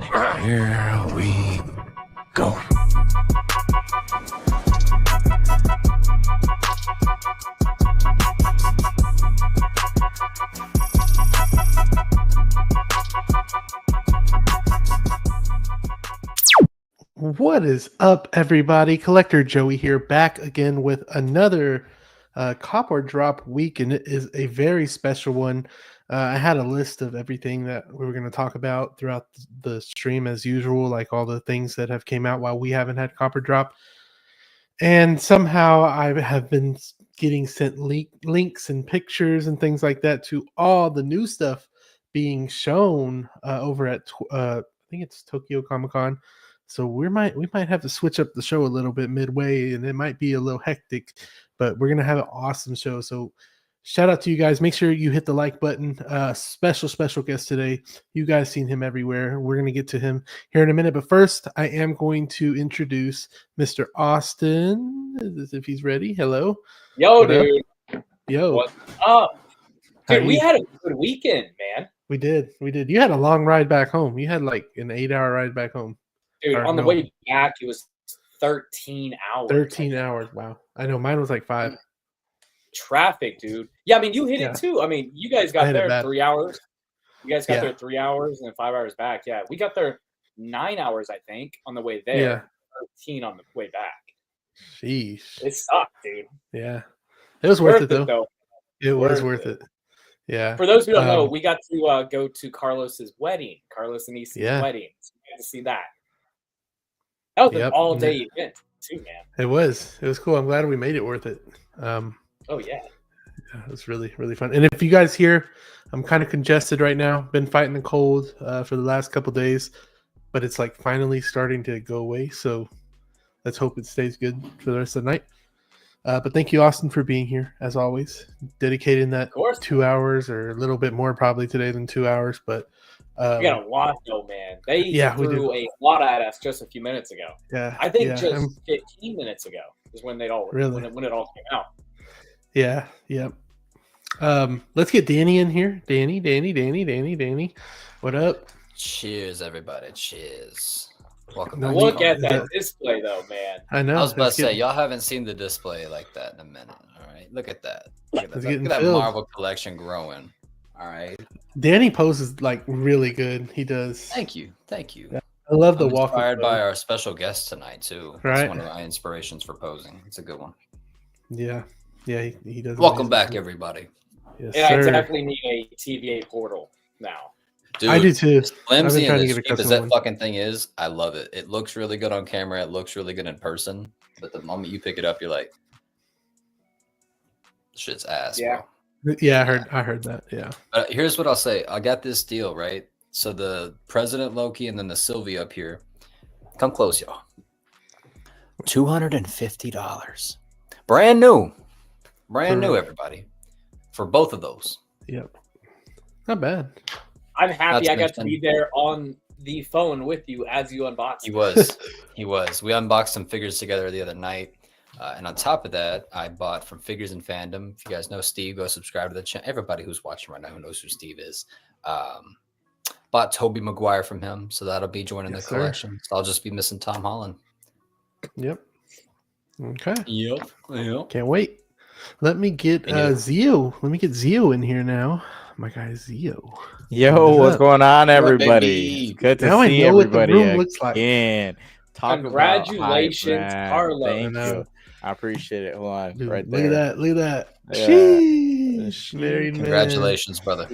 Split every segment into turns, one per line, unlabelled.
Here we go.
What is up, everybody? Collector Joey here, back again with another Copper Drop week, and it is a very special one. I had a list of everything that we were going to talk about throughout the stream, as usual, like all the things that have came out while we haven't had Copper Drop. And somehow I have been getting sent links and pictures and things like that to all the new stuff being shown over at I think it's Tokyo Comic Con. So we might have to switch up the show a little bit midway, and it might be a little hectic, but we're gonna have an awesome show. So shout out to you guys. Make sure you hit the like button. Special guest today. You guys seen him everywhere. We're gonna get to him here in a minute, but first I am going to introduce Mr. Austin, as if he's ready. Hello.
Yo,
What up?
dude.
Yo.
What's up?
How
Dude,
are
we
you?
had a good weekend, man.
We did. You had a long ride back home. You had like an 8-hour ride back home.
Dude,
Or
on the
no.
way back, it was 13 hours.
13 hours. Wow. I know mine was like 5.
Traffic, dude. Yeah, I mean, you hit
Yeah.
it too. I mean, you guys
I
got
hit it
there
bad.
3 hours. You guys got
Yeah.
there 3 hours and then 5 hours back. Yeah, we got there 9 hours, I think, on the way there.
Yeah.
13 on the way back.
Sheesh.
It sucked, dude.
Yeah. It was worth it though. It was
Worth
worth it. Yeah.
For those who don't know,
Um,
we got to go to Carlos's wedding, Carlos and Isa's
Yeah.
wedding. So we got to see that. That was
Yep.
an all-day event too, man.
It was cool. I'm glad we made it worth it.
Oh yeah.
It was really, really fun. And if you guys hear, I'm kind of congested right now. Been fighting the cold for the last couple days, but it's like finally starting to go away. So let's hope it stays good for the rest of the night. But thank you, Austin, for being here as always. Dedicating that
Of course.
2 hours or a little bit more probably today than 2 hours. But
We got a lot though, man. They
Yeah, we
threw a lot at us just a few minutes ago.
yeah,
I think
yeah,
just 15 minutes ago is when when it all came out.
yeah. Let's get Danny in here. Danny. What up?
Cheers, everybody. Cheers. Welcome
No,
back.
we-
Look at
is
that
that-
display though, man.
I know.
I was about to
it's
say,
getting-
y'all haven't seen the display like that in a minute. All right. Look at that. Look at that,
It's
Look
getting
at that
filled.
Marvel collection growing. All right.
Danny poses like really good. He does.
Thank you. Thank you.
Yeah, I love the
I'm
walk.
inspired by our special guest tonight, too.
Right.
It's one of my inspirations for posing. It's a good one.
Yeah, he does.
Welcome
amazing.
back, everybody.
Yes,
And I
sir.
definitely need a TVA portal now.
Dude,
I do too.
as flimsy
trying to
and
get a
as cheap as
custom
that
one.
fucking thing is, I love it. It looks really good on camera. It looks really good in person. But the moment you pick it up, you're like, shit's ass,
Yeah.
bro.
Yeah, I heard that. Yeah.
But here's what I'll say. I got this deal, right? So the President Loki and then the Sylvie up here. Come close, y'all. $250. Brand new. Brand new, everybody. For both of those.
Yep. Not bad.
I'm happy
That's
I got to
mentioned.
be there on the phone with you as you unboxed.
He was. He was. We unboxed some figures together the other night. And on top of that, I bought from Figures and Fandom. If you guys know Steve, go subscribe to the channel. Everybody who's watching right now who knows who Steve is. Bought Tobey Maguire from him. So that'll be joining
Yes,
the
sir.
collection. So I'll just be missing Tom Holland.
Yep. Okay.
Yep.
Can't wait. Let me get
Me neither.
Zio. Let me get Zio in here now. My guy Zio.
Yo,
What is
what's
up?
going on,
What up,
everybody?
baby?
It's good to
Now I
see
know what the
everybody
room looks like.
again. Talk about
Congratulations,
hype, man.
Carlos.
Thank
I know.
you. I appreciate it. Hold on,
Dude,
right
look
there.
at that. Look at that.
Yeah.
Sheesh. Married man.
Congratulations, brother.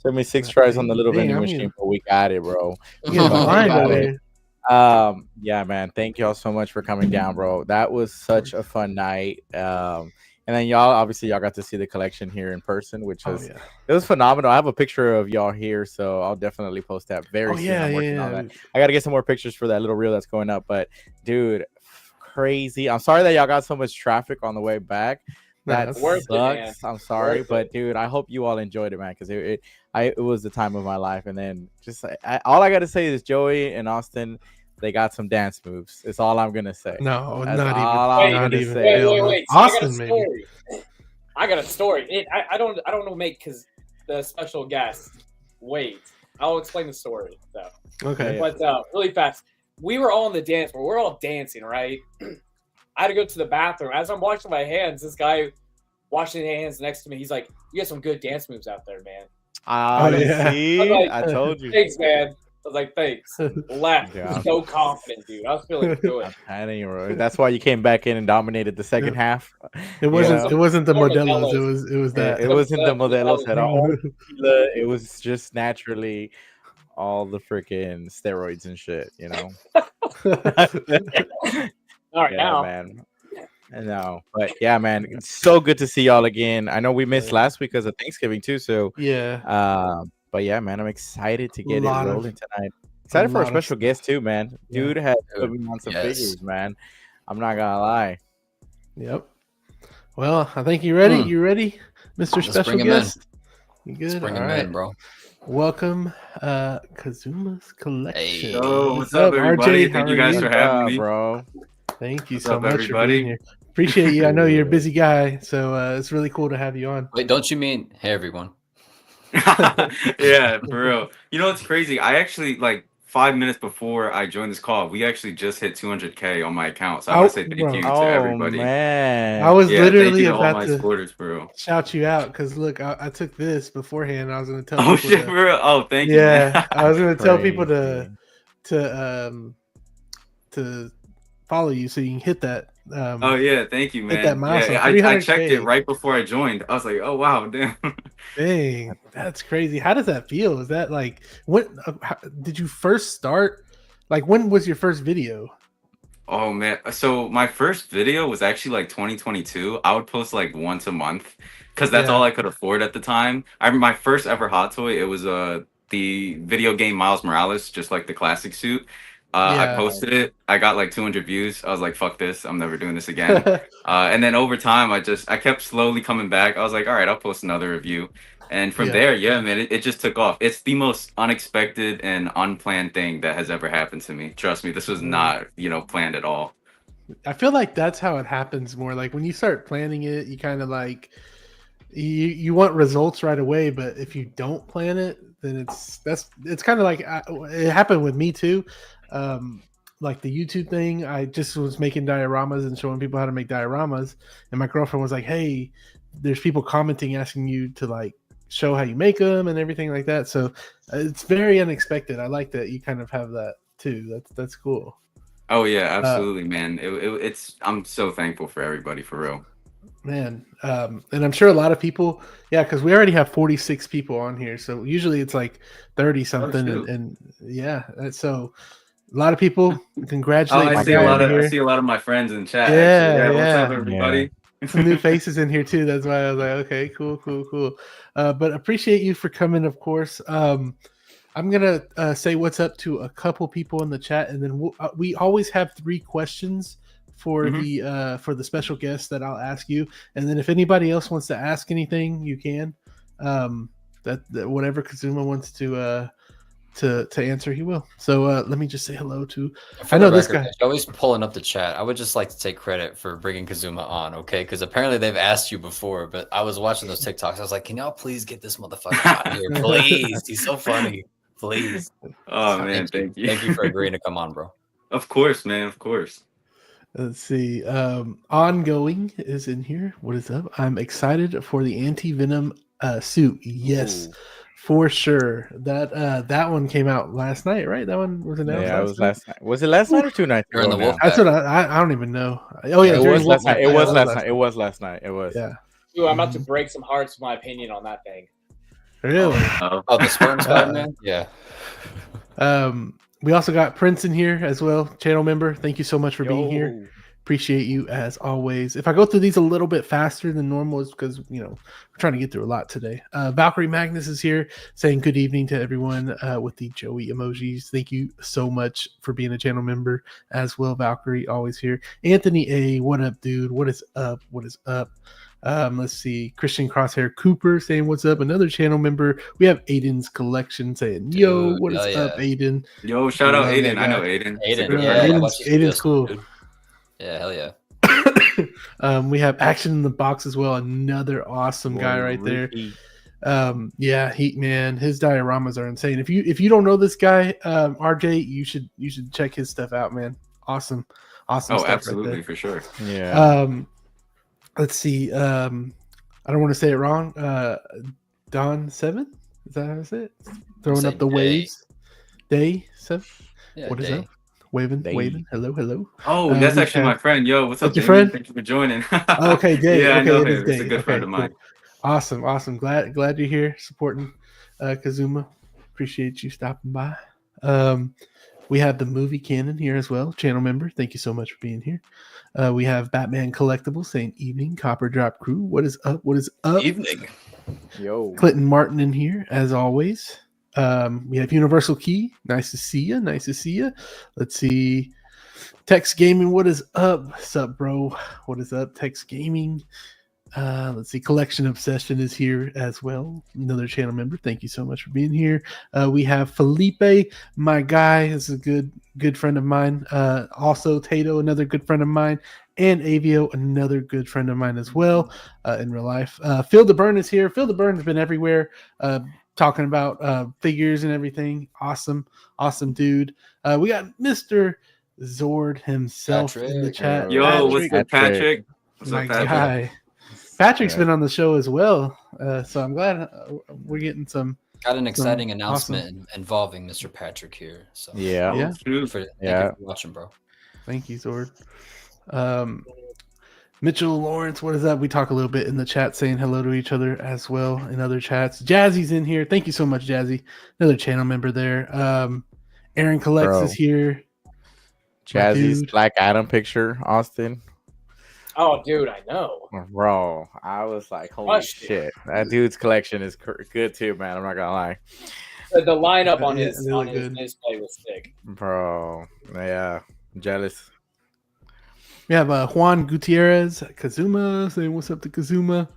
Took me 6 tries on the little
Dang,
vending
I'm
machine,
getting-
but we got it, bro.
You getting
Fucking
blind
got
over
it.
here.
Yeah, man. Thank y'all so much for coming down, bro. That was such a fun night. And then y'all got to see the collection here in person, which
Oh,
was
yeah.
it was phenomenal. I have a picture of y'all here, so I'll definitely post that very
Oh,
soon.
yeah,
I'm working on
yeah.
that. I got to get some more pictures for that little reel that's going up. But dude, crazy. I'm sorry that y'all got so much traffic on the way back. That
That's
worth it, man.
sucks. I'm sorry,
Worth
but
it.
dude, I hope you all enjoyed it, man, because it was the time of my life. And then just all I got to say is Joey and Austin, they got some dance moves. It's all I'm gonna say.
No,
That's
not
all
even.
I'm
Not
gonna
even.
say.
Hell
Wait,
no.
wait. So I got a
Austin, maybe.
story. I got a story. I don't know, mate, because the special guest. Wait. I'll explain the story. So,
Okay.
but really fast, we were all on the dance floor. We're all dancing, right? I had to go to the bathroom. As I'm washing my hands, this guy washing his hands next to me, he's like, "You got some good dance moves out there, man."
yeah.
See,
I'm like,
I told you.
Thanks, man. I was like, thanks. Left.
Yeah.
So confident, dude. I was feeling good.
I'm telling you, bro. That's why you came back in and dominated the second half.
It wasn't.
know?
It wasn't the
More
Modelo's.
Modelo's.
It was that.
It wasn't the Modelos at all.
Yeah.
It was just naturally all the freaking steroids and shit, you know.
All right,
Yeah,
now.
man. I know, but yeah, man, it's so good to see y'all again. I know we missed last week because of Thanksgiving too, so but yeah, man, I'm excited to get it rolling tonight. Excited for a special guest too, man. Dude had put me on some figures, man. I'm not gonna lie.
Yep. Well, I think you ready. You ready, Mr.
Let's
Special
bring him
Guest? You good?
Let's bring
All
him
right.
in, bro.
Welcome, Kazuma's Collection.
Hey.
Oh, what's up, everybody?
RJ,
Thank
how
you
are
guys
you?
for having me.
Bro.
Thank you
What's
so
up,
much for
everybody?
being here. Appreciate you. I know you're a busy guy, so it's really cool to have you on.
Wait, don't you mean hey everyone?
Yeah, for real. You know what's crazy? I actually, like, 5 minutes before I joined this call, we actually just hit 200K on my account. So I want to say thank you to
Oh
everybody.
man.
I was
Yeah, thank you
literally
to all
about
my
to
supporters, bro.
shout you out because look, I took this beforehand. I was going to tell
Oh
people
shit, for real. Oh, thank you.
yeah,
Man.
I was going to tell people
Crazy.
to follow you so you can hit that.
Oh yeah, thank you, man.
Hit that milestone.
Yeah, I
300K.
checked it right before I joined. I was like, oh wow, damn.
Dang, that's crazy. How does that feel? Is that like when did you first start? Like when was your first video?
Oh man, so my first video was actually like 2022. I would post like once a month because that's all I could afford at the time. My first ever hot toy, it was the video game Miles Morales, just like the classic suit. I posted it. I got like 200 views. I was like, fuck this. I'm never doing this again. And then over time, I kept slowly coming back. I was like, all right, I'll post another review. And from there, yeah, man, it just took off. It's the most unexpected and unplanned thing that has ever happened to me. Trust me, this was not, planned at all.
I feel like that's how it happens more. Like when you start planning it, you kind of like you want results right away, but if you don't plan it, then it's kind of like it happened with me too. Like the YouTube thing, I just was making dioramas and showing people how to make dioramas, and my girlfriend was like, "Hey, there's people commenting asking you to like show how you make them and everything like that." So it's very unexpected. I like that you kind of have that too. That's cool.
Oh yeah, absolutely, man. It's I'm so thankful for everybody, for real.
Man, and I'm sure a lot of people, because we already have 46 people on here, so usually it's like 30 something, and so a lot of people congratulate.
I see a lot of my friends in chat.
Yeah,
what's up, everybody?
Some new faces in here too. That's why I was like, okay, cool. But appreciate you for coming, of course. I'm gonna say what's up to a couple people in the chat, and then we always have 3 questions for the special guest that I'll ask you, and then if anybody else wants to ask anything, you can. That whatever Kazuma wants to answer, he will. So let me just say hello to. I know this guy.
Always pulling up the chat. I would just like to take credit for bringing Kazuma on, okay? Because apparently they've asked you before, but I was watching those TikToks. I was like, can y'all please get this motherfucker out here, please? He's so funny, please.
Oh man, thank you.
Thank you for agreeing to come on, bro.
Of course, man. Of course.
Let's see. Ongoing is in here. What is up? I'm excited for the anti-venom suit. Yes. Ooh. For sure. That one came out last night, right? That one was announced.
Yeah, it was last night. Was it last night or 2 nights ago?
In the Wolf.
That's what I don't even know. Oh yeah,
it was last night. It was last night. It was last night. It was.
Yeah.
Dude, I'm about to break some hearts with my opinion on that thing.
Really?
Oh, the sperm Spider-Man? Yeah.
We also got Prince in here as well, channel member. Thank you so much for being here. Appreciate you as always. If I go through these a little bit faster than normal, it's because we're trying to get through a lot today. Valkyrie Magnus is here saying good evening to everyone with the Joey emojis. Thank you so much for being a channel member as well, Valkyrie. Always here. Anthony A, what up, dude? What is up? What is up? Let's see. Christian Crosshair Cooper saying what's up. Another channel member. We have Aiden's Collection saying, yo, what is up, Aiden?
Yo, shout out Aiden. I know Aiden.
Aiden's cool.
Dude. Yeah, hell yeah.
We have Action in the Box as well. Another awesome guy right there. Yeah, his dioramas are insane. If you don't know this guy, RJ, you should check his stuff out, man. Awesome
Oh,
stuff
absolutely,
right
for sure.
there.
Yeah.
Let's see. I don't want to say it wrong. Don 7, is that how I say it? Throwing
Say
up the
Day.
waves. Day 7.
Yeah,
What is
Day.
up? Waving.
Day.
Hello.
Oh, that's
We
actually
have-
my friend. Yo, what's up,
That's your
Damien?
friend?
Thank you for joining.
Oh, okay, Day.
Yeah, I
Okay,
know
it is
him. He's a
Day.
good friend
Okay,
of
cool.
mine.
Awesome. Glad you're here supporting Kazuma. Appreciate you stopping by. We have the movie canon here as well. Channel member, thank you so much for being here. We have Batman Collectibles saying evening. Copper Drop Crew, what is up?
Evening.
Yo.
Clinton Martin in here as always. We have Universal Key. Nice to see you. Let's see. Tex Gaming, what is up? What's up, bro? What is up, Tex Gaming? Let's see. Collection Obsession is here as well. Another channel member. Thank you so much for being here. We have Felipe, my guy. This is a good friend of mine. Also Tato, another good friend of mine. And Avio, another good friend of mine as well in real life. Phil DeBurn is here. Phil DeBurn has been everywhere talking about figures and everything. Awesome dude. We got Mr. Zord himself in the
Patrick.
chat.
Yo, what's good, Patrick? What's
My
up, Patrick?
guy. Patrick's been on the show as well, so I'm glad we're getting some.
Got an exciting
awesome.
announcement involving Mr. Patrick here. So
Yeah.
Yeah.
thank you for watching, bro.
Thank you, Zord. Mitchell Lawrence, what is up? We talk a little bit in the chat, saying hello to each other as well in other chats. Jazzy's in here. Thank you so much, Jazzy. Another channel member there. Aaron Collects is here.
Jazzy's Black Adam picture, Austin.
Oh, dude, I know.
Bro, I was like, holy shit. That dude's collection is good too, man. I'm not gonna lie.
The lineup on his
good.
display was sick.
Bro, yeah. I'm jealous.
We have Juan Gutierrez, Kazuma, saying what's up to Kazuma.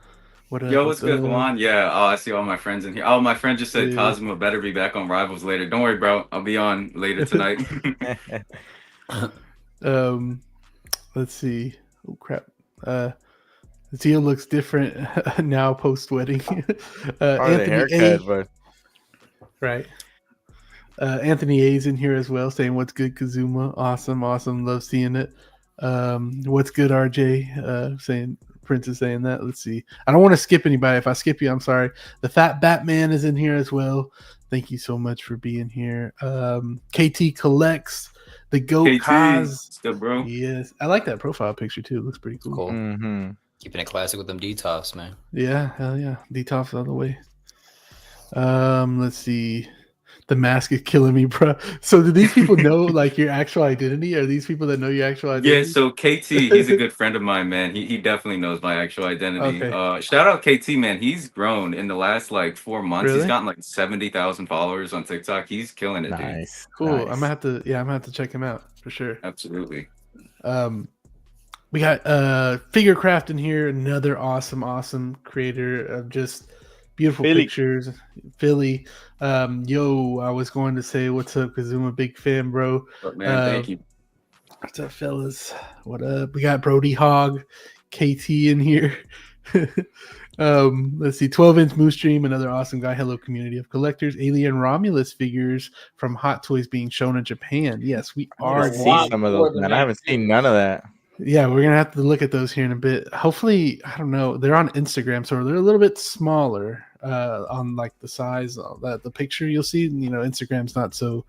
Yo, what's good, Juan? Yeah, I see all my friends in here. Oh, my friend just said Kazuma better be back on Rivals later. Don't worry, bro. I'll be on later tonight.
Let's see. Oh crap. Zia looks different now post wedding. Anthony
haircut, but
right. Anthony A's in here as well, saying what's good, Kazuma. Awesome. Love seeing it. What's good, RJ? Saying Prince is saying that. Let's see. I don't want to skip anybody. If I skip you, I'm sorry. The Fat Batman is in here as well. Thank you so much for being here. KT Collects. The Goat Kaz.
Good, bro.
Yes. I like that profile picture too. It looks pretty cool.
Mm-hmm.
Keeping it classic with them detox, man.
Yeah, hell yeah. Detox all the way. Let's see. The mask is killing me, bro. So do these people know like your actual identity? Are these people that know your actual identity?
Yeah, so KT, he's a good friend of mine, man. He definitely knows my actual identity.
Okay.
Shout out KT, man. He's grown in the last like 4 months.
Really?
He's gotten like 70,000 followers on TikTok. He's killing it, dude.
Nice.
Cool.
Nice.
I'm gonna have to check him out for sure.
Absolutely.
We got Figurecraft in here, another awesome creator of just beautiful pictures. Philly. Yo, I was going to say what's up, Kazuma, big fan, bro.
But man, thank you.
What's up, fellas? What up? We got Brody Hogg, KT in here. Let's see, 12-inch Moose Stream, another awesome guy. Hello, community of collectors. Alien Romulus figures from Hot Toys being shown in Japan. Yes, we are.
See some of those, man. I haven't seen none of that.
Yeah, we're gonna have to look at those here in a bit. Hopefully, I don't know. They're on Instagram, so they're a little bit smaller on like the size. The picture you'll see, Instagram's not so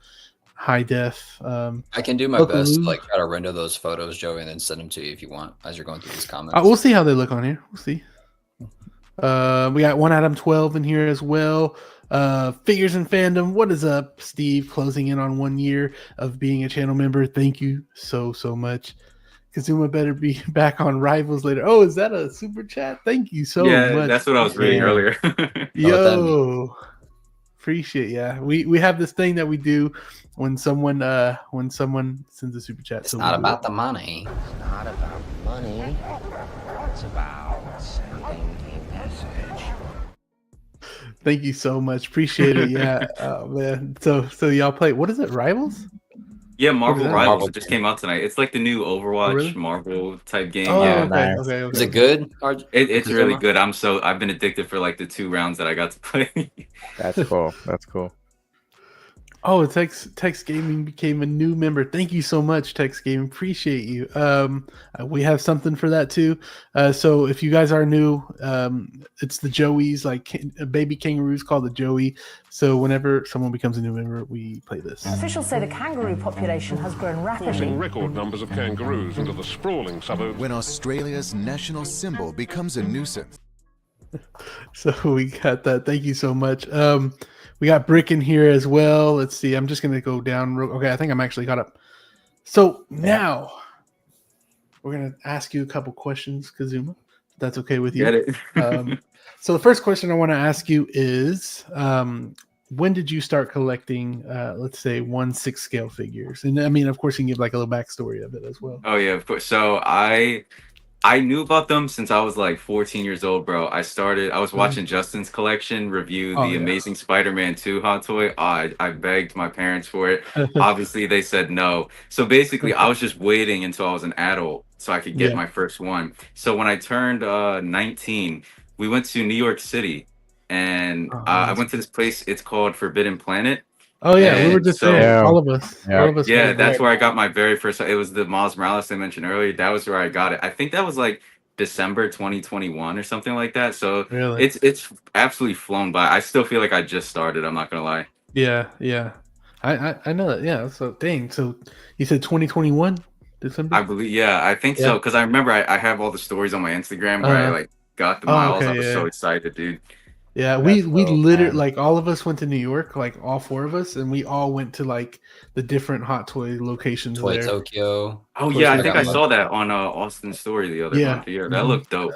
high def.
I can do my best to like try to render those photos, Joey, and then send them to you if you want as you're going through these comments.
We'll see how they look on here. We'll see. We got one Adam 12 in here as well. Figures and Fandom. What is up, Steve? Closing in on 1 year of being a channel member. Thank you so much. Kazuma better be back on Rivals later. Oh, is that a super chat? Thank you so much.
Yeah, that's what I was reading earlier.
Yo, appreciate. Yeah, we have this thing that we do when someone sends a super chat.
It's not about the money.
It's not about money. It's about sending a message.
Thank you so much. Appreciate it. Yeah, man. So y'all play. What is it? Rivals?
Yeah, Marvel
that?
Rivals.
Marvel
It just
game.
came out tonight. It's like the new Overwatch
really?
Marvel type game.
Oh,
Yeah,
okay,
nice.
okay, okay.
Is it good?
it's really
Kazuma?
good. I've been addicted for like the 2 rounds that I got to play.
That's cool. That's cool.
Oh, Tex Gaming became a new member. Thank you so much, Tex Gaming. Appreciate you. We have something for that too. So if you guys are new, it's the Joeys, like baby kangaroos called the Joey. So whenever someone becomes a new member, we play this.
Officials say the kangaroo population has grown rapidly.
Forcing record numbers of kangaroos into the sprawling suburbs.
When Australia's national symbol becomes a nuisance.
So we got that. Thank you so much. We got Brick in here as well. Let's see. I'm just gonna go down. Okay, I think I'm actually caught up. So now we're gonna ask you a couple questions, Kazuma. If that's okay with you.
Get it?
So the first question I want to ask you is, when did you start collecting, let's say 1/6 scale figures? And I mean, of course, you can give like a little backstory of it as well.
Oh yeah, of course. So I knew about them since I was like 14 years old, bro. I was watching Justin's collection review the Amazing Spider-Man 2 hot toy. I begged my parents for it. Obviously, they said no. So basically, I was just waiting until I was an adult so I could get my first one. So when I turned 19, we went to New York City, and I went to this place. It's called Forbidden Planet.
Oh yeah, we were just there. All of us.
Yeah.
All of us.
Yeah, that's where I got my very first. It was the Miles Morales I mentioned earlier. That was where I got it. I think that was like December 2021 or something like that. So
really?
it's absolutely flown by. I still feel like I just started. I'm not gonna lie.
Yeah. I know that. Yeah. So dang. So you said 2021 December?
I believe. Yeah, I think so. Because I remember I have all the stories on my Instagram where I like got the Miles. I was so excited, dude.
Yeah, we literally like all of us went to New York, like all four of us, and we all went to like the different hot toy locations
Toy
there.
Tokyo.
Oh yeah, I think I saw that on Austin's story the other month. Yeah, that looked dope.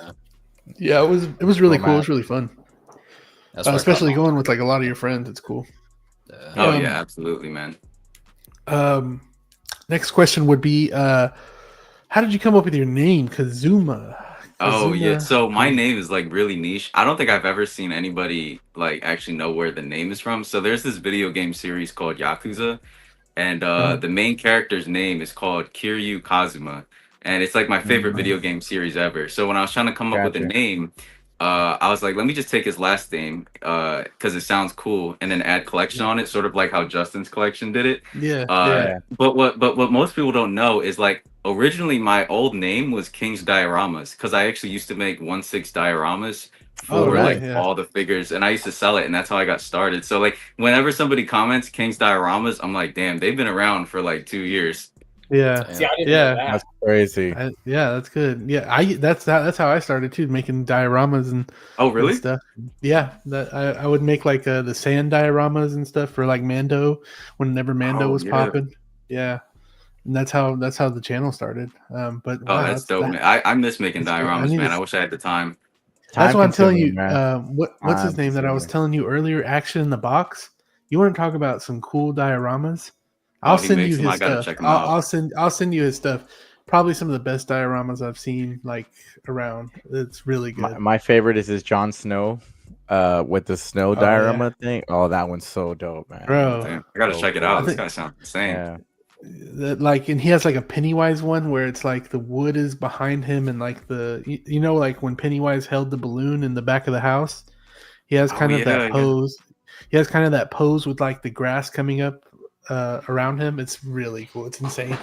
Yeah, it was really cool. It was really fun. Especially going with like a lot of your friends. It's cool.
Oh yeah, absolutely, man.
Next question would be, how did you come up with your name, Kazuma?
Oh yeah, so my name is like really niche. I don't think I've ever seen anybody like actually know where the name is from. So there's this video game series called Yakuza, and the main character's name is called Kiryu Kazuma, and it's like my favorite video game series ever. So when I was trying to come up with a name, I was like, let me just take his last name because it sounds cool, and then add collection on it, sort of like how Justin's collection did it. But what most people don't know is like originally my old name was King's Dioramas because I actually used to make 1/6 dioramas for all the figures, and I used to sell it, and that's how I got started. So like whenever somebody comments King's Dioramas, I'm like, damn, they've been around for like 2 years.
Yeah,
See, I didn't know that.
That's crazy.
Yeah, that's good. Yeah, that's how I started too, making dioramas and
really
and stuff. Yeah, that I would make like the sand dioramas and stuff for like Mando whenever Mando was popping. Yeah, and that's how the channel started. But
that's dope, man. I miss making dioramas, man. I wish I had the time.
That's what I'm telling you. What's his name that I was telling you earlier? Action in the Box. You want to talk about some cool dioramas? I'll send you his stuff. I'll send you his stuff. Probably some of the best dioramas I've seen like around. It's really good.
My favorite is Jon Snow with the snow diorama thing. Oh, that one's so dope, man.
Bro,
damn, I gotta check it out. This guy sounds insane.
Yeah.
Like, and he has like a Pennywise one where it's like the wood is behind him, and like you know, like when Pennywise held the balloon in the back of the house, he has kind of that pose. He has kind of that pose with like the grass coming up around him. It's really cool. It's insane.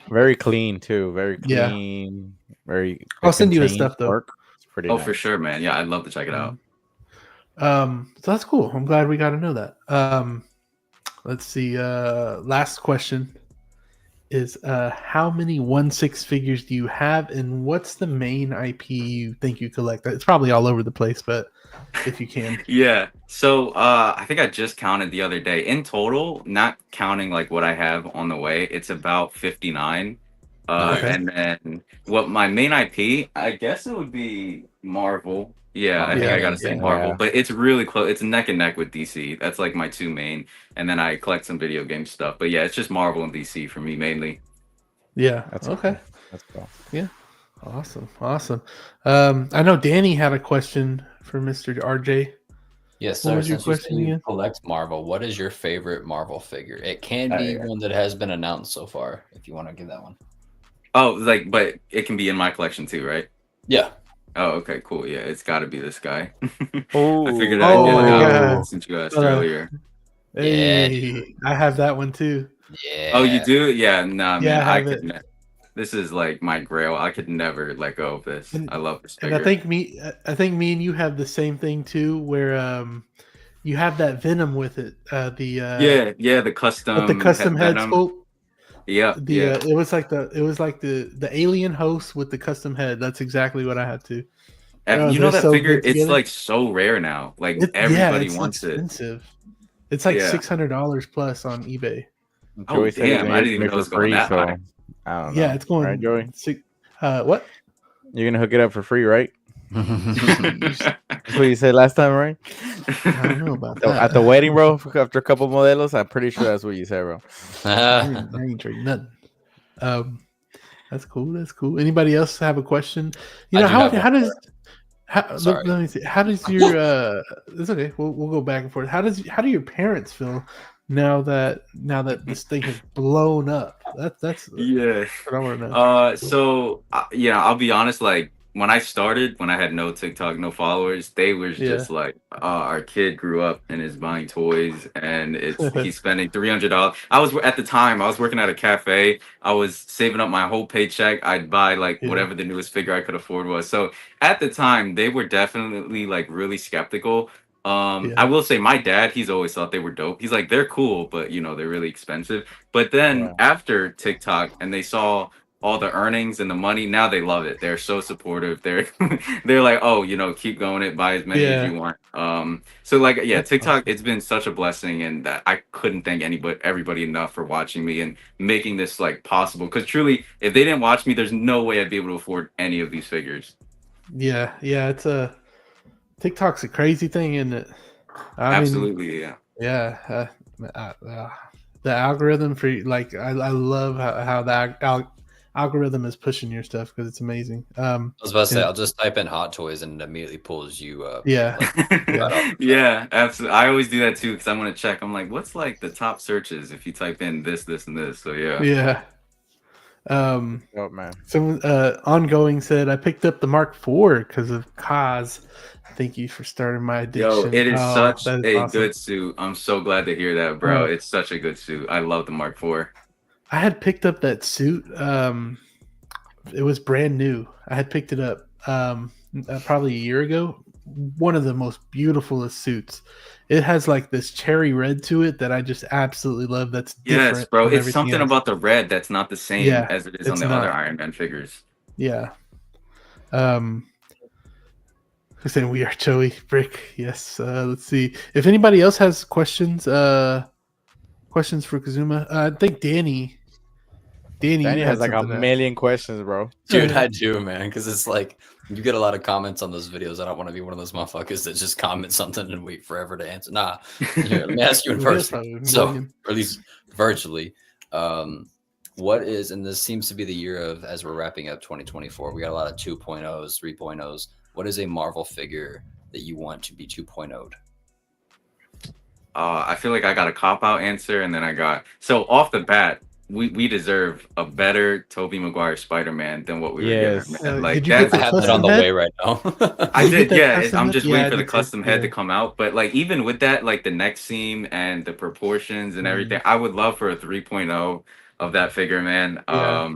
Very clean too. Very clean. Very.
I'll send you his stuff though.
It's pretty.
For sure, man. Yeah, I'd love to check it out.
So that's cool. I'm glad we got to know that. Let's see. Last question is how many 1/6 figures do you have, and what's the main IP you think you collect? It's probably all over the place, but if you can.
Yeah. So I think I just counted the other day. In total, not counting like what I have on the way, it's about 59. And then what my main IP, I guess it would be Marvel. Yeah, I think I gotta say Marvel, but it's really close. It's neck and neck with DC. That's like my two main, and then I collect some video game stuff. But yeah, it's just Marvel and DC for me mainly.
Yeah.
That's
okay.
That's cool.
Yeah. Awesome. I know Danny had a question for Mr. RJ.
Yes,
What
sir.
was your
Since you say
question
you
again?
collect Marvel, what is your favorite Marvel figure? It can be
Yeah.
one that has been announced so far, if you want to give that one.
Oh, like, but it can be in my collection too, right?
Yeah.
Oh, okay, cool. Yeah, it's got to be this guy. I
Oh,
figured I'd
Oh
get it
my
out
god!
since you asked
Hold on.
earlier.
Yeah,
Hey,
dude.
I have that one too.
Oh, you
Yeah.
do? Yeah, nah,
Yeah,
man.
I
I
have
could.
it.
This is like my grail. I could never let go of this.
And
I love this
and I
figure.
think me and you have the same thing too, where you have that Venom with it.
Yeah, yeah. The
With the
custom
custom head
Venom.
sculpt.
Yeah, yeah.
It was like the alien host with the custom head. That's exactly what I had to. Oh,
You know
they're
that
so
figure?
good
It's
together.
like so rare now. Like
Yeah,
everybody
it's
wants it.
expensive. It's like
Yeah.
$600 plus on eBay.
Oh
Joey said he's
damn!
gonna
I
give
didn't
it to
even
me
know it
for
was going
free,
that
so
high.
I don't know.
Yeah, it's going.
Right, Joey?
What?
You're gonna hook it up for free, right?
Jeez,
That's what you said last time, right?
I don't know about
So,
that.
at the wedding, bro, after a couple modelos, I'm pretty sure that's what you said, bro.
I ain't trading nothing. That's cool. That's cool. Anybody else have a question? You
I
know
do
how
have one more. Sorry.
let me see. How does your it's okay. We'll go back and forth. How do your parents feel now that this thing has blown up? That's
Yeah.
what I want to know.
So yeah, I'll be honest. Like when I started, when I had no TikTok, no followers, they was
Yeah.
just like, our kid grew up and is buying toys, and he's spending $300. I was at the time I was working at a cafe. I was saving up my whole paycheck. I'd buy like
Yeah.
whatever the newest figure I could afford was. So at the time, they were definitely like really skeptical.
Yeah.
I will say my dad, he's always thought they were dope. He's like, they're cool, but you know, they're really expensive. But then
Yeah.
after TikTok and they saw all the earnings and the money, now they love it. They're so supportive. They're they're like, oh, you know, keep going it, buy as many as
Yeah.
you want. So like, yeah,
That's
TikTok,
awesome.
it's been such a blessing, and that I couldn't thank everybody enough for watching me and making this like possible. Because truly, if they didn't watch me, there's no way I'd be able to afford any of these figures.
Yeah. It's a TikTok's a crazy thing, isn't it? I mean,
Absolutely, yeah.
yeah. The algorithm for like I love how the algorithm is pushing your stuff because it's amazing.
I was about to say,
and-
I'll just type in Hot Toys and it immediately pulls you up.
Yeah.
Right off the top.
Yeah, absolutely. I always do that too because I want to check. I'm like, what's like the top searches if you type in this, this, and this? So yeah.
Yeah.
Oh man.
Someone ongoing said I picked up the Mark IV because of Kaz. Thank you for starting my addiction.
Yo, it is such
that is
a
awesome.
good suit. I'm so glad to hear that, bro. It's such a good suit. I love the Mark IV.
I had picked up that suit. It was brand new. I had picked it up probably a year ago. One of the most beautiful suits. It has like this cherry red to it that I just absolutely love. That's different.
Yes, bro.
from
It's
everything
something
else.
about the red that's not the same
Yeah,
as it is on
it's
the other
not.
Iron Man figures.
Yeah. Who's saying we are Joey Brick? Yes. Let's see if anybody else has questions. Questions for Kazuma. I think Danny.
Danny
you
has
had
like a
something to ask.
million questions, bro.
Dude, I do, man, because it's like you get a lot of comments on those videos. I don't want to be one of those motherfuckers that just comment something and wait forever to answer. Nah, here, let me ask you in
Well, that's
person.
probably a
So,
million.
or at least virtually, what is, and this seems to be the year of, as we're wrapping up 2024, we got a lot of 2.0s, 3.0s. What is a Marvel figure that you want to be 2.0'd?
I feel like I got a cop-out answer, and then so off the bat, we deserve a better Tobey Maguire Spider-Man than what we were
Yes.
given. Man. Like
did you get
that's
the
I have that
custom
on the
head?
way right now.
I
Did you
did,
get that
yeah.
custom
I'm
head?
just
Yeah,
waiting
I
for the
did too.
custom head to
Yeah.
come out. But like even with that, like the neck seam and the proportions and everything, I would love for a 3.0 of that figure, man.
Yeah.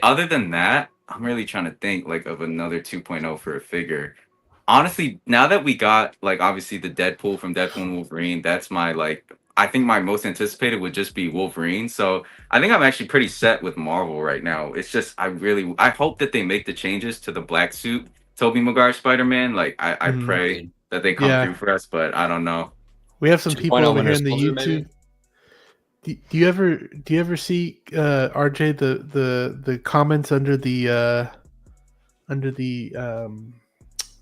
Other than that, I'm really trying to think like of another 2.0 for a figure. Honestly, now that we got like obviously the Deadpool from Deadpool and Wolverine, that's my like I think my most anticipated would just be Wolverine. So I think I'm actually pretty set with Marvel right now. It's just I hope that they make the changes to the black suit Tobey Maguire Spider-Man. Like I pray that they come
Yeah.
through for us, but I don't know.
We have some people
2.0
over here
Winter
in the
Soldier,
YouTube.
maybe?
Do you ever see RJ the comments under the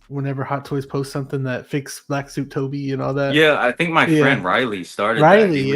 whenever Hot Toys posts something that fixed Black Suit Toby and all that.
Yeah, I think my friend Riley started that. He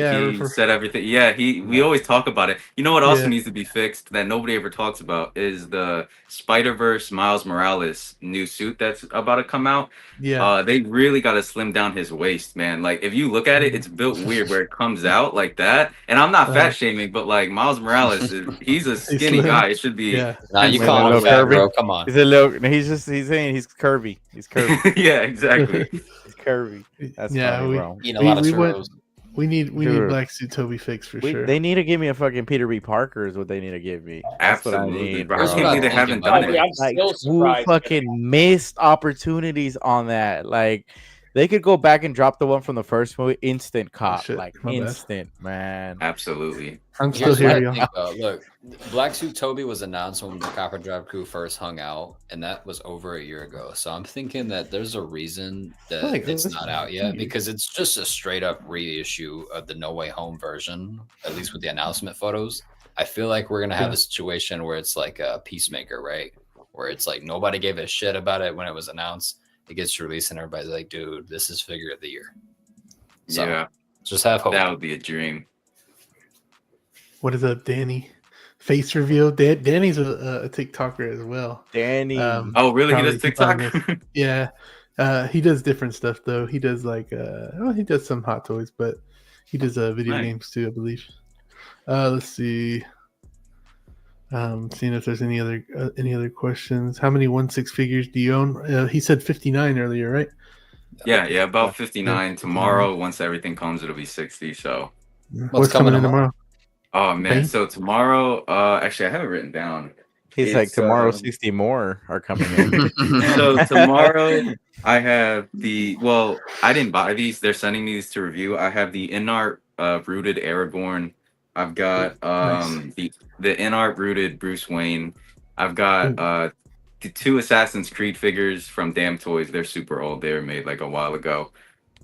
said everything. Yeah, we always talk about it. You know what also needs to be fixed that nobody ever talks about is the Spider-Verse Miles Morales new suit that's about to come out.
Yeah.
They really got to slim down his waist, man. Like if you look at it, it's built weird where it comes out like that. And I'm not fat shaming, but like Miles Morales, he's a skinny guy. It should be.
Nah, you call him fat, bro. Come on.
He's a little. He's saying he's curvy. He's curvy.
Yeah, exactly.
He's curvy. That's
yeah,
funny, bro.
Eating a lot of churros.
We need Black Suit Toby fixed for sure.
They need to give me a fucking Peter B. Parker is what they need to give me. That's
Absolutely,
what I need,
bro.
bro.
I can't believe they haven't done it.
I'm
Like,
still
who
surprised.
fucking missed opportunities on that? Like, they could go back and drop the one from the first movie. Instant cop.
Shit,
Like,
my bad.
instant, man.
Absolutely.
I'm still
Here's what
here,
I
y'all.
think, though. Look, Black Suit Toby was announced when the Copper Drive crew first hung out, and that was over a year ago. So I'm thinking that there's a reason that it's not out yet, because it's just a straight up reissue of the No Way Home version, at least with the announcement photos. I feel like we're gonna have a situation where it's like a Peacemaker, right? Where it's like nobody gave a shit about it when it was announced. It gets released, and everybody's like, "Dude, this is figure of the year." So,
yeah,
just have hope.
That would be a dream.
What is up, Danny? Face reveal. Danny's a TikToker as well.
Danny.
Oh, really? He does TikTok?
Yeah. He does different stuff though. He does like he does some Hot Toys, but he does video games too, I believe. Let's see. Seeing if there's any other questions. How many 1/6 figures do you own? He said 59 earlier, right?
Yeah, about 59. Tomorrow, once everything comes, it'll be 60. So
what's coming in tomorrow?
Oh man, so tomorrow, actually I have it written down.
He's like, tomorrow 60 more are coming in.
So tomorrow I have I didn't buy these. They're sending me these to review. I have the in-art rooted Aragorn. I've got the in-art rooted Bruce Wayne. I've got the 2 Assassin's Creed figures from Damn Toys. They're super old. They were made like a while ago.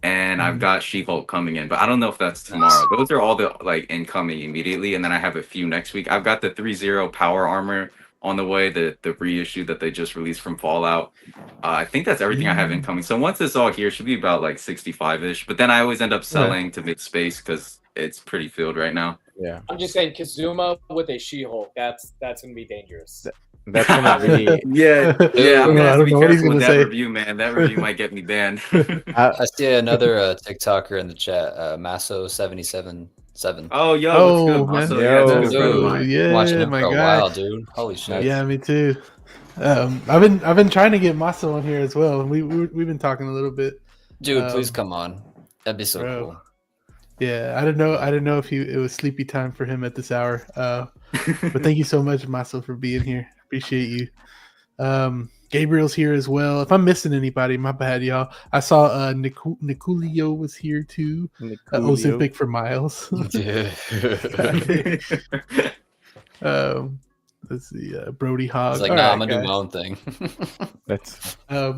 And I've got She-Hulk coming in, but I don't know if that's tomorrow. Those are all the like incoming immediately, and then I have a few next week. I've got the 3-0 Power Armor on the way, the reissue that they just released from Fallout. I think that's everything I have incoming. So once it's all here, it should be about like 65-ish. But then I always end up selling to make space because it's pretty filled right now.
Yeah,
I'm just saying, Kazuma with a She-Hulk. That's gonna be dangerous.
That's gonna be
yeah. I'm gonna have to be careful with that
say.
review, man. That review might get me banned.
I see another TikToker in the chat, Masso777.
Oh, yo, what's good, Masso? Yeah, that's a good friend of mine.
Yeah,
Watching him
my
for a
guy.
while, dude. Holy shit.
Yeah, me too. I've been trying to get Maso on here as well. We've been talking a little bit.
Dude, please come on. That'd be so cool.
Yeah, I didn't know if it was sleepy time for him at this hour. But thank you so much, Maso, for being here. Appreciate you. Gabriel's here as well. If I'm missing anybody, my bad, y'all. I saw Niculio was here too. Ozempic for Miles. Let's see. Brody Hogg.
It's like, I'm gonna do my own thing.
That's.
I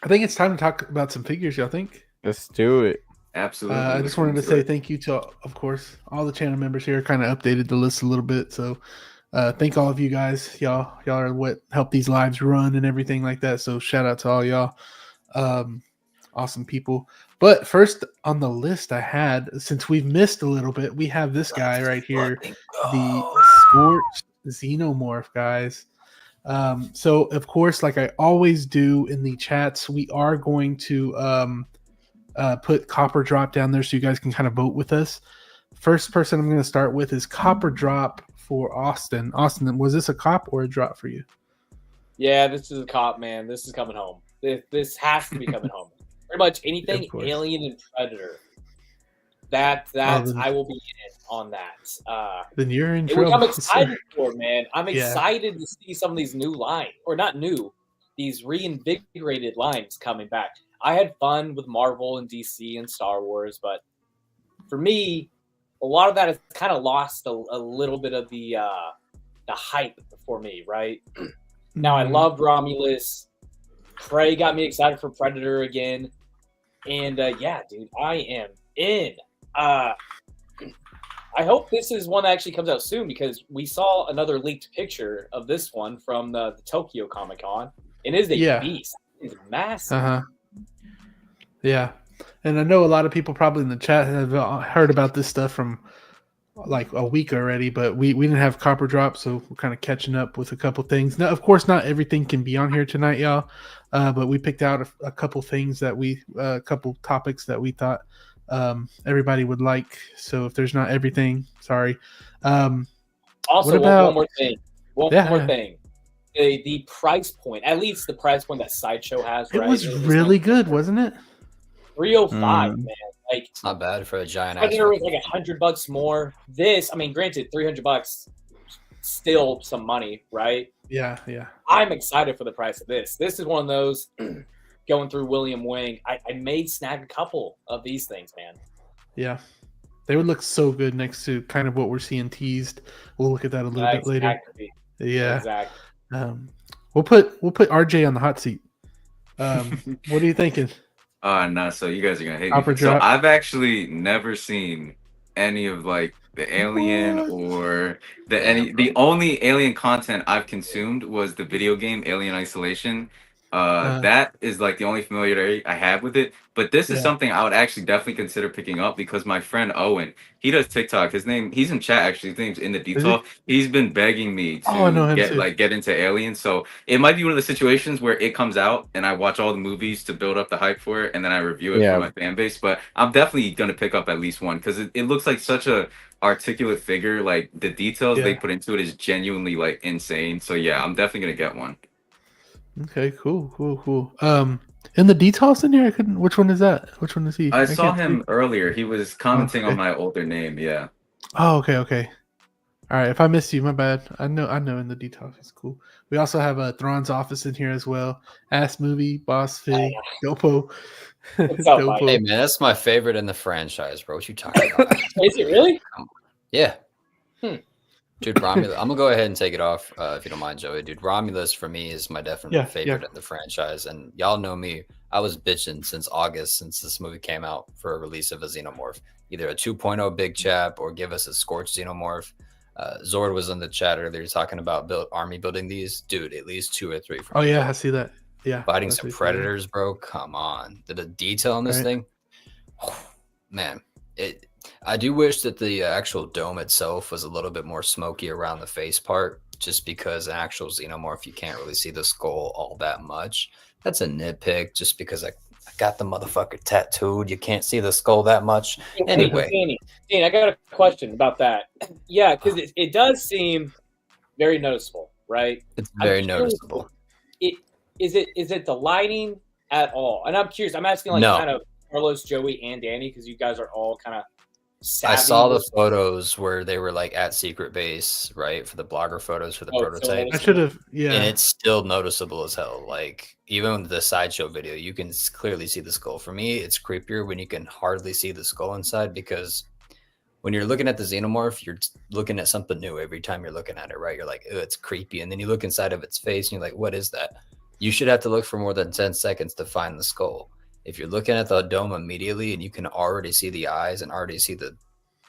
think it's time to talk about some figures. Y'all think?
Let's do it.
Absolutely.
I just wanted to say thank you to, of course, all the channel members here. Kind of updated the list a little bit, so thank all of you guys. Y'all are what help these lives run and everything like that. So shout out to all y'all, awesome people. But first on the list I had, since we've missed a little bit, we have this guy right here, the Sports Xenomorph, guys. So of course, like I always do in the chats, we are going to put Copper Drop down there so you guys can kind of vote with us. First person I'm going to start with is Copper Drop for Austin. Austin, was this a cop or a drop for you?
Yeah, this is a cop, man. This is coming home. This has to be coming home. Pretty much anything Alien and Predator. I will be in on that.
Then you're in
trouble.
trouble.
I'm excited for it, man. I'm excited to see some of these new lines, or not new, these reinvigorated lines coming back. I had fun with Marvel and DC and Star Wars, but for me, a lot of that has kind of lost a little bit of the hype for me, right? Now, I loved Romulus. Prey got me excited for Predator again. And yeah, dude, I am in. I hope this is one that actually comes out soon, because we saw another leaked picture of this one from the Tokyo Comic Con. It is a beast. It's massive.
Yeah, and I know a lot of people probably in the chat have heard about this stuff from like a week already, but we didn't have Copper Drop, so we're kind of catching up with a couple things. Now, of course, not everything can be on here tonight, y'all, but we picked out a couple things that a couple topics that we thought everybody would like. So if there's not everything, sorry.
Also, one more thing. One more thing. The price point, at least the price point that Sideshow has,
it was really good, wasn't it?
305, man. Like,
it's not bad for a giant.
Predator was like $100 more. This, I mean, granted, $300, still some money, right?
Yeah.
I'm excited for the price of this. This is one of those going through William Wing. I may snag a couple of these things, man.
Yeah, they would look so good next to kind of what we're seeing teased. We'll look at that a little bit later. Yeah,
exactly.
We'll put RJ on the hot seat. What are you thinking?
No, so you guys are gonna hate me. So I've actually never seen any of like the Alien or the only Alien content I've consumed was the video game Alien Isolation. That is like the only familiarity I have with it. But this is something I would actually definitely consider picking up because my friend Owen, he does TikTok. He's in chat actually. His name's in the detail. He's been begging me to get into Alien. So it might be one of the situations where it comes out and I watch all the movies to build up the hype for it, and then I review it for my fan base. But I'm definitely gonna pick up at least one because it looks like such a articulate figure. Like the details they put into it is genuinely like insane. So yeah, I'm definitely gonna get one.
Okay, cool. In the details in here, I couldn't. Which one is that? Which one is he?
I saw him earlier. He was commenting on my older name. Yeah.
Oh, okay. All right. If I missed you, my bad. I know. In the details, it's cool. We also have Thrawn's office in here as well. Ass movie, Boss Fig, Dopo.
Dopo. Hey man, that's my favorite in the franchise, bro. What you talking about?
Is it really?
Yeah. Dude, Romulus. I'm gonna go ahead and take it off if you don't mind, Joey. Dude, Romulus for me is my definite favorite in the franchise, and y'all know me. I was bitching since August, since this movie came out, for a release of a Xenomorph, either a 2.0 big chap or give us a Scorched Xenomorph. Zord was in the chat earlier talking about army building these. Dude, at least 2 or 3.
Oh yeah, I see that. Yeah,
fighting some predators, bro. Come on, the detail on this thing, man. I do wish that the actual dome itself was a little bit more smoky around the face part, just because an actual Xenomorph, you can't really see the skull all that much. That's a nitpick, just because I got the motherfucker tattooed. You can't see the skull that much. Anyway.
Danny, I got a question about that. Yeah, because it does seem very noticeable, right?
It's very noticeable.
Is it the lighting at all? And I'm curious. I'm asking kind of Carlos, Joey, and Danny, because you guys are all kind of savvy.
I saw the photos where they were like at Secret Base, right, for the blogger photos for the prototype.
I should have,
and it's still noticeable as hell. Like even with the Sideshow video, you can clearly see the skull. For me, it's creepier when you can hardly see the skull inside, because when you're looking at the Xenomorph, you're looking at something new every time you're looking at it, right? You're like, oh, it's creepy, and then you look inside of its face, and you're like, what is that? You should have to look for more than 10 seconds to find the skull. If you're looking at the dome immediately and you can already see the eyes and already see the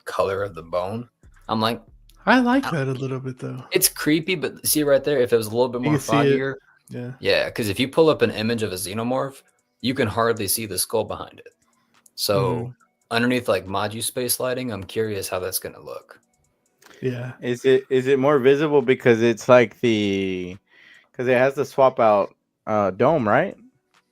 color of the bone, I'm like,
I like that a little bit though.
It's creepy, but see right there, if it was a little bit more foggier, because if you pull up an image of a Xenomorph, you can hardly see the skull behind it. So underneath like Maju space lighting, I'm curious how that's gonna look.
Yeah,
is it more visible because it's like because it has the swap out dome, right?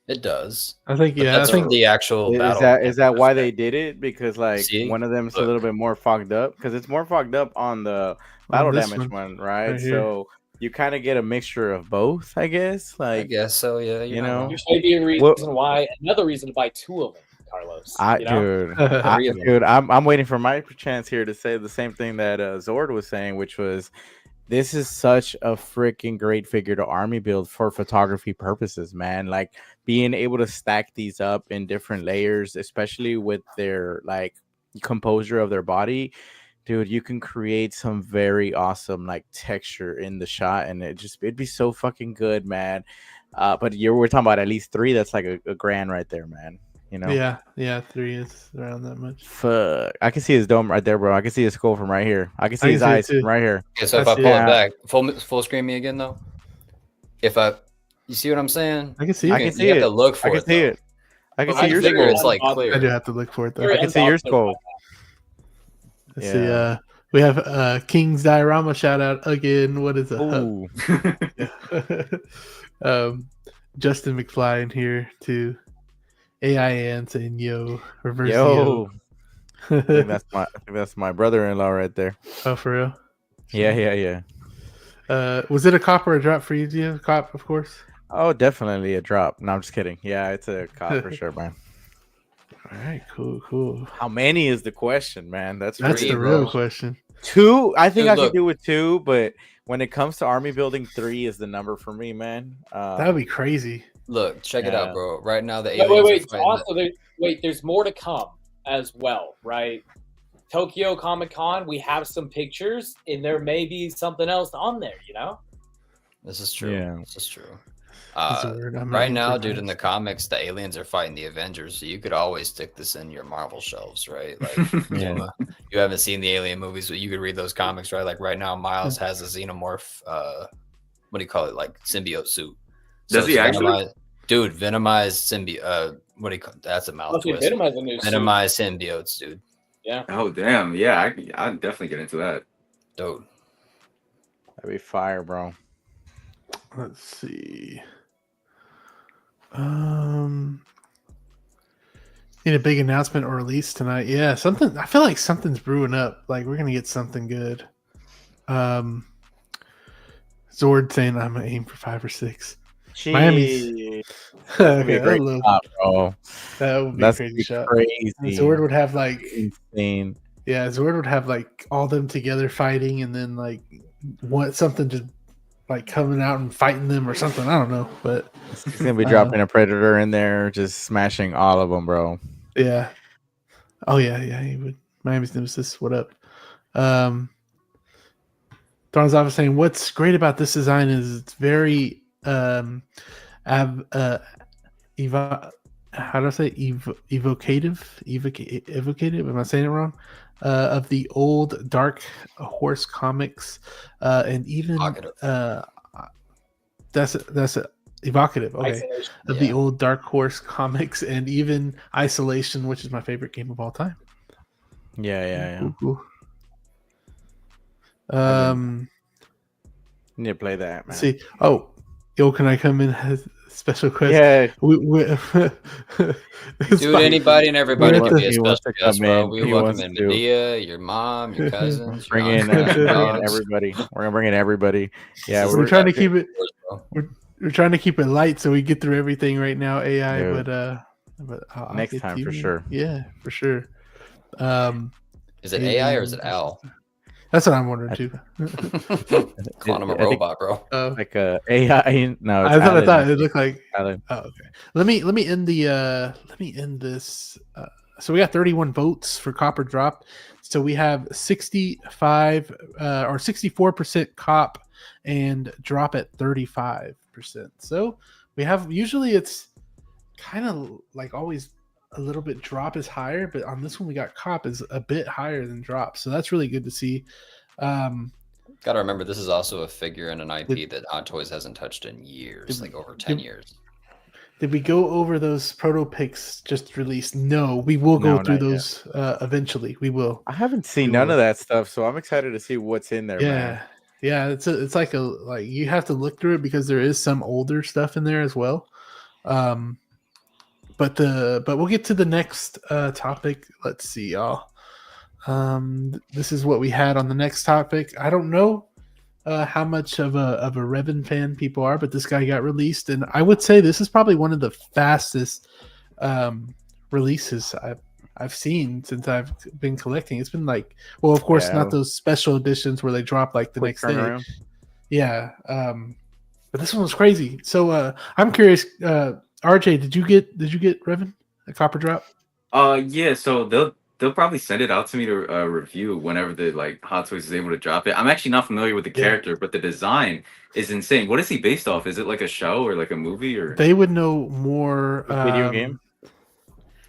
It does.
I think
I think the actual
is that why they did it? Because like one of them is a little bit more fogged up, because it's more fogged up on the battle damage one, right? So you kind of get a mixture of both, I guess. Like,
I guess so, yeah.
You know,
there may be a reason why. Another reason to buy 2 of them, Carlos.
Dude, I'm waiting for my chance here to say the same thing that Zord was saying, which was, this is such a freaking great figure to army build for photography purposes, man. Like being able to stack these up in different layers, especially with their like composure of their body, dude, you can create some very awesome like texture in the shot, and it'd be so fucking good, man. But we're talking about at least 3. That's like a grand right there, man. You know?
Yeah, 3 is around that much.
Fuck, I can see his dome right there, bro. I can see his skull from right here. I can see his eyes from right here.
Okay, so if I pull it back, full screen me again though. If I You see what I'm saying?
I can see it.
I can see
you
it.
have to look for
I can
it.
see
Though.
it. I can
But
see
I
your
figure
skull.
it's like
I
clear.
do have to look for it though.
Very
I can see your
unbothered
skull.
Let's see. We have King's Diorama shout out again. What is it?
Ooh.
Justin McFly in here too. AI Ann saying yo, reverse
Yo.
yo.
I think that's my brother-in-law right there.
Oh, for real?
Yeah.
Was it a cop or a drop for you? Do you have a cop, of course?
Oh, definitely a drop. No, I'm just kidding. Yeah, it's a cop for sure, man.
All right, cool.
How many is the question, man? That's
the real question.
2. I think
Dude,
I could do with 2, but when it comes to army building, 3 is the number for me, man.
That would be crazy.
Look, check it out, bro. Right now, the aliens
wait.
are
Also, there's more to come as well, right? Tokyo Comic Con, we have some pictures, and there may be something else on there. You know,
This is true.
Yeah.
This is true.
I'm
Right
not
now,
in for
dude, in the comics, the aliens are fighting the Avengers, so you could always stick this in your Marvel shelves, right? Like,
Yeah.
you haven't seen the alien movies, but you could read those comics, right? Like right now, Miles has a Xenomorph, what do you call it? Like symbiote suit.
Does he actually?
Dude, venomized symbiote. What do you call? That's a mouth twist. Venomized symbiotes, dude.
Yeah.
Oh damn! Yeah, I'd definitely get into that.
Dude,
That'd be fire, bro.
Let's see. Need a big announcement or release tonight. Yeah, something. I feel like something's brewing up. Like we're gonna get something good. Zord saying I'm gonna aim for 5 or 6.
Jeez.
Miami's.
That'd be a great shot, bro.
That would be a crazy shot.
Crazy.
Zord would have like
insane.
Yeah, Zord would have like all them together fighting, and then like want something to like coming out and fighting them or something. I don't know, but
He's gonna be dropping a predator in there, just smashing all of them, bro.
Yeah. Oh yeah, he would. Miami's Nemesis. What up? Thorn's office saying what's great about this design is it's very how do I say evocative? Am I saying it wrong? Of the old Dark Horse comics, and even that's evocative. Okay, of the old Dark Horse comics, and even Isolation, which is my favorite game of all time.
Yeah.
Ooh.
Need to play that, man.
See, can I come in as special quest?
Yeah.
Dude, anybody and everybody can be a special guest, bro. We welcome in
to.
Medea, your mom, your cousins.
Bring in everybody. We're gonna bring in everybody. Yeah,
we're trying to keep it. We're trying to keep it light so we get through everything right now. AI,
Dude.
but I'll
next time for sure.
Yeah, for sure.
Is it AI or is it Al?
That's what I'm wondering too.
Calling him a robot, bro.
Like a AI. No,
I thought it looked like.
Alan.
Oh, okay. Let me end this. So we got 31 votes for Copper Drop. So we have 65 or 64% Cop and Drop at 35%. So we have usually it's kind of like always a little bit Drop is higher, but on this one we got Cop is a bit higher than Drop. So that's really good to see.
Gotta remember, this is also a figure and an IP that Hot Toys hasn't touched in years, like over 10 years.
Did we go over those proto pics just released? No, we will go through those eventually. We will.
I haven't seen none of that stuff, so I'm excited to see what's in there. Man.
Yeah. It's like you have to look through it because there is some older stuff in there as well. But we'll get to the next topic. Let's see, y'all. This is what we had on the next topic. I don't know how much of a Revan fan people are, but this guy got released, and I would say this is probably one of the fastest releases I've seen since I've been collecting. It's been like, well, of course, not those special editions where they drop like the next day. Yeah, but this one was crazy. So I'm curious. RJ, did you get Revan a Copper Drop?
Yeah. So they'll probably send it out to me to review whenever the Hot Toys is able to drop it. I'm actually not familiar with the character, but the design is insane. What is he based off? Is it like a show or like a movie or?
They would know more.
Video game.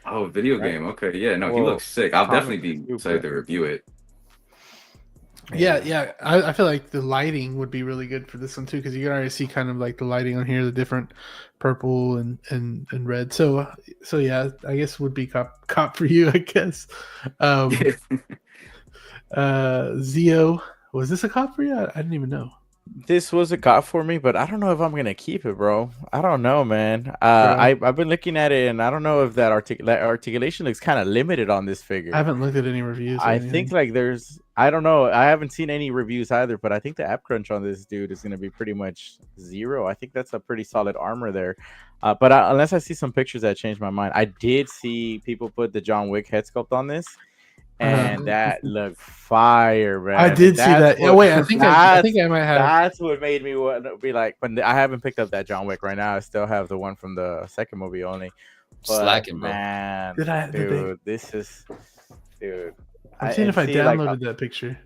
Oh, video game. Okay, yeah. No, he looks sick. I'll definitely be excited to review it.
Yeah. I feel like the lighting would be really good for this one too, because you can already see kind of like the lighting on here, the different purple and red. So yeah, I guess would be cop for you, I guess. Zio, was this a cop for you? I didn't even know.
This was a cop for me, but I don't know if I'm gonna keep it, bro. I don't know, man. I've been looking at it, and I don't know if that articulation looks kind of limited on this figure.
I haven't looked at any reviews.
I think like I don't know. I haven't seen any reviews either, but I think the app crunch on this dude is gonna be pretty much 0. I think that's a pretty solid armor there. But unless I see some pictures that change my mind, I did see people put the John Wick head sculpt on this. And that looked fire, man.
I did see that. Wait, I think I might have.
That's what made me want to be like. When I haven't picked up that John Wick right now. I still have the one from the second movie only. But,
slacking, bro.
Man, dude.
I'm seeing if I downloaded that picture.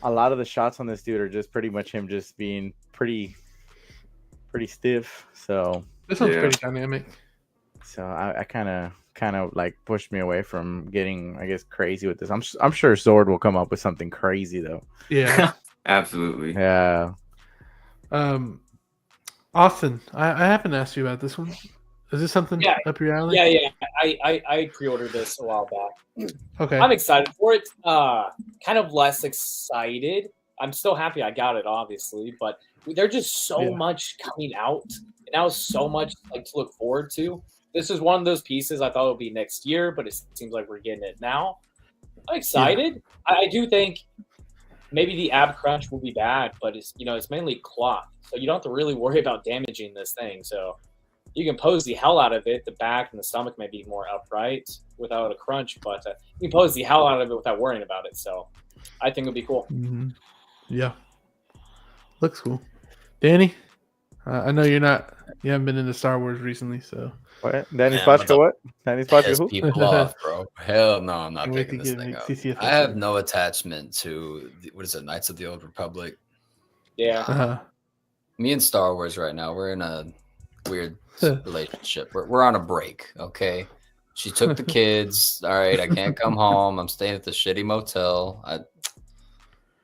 A lot of the shots on this dude are just pretty much him just being pretty stiff. So
this one's pretty dynamic.
So I kind of like pushed me away from getting, I guess, crazy with this. I'm sure Sword will come up with something crazy though.
Yeah.
Absolutely.
Yeah.
Austin, I haven't asked you about this one. Is this something up your alley?
Yeah. I pre-ordered this a while back.
Okay.
I'm excited for it. Kind of less excited. I'm still happy I got it, obviously, but there's just so much coming out, and now so much like to look forward to. This is one of those pieces I thought it would be next year, but it seems like we're getting it now. I'm excited. Yeah. I do think maybe the ab crunch will be bad, but it's mainly cloth, so you don't have to really worry about damaging this thing. So you can pose the hell out of it. The back and the stomach may be more upright without a crunch, but you can pose the hell out of it without worrying about it. So I think it'll be cool.
Mm-hmm. Yeah, looks cool. Danny, I know you haven't been into Star Wars recently, so.
What? Danny Spotchka what? Danny Spotchka who?
People off, bro. Hell no, I'm not picking this thing up. I have no attachment to, what is it, Knights of the Old Republic?
Yeah.
Uh-huh.
Me and Star Wars right now, we're in a weird relationship. We're on a break, okay? She took the kids. All right, I can't come home. I'm staying at the shitty motel.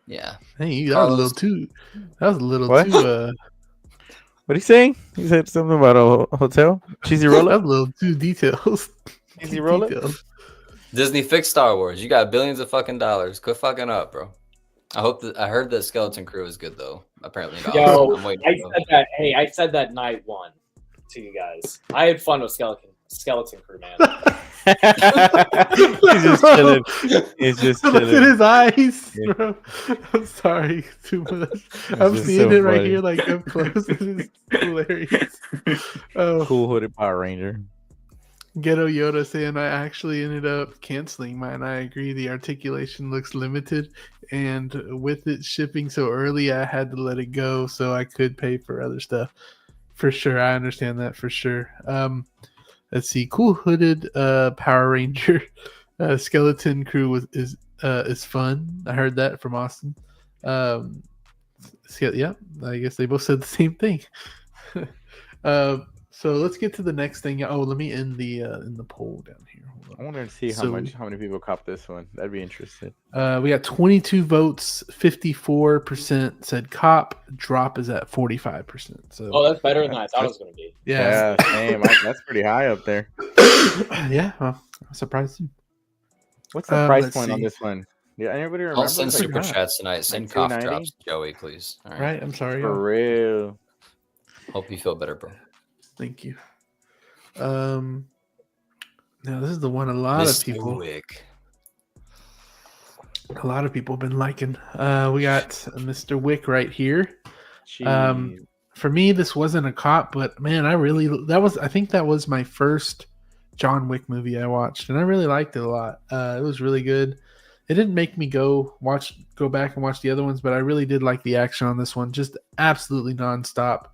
Yeah.
Hey, that was a little too.
What are you saying? He said something about a hotel. Cheesy roll
up. A little too details.
Cheesy roll up.
Disney fixed Star Wars. You got billions of fucking dollars. Quit fucking up, bro. I heard that Skeleton Crew is good though. Apparently not.
Yo, I said that night one to you guys. I had fun with Skeleton Crew, man.
He's just chilling. He's just chilling.
Look at his eyes, bro. I'm sorry, too much. I'm seeing it right here, like up close. It is hilarious.
Cool hooded Power Ranger.
Ghetto Yoda saying I actually ended up canceling mine. I agree. The articulation looks limited, and with it shipping so early, I had to let it go so I could pay for other stuff. For sure, I understand that for sure. Let's see. Cool hooded Power Ranger Skeleton Crew is fun. I heard that from Austin. Yeah, I guess they both said the same thing. So let's get to the next thing. Oh, let me end the poll down here.
I want to see how many people cop this one. That'd be interesting.
We got 22 votes. 54% said cop. Drop is at 45%. So
that's better than I thought it was going to be.
Yeah,
same. That's pretty high up there.
Yeah, well, I'm surprised too.
What's the price point on this one? Yeah, anybody remember?
I'll send super chats tonight. Send cough drops to Joey, please.
All right, I'm sorry.
For real.
Hope you feel better, bro.
Thank you. Now this is the one a lot of people have been liking. We got Mr. Wick right here. For me, this wasn't a cop, but man, I think that was my first John Wick movie I watched, and I really liked it a lot. It was really good. It didn't make me go back and watch the other ones, but I really did like the action on this one. Just absolutely nonstop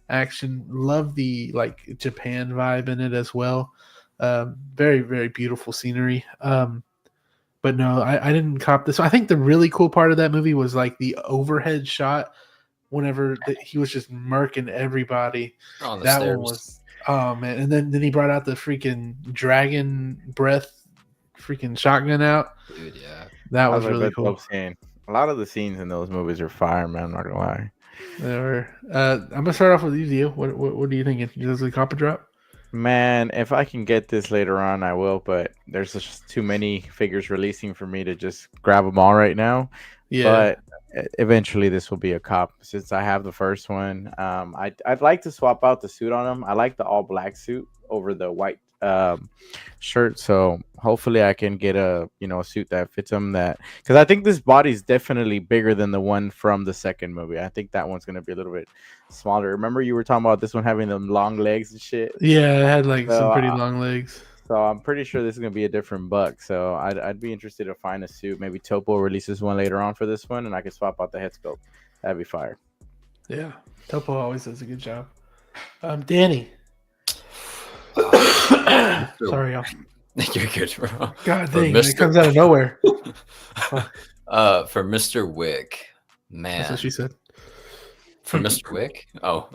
action. Love the Japan vibe in it as well. Very, very beautiful scenery. But no, I didn't cop this. I think the really cool part of that movie was like the overhead shot whenever he was just murking everybody. That
stairs.
One was, oh man. And then he brought out the freaking dragon breath freaking shotgun out.
Dude, yeah.
That was really cool.
A lot of the scenes in those movies are fire, man. I'm not gonna lie.
I'm gonna start off with you, Dio. What are you thinking? Does the copper drop?
Man, if I can get this later on, I will. But there's just too many figures releasing for me to just grab them all right now.
Yeah.
But eventually, this will be a cop since I have the first one. I'd like to swap out the suit on him. I like the all black suit over the white shirt. So hopefully, I can get a suit that fits him. That because I think this body is definitely bigger than the one from the second movie. I think that one's gonna be a little bit smaller. Remember you were talking about this one having them long legs and shit?
Yeah, it had like some pretty long legs.
So I'm pretty sure this is gonna be a different buck. So I'd be interested to find a suit. Maybe Topo releases one later on for this one, and I can swap out the head sculpt. That'd be fire.
Yeah, Topo always does a good job. Danny. Sorry, y'all.
You're good, bro.
God dang, it comes out of nowhere.
For Mr. Wick, man.
That's what she said.
For Mr. Wick? Oh.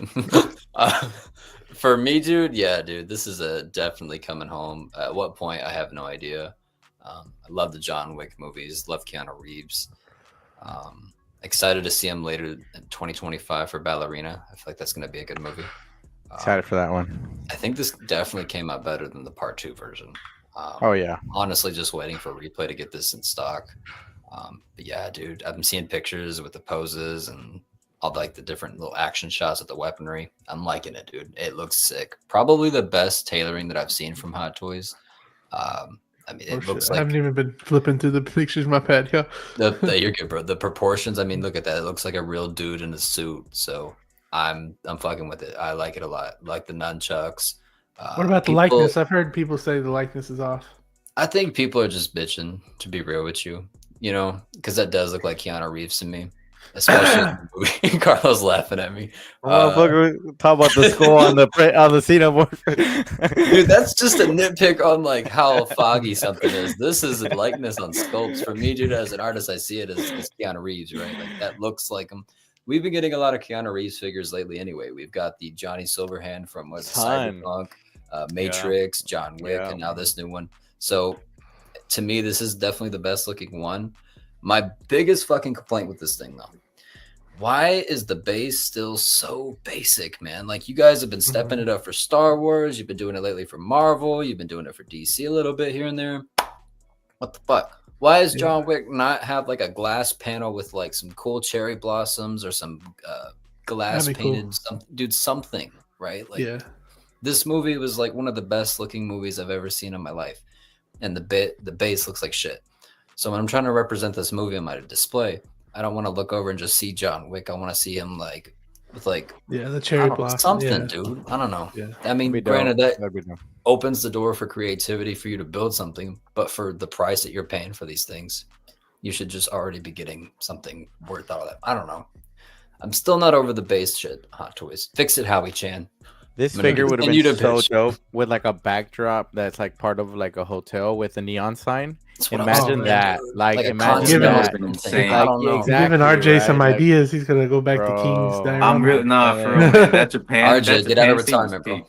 For me, dude, yeah, dude, this is definitely coming home. At what point, I have no idea. I love the John Wick movies. Love Keanu Reeves. Excited to see him later in 2025 for Ballerina. I feel like that's going to be a good movie.
Excited for that one.
I think this definitely came out better than the Part 2 version.
Oh, yeah.
Honestly, just waiting for replay to get this in stock. But yeah, dude, I've been seeing pictures with the poses and all like the different little action shots of the weaponry. I'm liking it, dude. It looks sick. Probably the best tailoring that I've seen from Hot Toys. I mean, it looks like
I haven't even been flipping through the pictures. My pad, yeah.
You're good, bro. The proportions. I mean, look at that. It looks like a real dude in a suit. So I'm fucking with it. I like it a lot. Like the nunchucks.
What about the likeness? I've heard people say the likeness is off.
I think people are just bitching, to be real with you. You know, because that does look like Keanu Reeves to me. Especially in the movie. Carlos laughing at me.
Talk about the skull on the Xenomorph.
Dude, that's just a nitpick on like how foggy something is. This is a likeness on sculpts. For me, dude, as an artist, I see it as Keanu Reeves, right? Like that looks like him. We've been getting a lot of Keanu Reeves figures lately anyway. We've got the Johnny Silverhand from Cyberpunk, Matrix, John Wick, and now this new one. So to me, this is definitely the best looking one. My biggest fucking complaint with this thing, though, why is the base still so basic, man? Like, you guys have been stepping it up for Star Wars. You've been doing it lately for Marvel. You've been doing it for DC a little bit here and there. What the fuck? Why does John Wick not have, like, a glass panel with, like, some cool cherry blossoms or some glass painted something, right? Like, this movie was, like, one of the best-looking movies I've ever seen in my life. And the base looks like shit. So when I'm trying to represent this movie on my display, I don't want to look over and just see John Wick. I want to see him like with like
the cherry blossom,
something, dude. I don't know. Yeah. I mean, granted that opens the door for creativity for you to build something, but for the price that you're paying for these things, you should just already be getting something worth all that. I don't know. I'm still not over the base shit. Hot Toys, fix it, Howie Chan.
This figure would have been so dope with like a backdrop that's like part of like a hotel with a neon sign. Imagine that. Like imagine that.
Insane. Exactly, giving RJ some ideas. He's gonna go back to King's Diorama.
I'm really for real, man. That Japan.
RJ, get out of retirement, bro.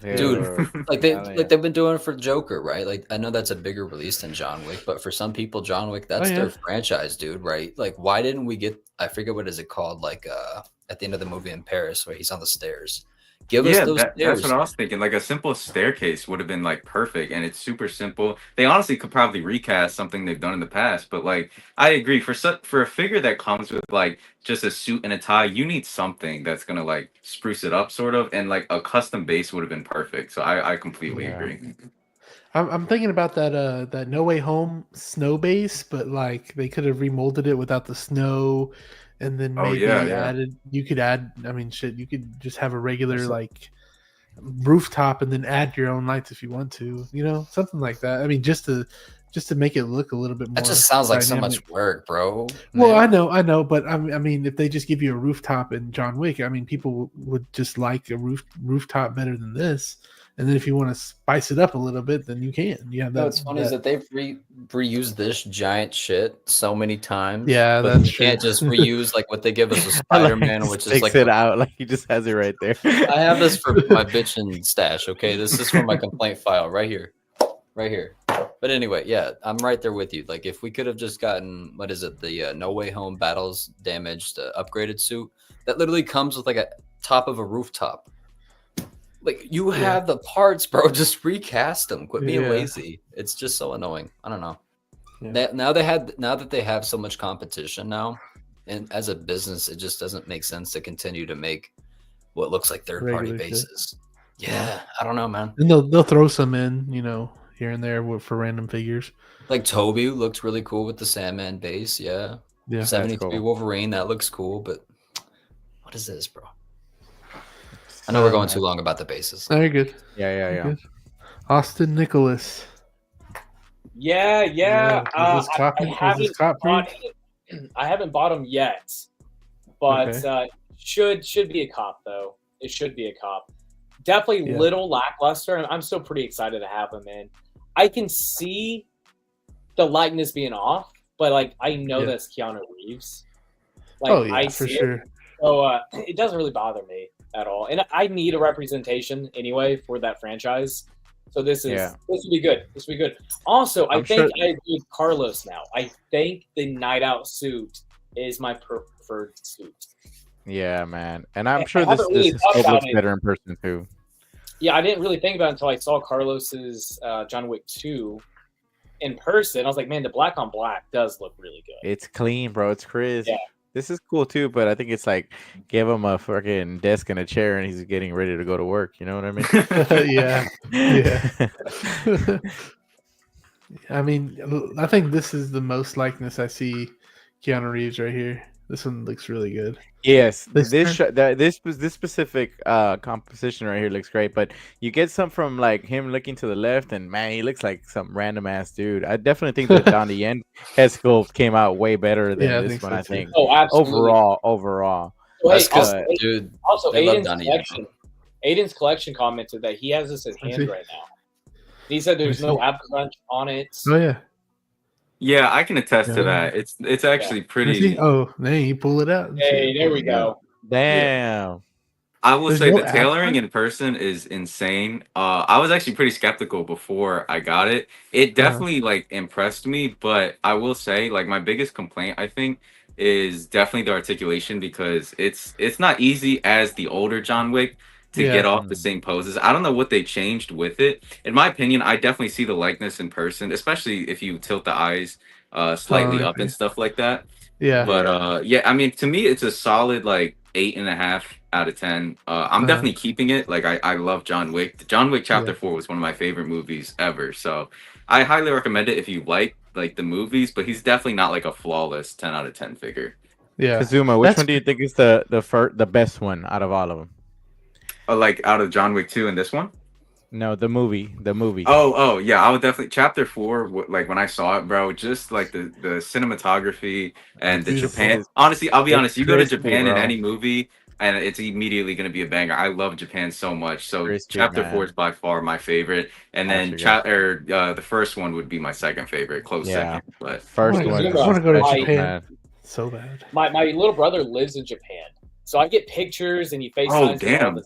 Dude, like they've been doing it for Joker, right? Like I know that's a bigger release than John Wick, but for some people, John Wick, that's their franchise, dude, right? Like why didn't we get? I forget what is it called? Like at the end of the movie in Paris, where he's on the stairs. Give us those stairs.
That's what I was thinking. Like a simple staircase would have been like perfect, and it's super simple. They honestly could probably recast something they've done in the past, but like I agree for a figure that comes with like just a suit and a tie, you need something that's gonna like spruce it up, sort of, and like a custom base would have been perfect. So I completely agree.
I'm thinking about that No Way Home snow base, but like they could have remolded it without the snow. And then maybe you could add, I mean, shit, you could just have a regular like rooftop and then add your own lights if you want to, you know, something like that. I mean, just to make it look a little bit more.
That just sounds like so much work, bro.
Well, I know, but I mean, if they just give you a rooftop in John Wick, I mean, people would just like a rooftop better than this. And then if you want to spice it up a little bit, then you can. Yeah,
what's funny is that they've reused this giant shit so many times.
Yeah,
that's true. Can't just reuse like what they give us with Spider-Man, which is like
it out like he just has it right there.
I have this for my bitchin' stash. Okay, this is for my complaint file right here, right here. But anyway, yeah, I'm right there with you. Like, if we could have just gotten, what is it, the No Way Home Battles damaged upgraded suit that literally comes with like a top of a rooftop. Like, you have the parts, bro. Just recast them. Quit being lazy. It's just so annoying. I don't know. Yeah. Now that they have so much competition now, and as a business, it just doesn't make sense to continue to make what looks like third-party bases. Yeah, I don't know, man.
And they'll throw some in, here and there for random figures.
Like Toby looked really cool with the Sandman base. Yeah. 73 cool. Wolverine, that looks cool, but what is this, bro? I know we're going too long about the bases.
Very good.
Yeah.
Good. Austin Nicholas.
Yeah.
Is this cop
I haven't bought them yet, but should be a cop though. It should be a cop. Definitely little lackluster, and I'm still pretty excited to have him in. I can see the likeness being off, but like I know that's Keanu Reeves. Like I see for sure. So it doesn't really bother me at all, and I need a representation anyway for that franchise. So this will be good. This will be good. Also, I think I agree with Carlos now. I think the Night Out suit is my preferred suit.
Yeah, man, and I'm sure this looks better in person too.
Yeah, I didn't really think about it until I saw Carlos's John Wick 2 in person. I was like, man, the black on black does look really good.
It's clean, bro. It's crisp.
Yeah.
This is cool too, but I think it's like give him a fucking desk and a chair, and he's getting ready to go to work. You know what I mean?
Yeah. I mean, I think this is the most likeness I see Keanu Reeves right here. This one looks really good.
Yes, this specific composition right here looks great, but you get some from like him looking to the left, and man, he looks like some random ass dude. I definitely think that Don the End head sculpt came out way better than this one. I think.
Oh, absolutely.
Overall.
Well, hey, dude. Also, Aiden's collection commented that he has this in hand right now. He said there's no app crunch on it.
Oh yeah.
Yeah, I can attest to that. It's actually pretty.
Oh, man, you pull it out.
Hey, there we go.
Damn.
I will say the tailoring in person is insane. I was actually pretty skeptical before I got it. It definitely like impressed me, but I will say like my biggest complaint I think is definitely the articulation, because it's not easy as the older John Wick to get off the same poses. I don't know what they changed with it. In my opinion, I definitely see the likeness in person, especially if you tilt the eyes slightly up and stuff like that.
Yeah.
But I mean, to me, it's a solid like 8.5 out of 10. I'm definitely keeping it. Like I love John Wick. John Wick Chapter 4 was one of my favorite movies ever. So I highly recommend it if you like the movies. But he's definitely not like a flawless 10 out of 10 figure.
Yeah.
Kazuma, which one do you think is the best one out of all of them?
Like out of John Wick 2 and this one?
No, the movie.
Oh yeah, I would definitely Chapter 4. Like when I saw it, bro, just like the cinematography and the Japan. Honestly, I'll be honest. You go to Japan in any movie, and it's immediately gonna be a banger. I love Japan so much. So Chapter 4 is by far my favorite, and then the first one would be my second favorite, close second. But
first one,
I want to go to Japan so bad.
My little brother lives in Japan, so I get pictures and he FaceTimes.
Oh damn.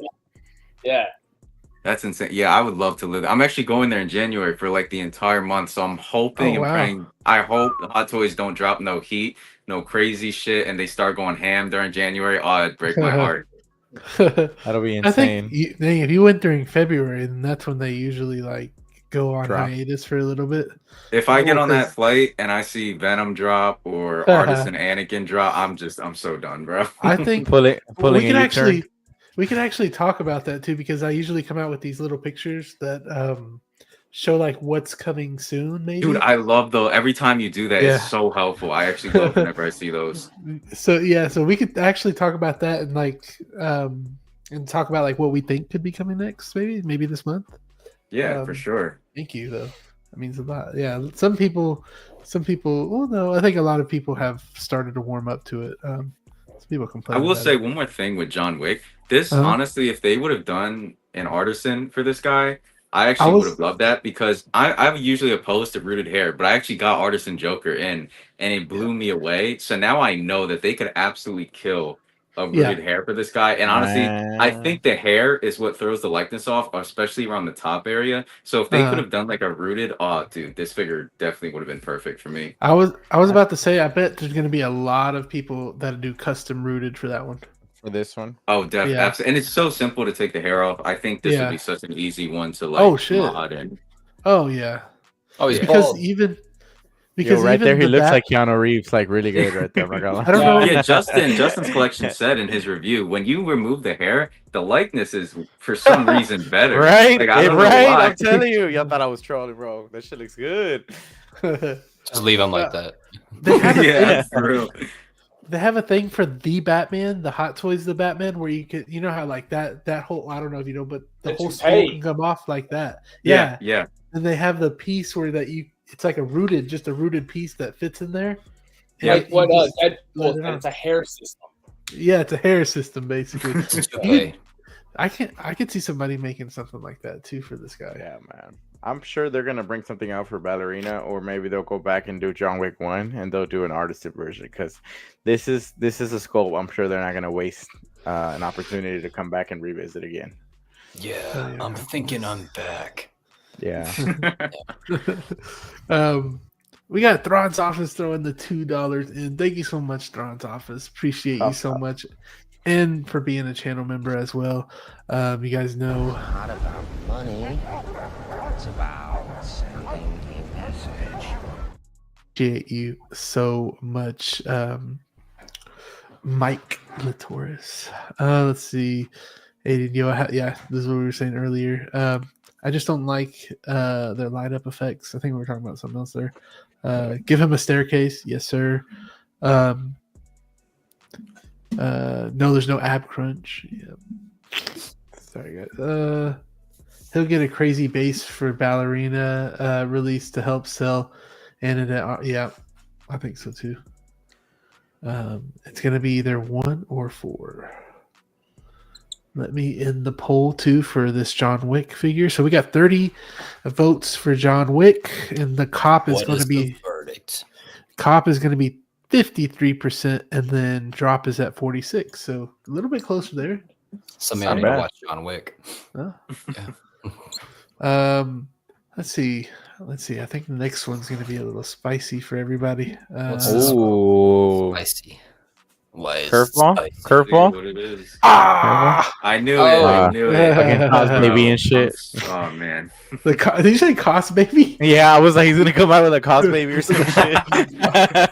Yeah.
That's insane. Yeah, I would love to live. I'm actually going there in January for like the entire month. So I'm hoping and praying. I hope the Hot Toys don't drop no heat, no crazy shit, and they start going ham during January. Oh, it'd break my heart.
That'll be insane.
I think if you went during February, then that's when they usually like go on hiatus for a little bit.
If I get on that flight and I see Venom drop or Artisan Anakin drop, I'm so done, bro.
I think we can actually talk about that too, because I usually come out with these little pictures that show like what's coming soon. Maybe,
dude, I love those. Every time you do that, it's so helpful. I actually love whenever I see those.
So we could actually talk about that and talk about like what we think could be coming next. Maybe this month.
Yeah, for sure.
Thank you, though. That means a lot. Yeah, some people. Well, no, I think a lot of people have started to warm up to it. Some people complain.
I will say one more thing with John Wick. This honestly, if they would have done an artisan for this guy, I actually would have loved that, because I'm usually opposed to rooted hair, but I actually got artisan Joker in, and it blew me away. So now I know that they could absolutely kill a rooted hair for this guy. And honestly, I think the hair is what throws the likeness off, especially around the top area. So if they could have done like a rooted, oh dude, this figure definitely would have been perfect for me.
I was about to say, I bet there's going to be a lot of people that do custom rooted for that one.
For this one?
Oh, definitely. Yeah. And it's so simple to take the hair off. I think this would be such an easy one to like mod in.
Oh yeah.
Oh, he's
because
bald.
Because
right there, he looks like Keanu Reeves, like really good right there.
I don't know.
Yeah, Justin's collection said in his review, when you remove the hair, the likeness is for some reason better.
Right?
Like, I don't know why.
I'm telling you, y'all thought I was trolling, bro. That shit looks good.
Just leave him like that.
Yeah, for real.
They have a thing for the Batman, the Hot Toys, the Batman, where you could, you know how like that whole, I don't know if you know, but the whole skull can come off like that.
Yeah.
And they have the piece where it's like just a rooted piece that fits in there.
Yeah, it's a hair system.
Yeah, it's a hair system basically.
Okay.
I could see somebody making something like that too for this guy.
Yeah, man. I'm sure they're gonna bring something out for Ballerina, or maybe they'll go back and do John Wick 1 and they'll do an artisted version, because this is a sculpt I'm sure they're not gonna waste an opportunity to come back and revisit again.
Yeah, I'm thinking I'm back.
Yeah.
We got Thrawn's Office throwing the $2 in. Thank you so much, Thrawn's Office. Appreciate you so much. And for being a channel member as well. You guys know.
Not about money. It's about sending a message.
Appreciate you so much, Mike Latoris. Let's see. Aiden, yeah, this is what we were saying earlier. I just don't like their light up effects. I think we were talking about something else there. Give him a staircase. Yes, sir. No, there's no ab crunch. Yeah. Sorry, guys. He'll get a crazy base for Ballerina release to help sell. And yeah, I think so too. It's going to be either 1 or 4. Let me end the poll too for this John Wick figure. So we got 30 votes for John Wick, and the cop is going to be
verdict.
Cop is going to be 53%, and then drop is at 46. So a little bit closer there.
Some of y'all need to watch John Wick.
Huh? Yeah. Let's see. I think the next one's going to be a little spicy for everybody.
Spicy.
Curveball?
What it is.
Ah!
I knew it.
Fucking Cos Baby and shit.
Oh man.
Did you say Cos Baby?
Yeah, I was like, he's gonna come out with a Cos Baby or some shit.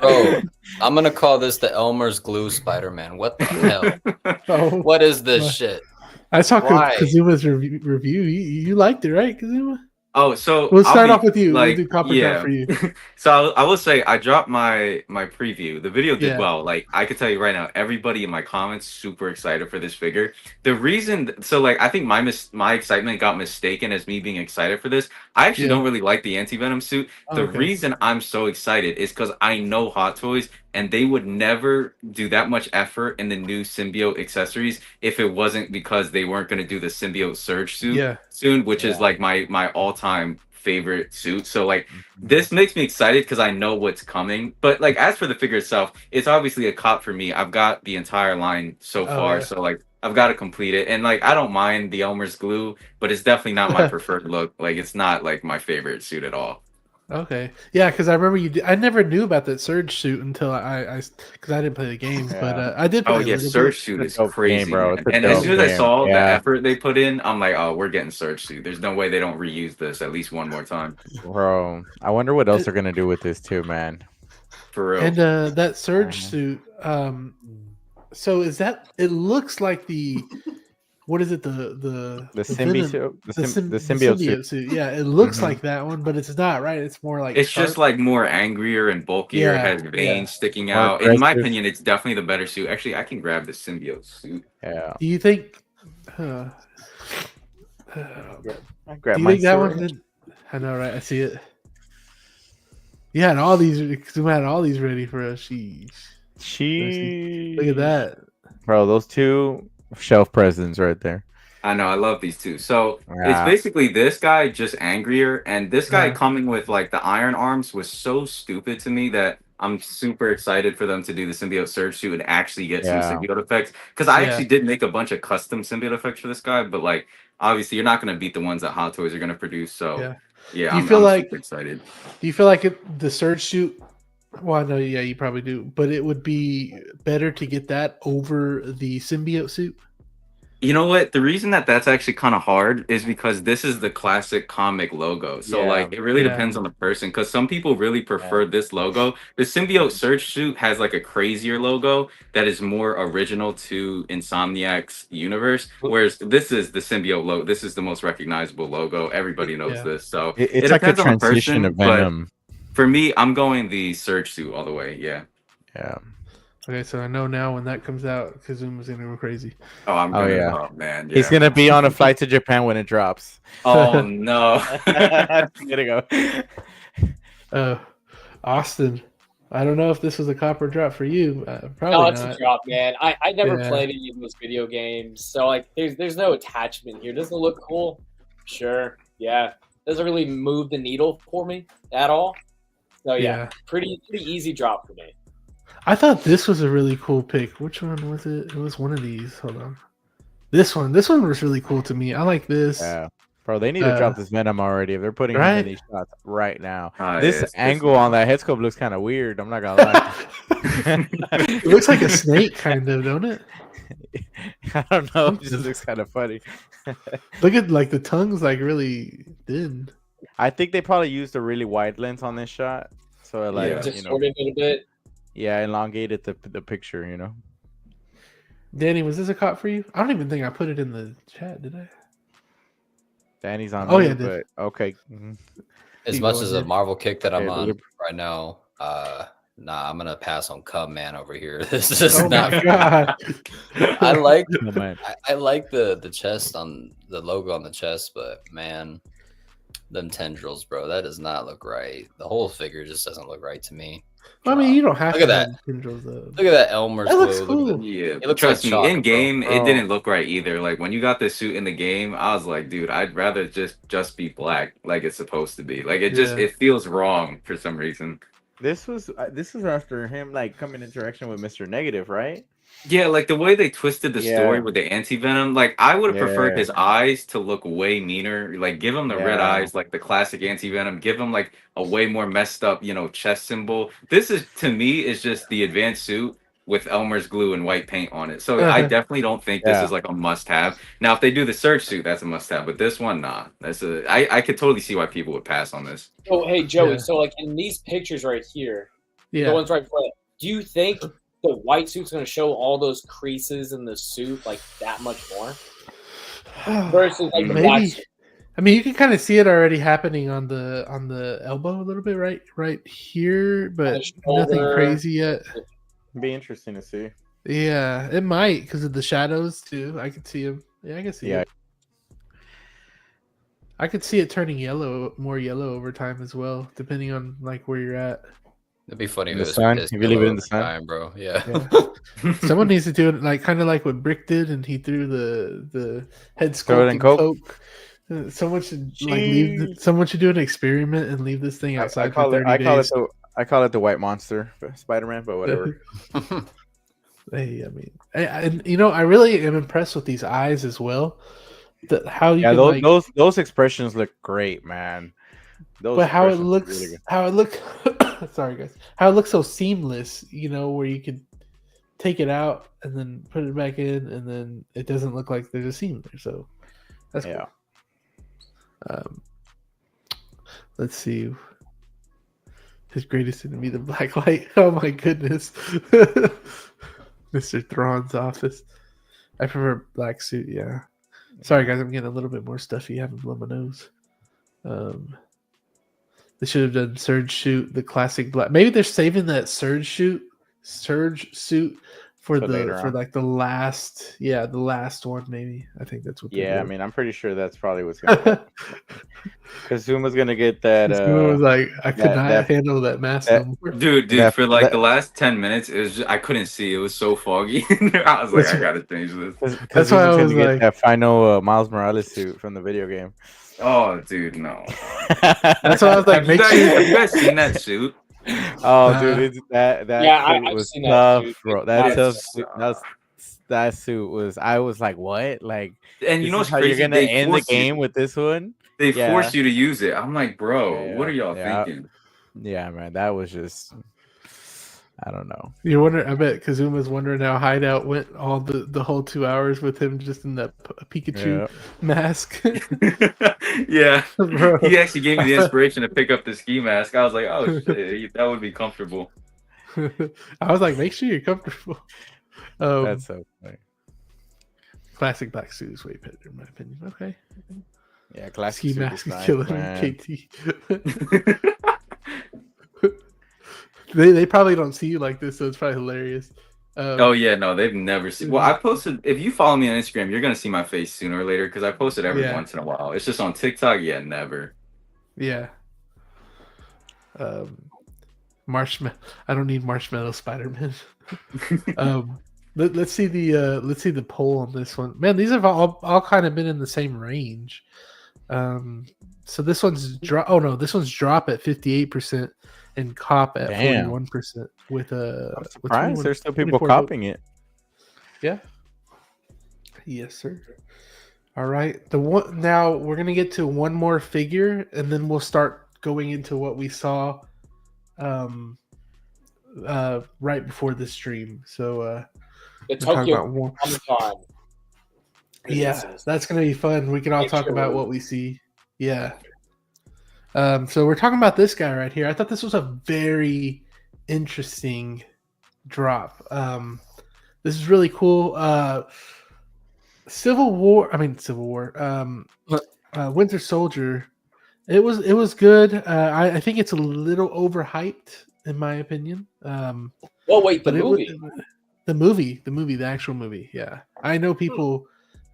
Bro, I'm gonna call this the Elmer's Glue Spider-Man. What the hell? What is this shit?
I saw Kazuma's review. You liked it, right, Kazuma?
Oh, so
we'll start off with you. We'll do copper drop for you.
So I will say I dropped my preview. The video did well. Like I could tell you right now, everybody in my comments super excited for this figure. The reason, I think my excitement got mistaken as me being excited for this. I actually don't really like the anti-venom suit. The reason I'm so excited is because I know Hot Toys, and they would never do that much effort in the new symbiote accessories if it wasn't because they weren't going to do the symbiote surge suit soon, which is like my all-time favorite suit. So like this makes me excited because I know what's coming. But like as for the figure itself, it's obviously a cop for me. I've got the entire line so far, so like I've got to complete it. And like I don't mind the Elmer's glue, but it's definitely not my preferred look. Like it's not like my favorite suit at all.
Okay, yeah, because I remember I never knew about that Surge suit until because I didn't play the games, but I did. Play
Surge suit is crazy, game, bro. And as soon as I saw the effort they put in, I'm like, oh, we're getting Surge suit. There's no way they don't reuse this at least one more time,
bro. I wonder what else they're gonna do with this too, man.
For real.
And that Surge suit. So is that? It looks like the. What is it? The symbiote suit. Yeah, it looks like that one, but it's not, right? It's more like
it's just like more angrier and bulkier. It has veins sticking out. In my opinion, it's definitely the better suit. Actually, I can grab the symbiote suit.
Yeah.
Do you think?
I
grab do you think that one? I know, right? I see it. You had all these. We had all these ready for us. Sheesh. Look at that,
bro. Those two shelf presents right there.
I know, I love these two. So it's basically this guy just angrier, and this guy coming with like the iron arms was so stupid to me that I'm super excited for them to do the symbiote surge suit and actually get some symbiote effects. Because I actually did make a bunch of custom symbiote effects for this guy, but like obviously you're not going to beat the ones that Hot Toys are going to produce. So yeah, I'm super excited.
Do you feel like the surge suit? Well, no, yeah, you probably do, but it would be better to get that over the symbiote suit.
You know what? The reason that that's actually kind of hard is because this is the classic comic logo. So like it really depends on the person because some people really prefer this logo. The symbiote surge suit has like a crazier logo that is more original to Insomniac's universe, whereas this is the symbiote logo. This is the most recognizable logo. Everybody knows this. So
it's like a transition of Venom.
For me, I'm going the surge suit all the way. Yeah.
Okay, so I know now when that comes out, Kazuma's gonna go crazy.
Oh, man. Yeah.
He's gonna be on a flight to Japan when it drops.
Oh no.
I'm gonna
go. Austin, I don't know if this was a copper drop for you. Probably
no, it's
not.
a drop, man. I never played any of those video games, so like there's no attachment here. Doesn't it look cool? Sure, yeah. Doesn't really move the needle for me at all. So yeah. pretty easy drop for me.
I thought this was a really cool pick. Which one was it? It was one of these. Hold on. This one was really cool to me. I like this.
Yeah. Bro, they need to drop this Venom already if they're putting him in these shots right now. This angle on that head scope looks kind of weird. I'm not gonna lie.
It looks like a snake, kind of, don't it?
I don't know. It just looks kind of funny.
Look at like the tongue's like really thin.
I think they probably used a really wide lens on this shot, so like
distorted it a bit.
Yeah, elongated the picture, you know.
Danny, was this a cop for you? I don't even think I put it in the chat, did I?
Danny's on.
Oh, yeah,
but okay.
As much as a Marvel kick that I'm on right now, nah, I'm gonna pass on Cub Man over here. This is not.
God.
I like the chest on the logo on the chest, but man, them tendrils, bro, that does not look right. The whole figure just doesn't look right to me.
I mean, you don't have
look
to
at that.
Tendrils, though.
Look at that Elmer's glue.
Looks cool.
Yeah,
it looks
trust
like
me. In game, it didn't look right either. Like when you got the suit in the game, I was like, dude, I'd rather just be black, like it's supposed to be. Like it feels wrong for some reason.
This was after him like coming into interaction with Mr. Negative, right?
Yeah, like the way they twisted the story with the anti-venom, like I would have preferred his eyes to look way meaner. Like give him the red eyes, like the classic anti-venom. Give him like a way more messed up, chest symbol. This is to me is just the advanced suit with Elmer's glue and white paint on it. So I definitely don't think this is like a must-have. Now, if they do the surge suit, that's a must-have. But this one, nah. I could totally see why people would pass on this.
Oh, hey Joey. So like in these pictures right here, the ones right front, do you think the white suit's going to show all those creases in the suit like that much more versus like the black suit?
I mean, you can kind of see it already happening on the elbow a little bit, right here, but nothing crazy yet.
It'd be interesting to see.
Yeah, it might because of the shadows too. I could see them. Yeah, I can see it. I could see it turning more yellow over time as well, depending on like where you're at.
It'd be funny
if you leave it in the sun,
time, bro. Yeah.
Someone needs to do it like kind of like what Brick did, and he threw the head sculpt and coke. Someone should someone should do an experiment and leave this thing outside for 30 days.
I call it the white monster, Spider-Man, but whatever.
Hey, I mean, I really am impressed with these eyes as well.
Those expressions look great, man.
But how it looks, sorry guys, how it looks so seamless, where you could take it out and then put it back in, and then it doesn't look like there's a seam there. So that's cool. Let's see. His greatest enemy, the black light. Oh my goodness. Mr. Thrawn's office. I prefer black suit, yeah. Sorry guys, I'm getting a little bit more stuffy. I haven't blown my nose. They should have done surge suit, the classic black. Maybe they're saving that surge suit for the last one. Maybe I think that's what.
Yeah, I mean, I'm pretty sure that's probably what's going to happen. Because Zuma's going to get that.
Zuma was like, I could not handle that mask.
Dude, for like the last 10 minutes, it was I couldn't see. It was so foggy. I was like, I gotta change this.
That's why I was like,
that final Miles Morales suit from the video game.
Oh, dude, no.
That's why I was like,
have you guys seen that suit?
Oh, dude, it's that
Yeah,
suit
I've
was
seen that
tough,
suit.
bro.
That
That
is
suit, that suit was. I was like, what? Like,
And you
this
know
is
what's
how you're
crazy?
gonna end the game with this one?
They
Yeah,
force you to use it. I'm like, bro, what
yeah,
are y'all
yeah,
thinking?
yeah, man. That was just. I don't know.
You wonder. I bet Kazuma's wondering how Hideout went all the whole 2 hours with him just in that Pikachu mask.
Yeah,
Bro.
he actually gave me the inspiration to pick up the ski mask. I was like, oh shit, that would be comfortable.
I was like, make sure you're comfortable.
That's so funny.
Classic black suit is way better in my opinion. Okay.
Yeah, classic
Ski
suit
mask
is
is
nice,
killing
man.
KT. They probably don't see you like this, so it's probably hilarious.
Oh yeah, no, they've never seen. Well, I posted. If you follow me on Instagram, you're gonna see my face sooner or later because I post it every once in a while. It's just on TikTok, yeah, never.
Yeah. Marshmallow. I don't need Marshmallow Spider-Man. Let's see the poll on this one. Man, these have all kind of been in the same range. So this one's drop. Oh no, this one's drop at 58% and cop at 41%. With
I'm surprised there's still people copying it.
Yeah. Yes, sir. All right. Now we're gonna get to one more figure, and then we'll start going into what we saw right before the stream. So
the Tokyo Comic-Con.
Yeah, that's gonna be fun. We can all talk about what we see. Yeah. So we're talking about this guy right here. I thought this was a very interesting drop. This is really cool. Civil War. Winter Soldier. It was good. I think it's a little overhyped in my opinion.
Well, wait, the movie.
The actual movie. Yeah, I know people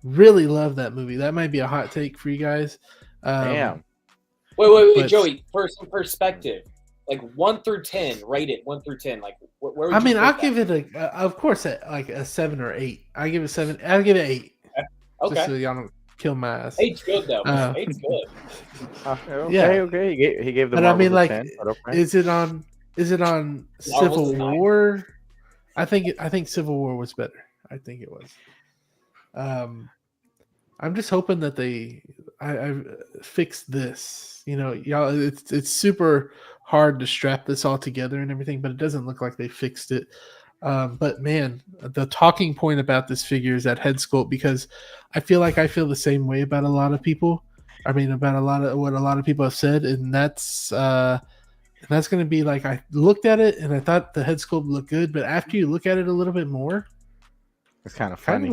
really love that movie. That might be a hot take for you guys.
Damn.
Wait, Joey. For some perspective, like 1 through 10, rate it 1 through 10. Like, where would you
I'll give it of course, a 7 or 8. I give it 7. I'll give it 8.
Okay.
Just so y'all don't kill my ass.
8's good though. 8's good.
Okay. He gave the.
But
Marbles a 10,
okay. Is it on Civil War? I think Civil War was better. I think it was. I'm just hoping that I fixed this. You know, y'all, it's super hard to strap this all together and everything, but it doesn't look like they fixed it. But man, the talking point about this figure is that head sculpt, because I feel the same way about a lot of people. I mean, about what a lot of people have said, and that's going to be like, I looked at it and I thought the head sculpt looked good, but after you look at it a little bit more,
it's kind of funny.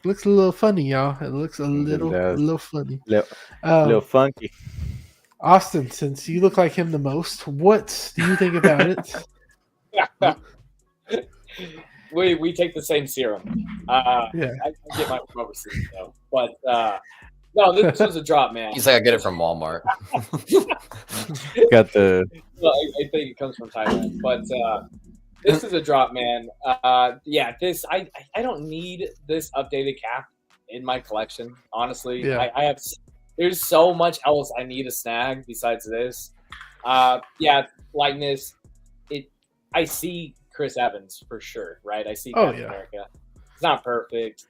Looks a little funny, y'all. It looks a little funny.
Little funky.
Austin, since you look like him the most, what do you think about it?
We take the same serum. I can get my from overseas though. But no, this was a drop, man.
He's like, I get it from Walmart.
Got the.
Well, I think it comes from Thailand, but this is a drop, man. This I don't need this updated cap in my collection. Honestly, I have. There's so much else I need to snag besides this. Likeness. I see Chris Evans for sure, right? I see Captain America. It's not perfect.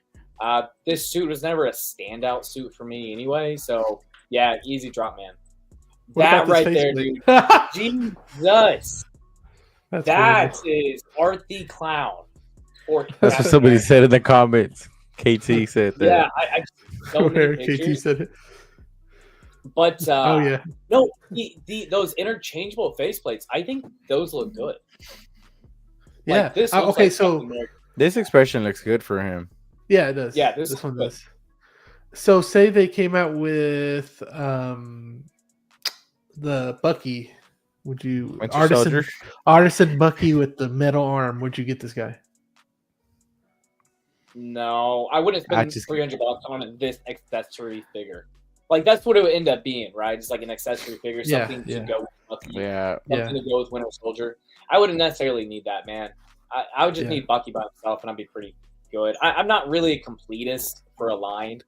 This suit was never a standout suit for me anyway, so yeah, easy drop, man. That right there, dude. Jesus. That is Art the Clown.
That's what somebody said in the comments. KT said that.
Yeah, I so many pictures.
KT said it.
But no, those interchangeable faceplates, I think those look good.
Yeah.
Like, this
okay, so
this expression looks good for him.
Yeah, it does.
Yeah,
this one does. So say they came out with the Bucky. Would you artisan Bucky with the metal arm? Would you get this guy?
No, I wouldn't spend $300 on this accessory figure. Like, that's what it would end up being, right? It's like an accessory figure, something to go with Bucky, something to go with Winter Soldier. I wouldn't necessarily need that, man. I would just need Bucky by himself, and I'd be pretty good. I'm not really a completist for a line,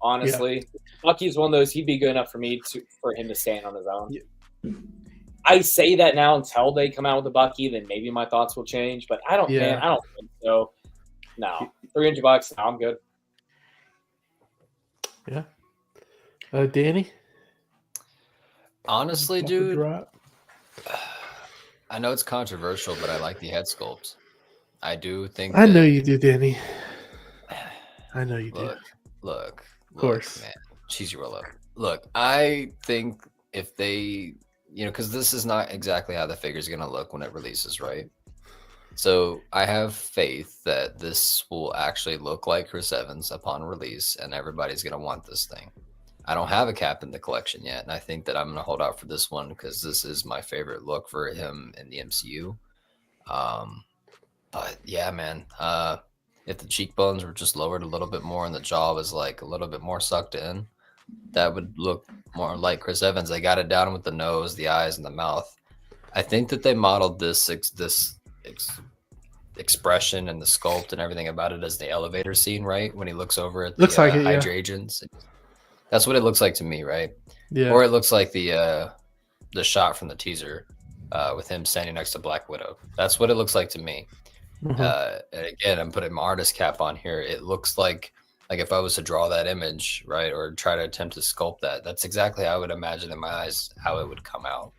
honestly. Bucky's one of those, he'd be good enough for me for him to stand on his own. I say that now until they come out with a Bucky, then maybe my thoughts will change. But I don't, man, I don't think so. No, $300. No, I'm good.
Yeah. Danny?
Honestly, dude, I know it's controversial, but I like the head sculpt. I do think.
I know you do, Danny. I know you do.
Look,
of course,
man. Cheesy roll up. Look, I think if they, because this is not exactly how the figure is gonna look when it releases, right? So I have faith that this will actually look like Chris Evans upon release, and everybody's gonna want this thing. I don't have a cap in the collection yet, and I think that I'm gonna hold out for this one because this is my favorite look for him in the MCU. But yeah, man, if the cheekbones were just lowered a little bit more and the jaw was like a little bit more sucked in, that would look more like Chris Evans. They got it down with the nose, the eyes, and the mouth. I think that they modeled this expression and the sculpt and everything about it as the elevator scene, right? When he looks over at the Hydra agents. That's what it looks like to me, right?
Yeah.
Or it looks like the shot from the teaser with him standing next to Black Widow. That's what it looks like to me. And again, I'm putting my artist cap on here. It looks like if I was to draw that image, right, or try to attempt to sculpt that, that's exactly how I would imagine in my eyes how it would come out.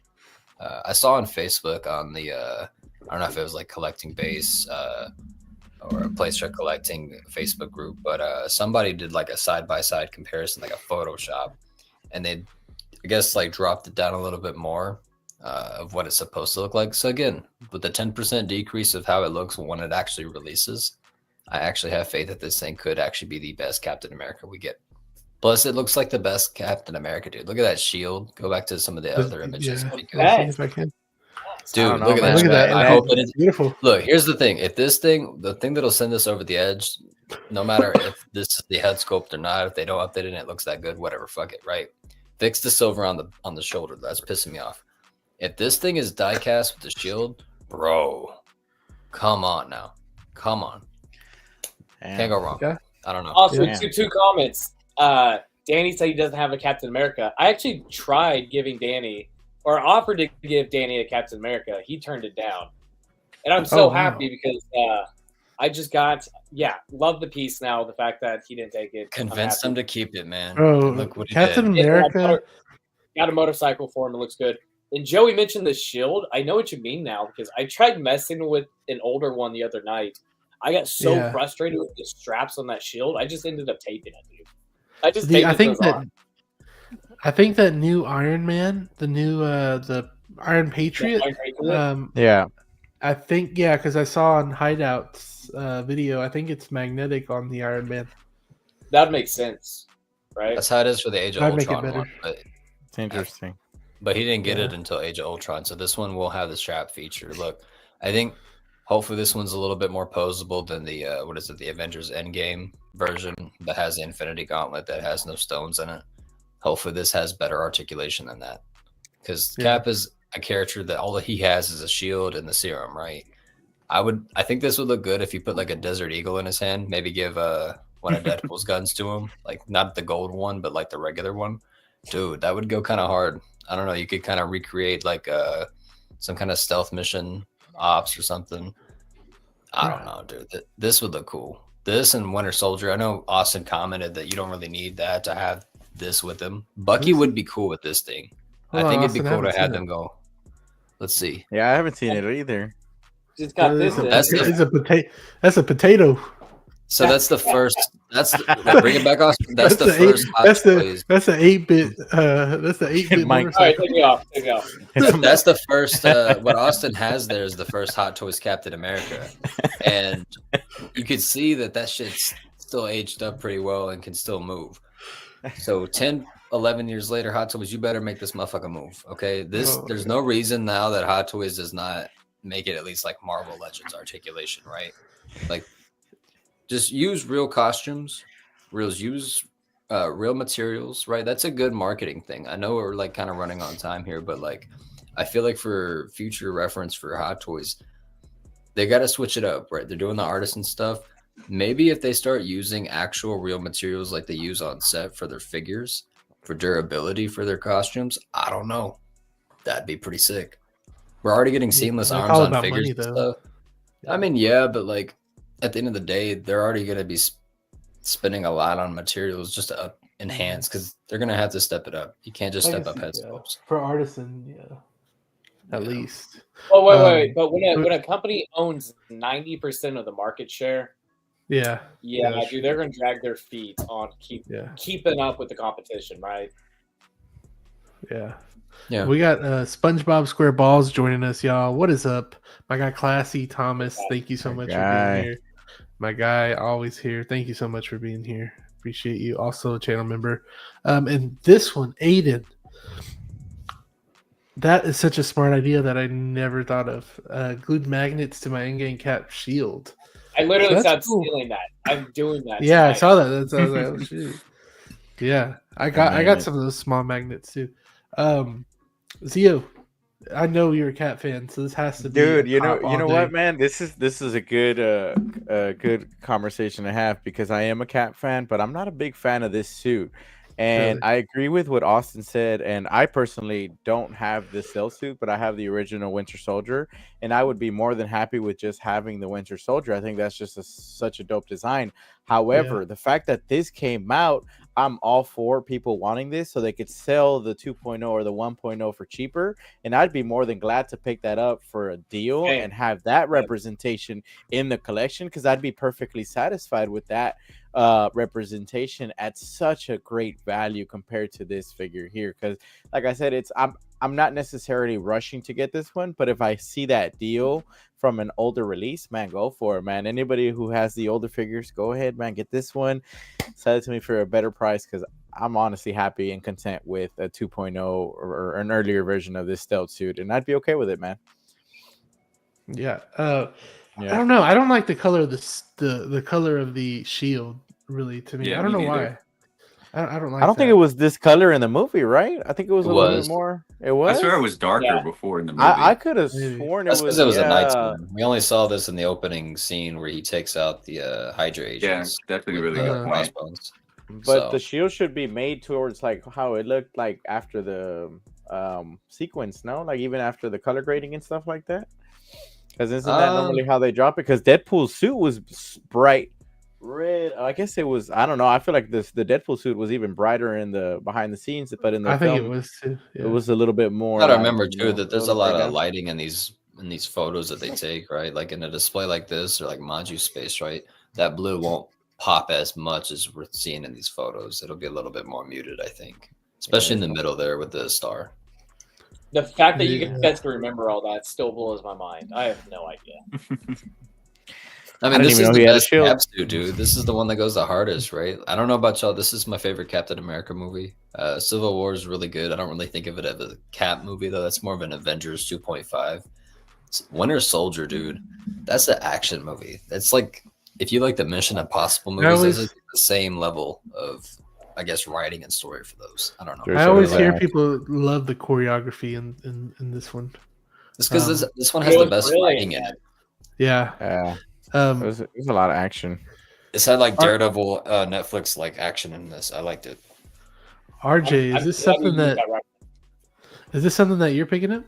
I saw on Facebook on the I don't know if it was like Collecting Base or a Place for Collecting Facebook group, but somebody did like a side-by-side comparison, like a Photoshop, and they, I guess, like dropped it down a little bit more of what it's supposed to look like. So again, with the 10% decrease of how it looks when it actually releases, I actually have faith that this thing could actually be the best Captain America we get. Plus, it looks like the best Captain America, dude. Look at that shield. Go back to some of the other images.
Yeah. If I can.
Dude, look at that. I hope it is beautiful. Look, here's the thing. If this thing, the thing that'll send this over the edge, no matter if this is the head sculpt or not, if they don't update it and it looks that good, whatever, fuck it, right? Fix the silver on the shoulder. That's pissing me off. If this thing is die cast with the shield, bro, come on now. Come on. Can't go wrong. Okay. I don't know.
Also, two comments. Danny said he doesn't have a Captain America. I actually tried giving Danny, or offered to give Danny a Captain America. He turned it down. And I'm so happy because I just got, love the piece now. The fact that he didn't take it.
Convinced him to keep it, man.
Look what Captain America.
Got a motorcycle for him. It looks good. And Joey mentioned the shield. I know what you mean now because I tried messing with an older one the other night. I got so frustrated with the straps on that shield. I just ended up taping it, dude. I just
I think that new Iron Man, the new the Iron Patriot. I think because I saw on Hideout's video. I think it's magnetic on the Iron Man.
That makes sense, right?
That's how it is for the Age of Ultron one. But
it's interesting.
But he didn't get it until Age of Ultron, so this one will have the strap feature. Look, I think hopefully this one's a little bit more posable than the the Avengers Endgame version that has the Infinity Gauntlet that has no stones in it. Hopefully this has better articulation than that, because Cap is a character that all that he has is a shield and the serum, right? I think this would look good if you put like a Desert Eagle in his hand. Maybe give one of Deadpool's guns to him, like not the gold one, but like the regular one. Dude, that would go kind of hard. I don't know. You could kind of recreate like some kind of stealth mission ops or something. I don't know, dude. This would look cool. This and Winter Soldier. I know Austin commented that you don't really need that to have this with him. Bucky would be cool with this thing. I think it'd be cool to have them go. Let's see.
Yeah, I haven't seen it either.
It's got this.
That's a potato.
So that's the first. Bring it back, Austin. That's the first.
That's the 8-bit. That's the 8-bit.
All right, take me off.
That's the first. What Austin has there is the first Hot Toys Captain America, and you could see that shit's still aged up pretty well and can still move. So 10, 11 years later, Hot Toys, you better make this motherfucker move. Okay, there's no reason now that Hot Toys does not make it at least like Marvel Legends articulation, right? Like. Just use real costumes, use real materials, right? That's a good marketing thing. I know we're like kind of running on time here, but like I feel like for future reference for Hot Toys, they got to switch it up, right? They're doing the artisan stuff. Maybe if they start using actual real materials like they use on set for their figures, for durability for their costumes, I don't know. That'd be pretty sick. We're already getting seamless
It's
arms
all
on
about
figures
money,
and
though.
stuff. I mean, yeah, but like at the end of the day, they're already gonna be spending a lot on materials just to enhance because they're gonna have to step it up. You can't just step up head sculpts.
For artisan, at least.
Oh wait. But when a company owns 90% of the market share, dude, they're gonna drag their feet on keeping up with the competition, right?
Yeah.
Yeah.
We got SpongeBob SquareBalls joining us, y'all. What is up? My guy Classy Thomas, thank you so much for being here. My guy always here. Thank you so much for being here. Appreciate you. Also a channel member. And this one, Aiden. That is such a smart idea that I never thought of. Glued magnets to my in-game cap shield.
I literally started stealing that. I'm doing that.
Yeah, tonight. I saw that. I was like, oh shoot. Yeah, I got some of those small magnets too. Zio, I know you're a cat fan, so this has to be.
Dude, you know what, man? This is a good conversation to have because I am a cat fan, but I'm not a big fan of this suit. And I agree with what Austin said, and I personally don't have the stealth suit, but I have the original Winter Soldier, and I would be more than happy with just having the Winter Soldier. I think that's just such a dope design. However, the fact that this came out, I'm all for people wanting this so they could sell the 2.0 or the 1.0 for cheaper, and I'd be more than glad to pick that up for a deal and have that representation in the collection because I'd be perfectly satisfied with that representation at such a great value compared to this figure here. Because like I said, I'm not necessarily rushing to get this one, but if I see that deal from an older release, man, go for it, man. Anybody who has the older figures, go ahead, man, get this one, sell it to me for a better price because I'm honestly happy and content with a 2.0 or an earlier version of this stealth suit, and I'd be okay with it, man.
Yeah. I don't know. I don't like the color of the color of the shield. Really, to me, I don't know why. I don't like.
I don't think it was this color in the movie, right? I think it was a little bit more. It was.
I swear it was darker before in the movie.
I could have sworn
that's because it was a nighttime. We only saw this in the opening scene where he takes out the Hydra agents.
Yeah, definitely really good point.
But the shield should be made towards like how it looked like after the sequence, no? Like even after the color grading and stuff like that. Because isn't that normally how they drop it? Because Deadpool's suit was bright red. I guess it was. I don't know. I feel like the Deadpool suit was even brighter in the behind the scenes, but in the film,
think it was too. Yeah.
It was a little bit more.
I gotta remember too that there's a lot of lighting in these photos that they take, right? Like in a display like this or like Maju Space, right? That blue won't pop as much as we're seeing in these photos. It'll be a little bit more muted, I think, especially in the middle there with the star.
The fact that you get to remember all that still blows my mind. I have no idea.
I mean, this is the best cap suit, dude. This is the one that goes the hardest, right? I don't know about y'all. This is my favorite Captain America movie. Civil War is really good. I don't really think of it as a cap movie, though. That's more of an Avengers 2.5. Winter Soldier, dude. That's an action movie. That's like, if you like the Mission Impossible movies, it's the same level of, I guess, writing and story for those. I don't know.
I always hear people love the choreography in this one.
It's because this one has the best writing in it.
Yeah.
It was a lot of action.
It's had like Daredevil Netflix like action in this. I liked it.
RJ, is this something that you're picking up?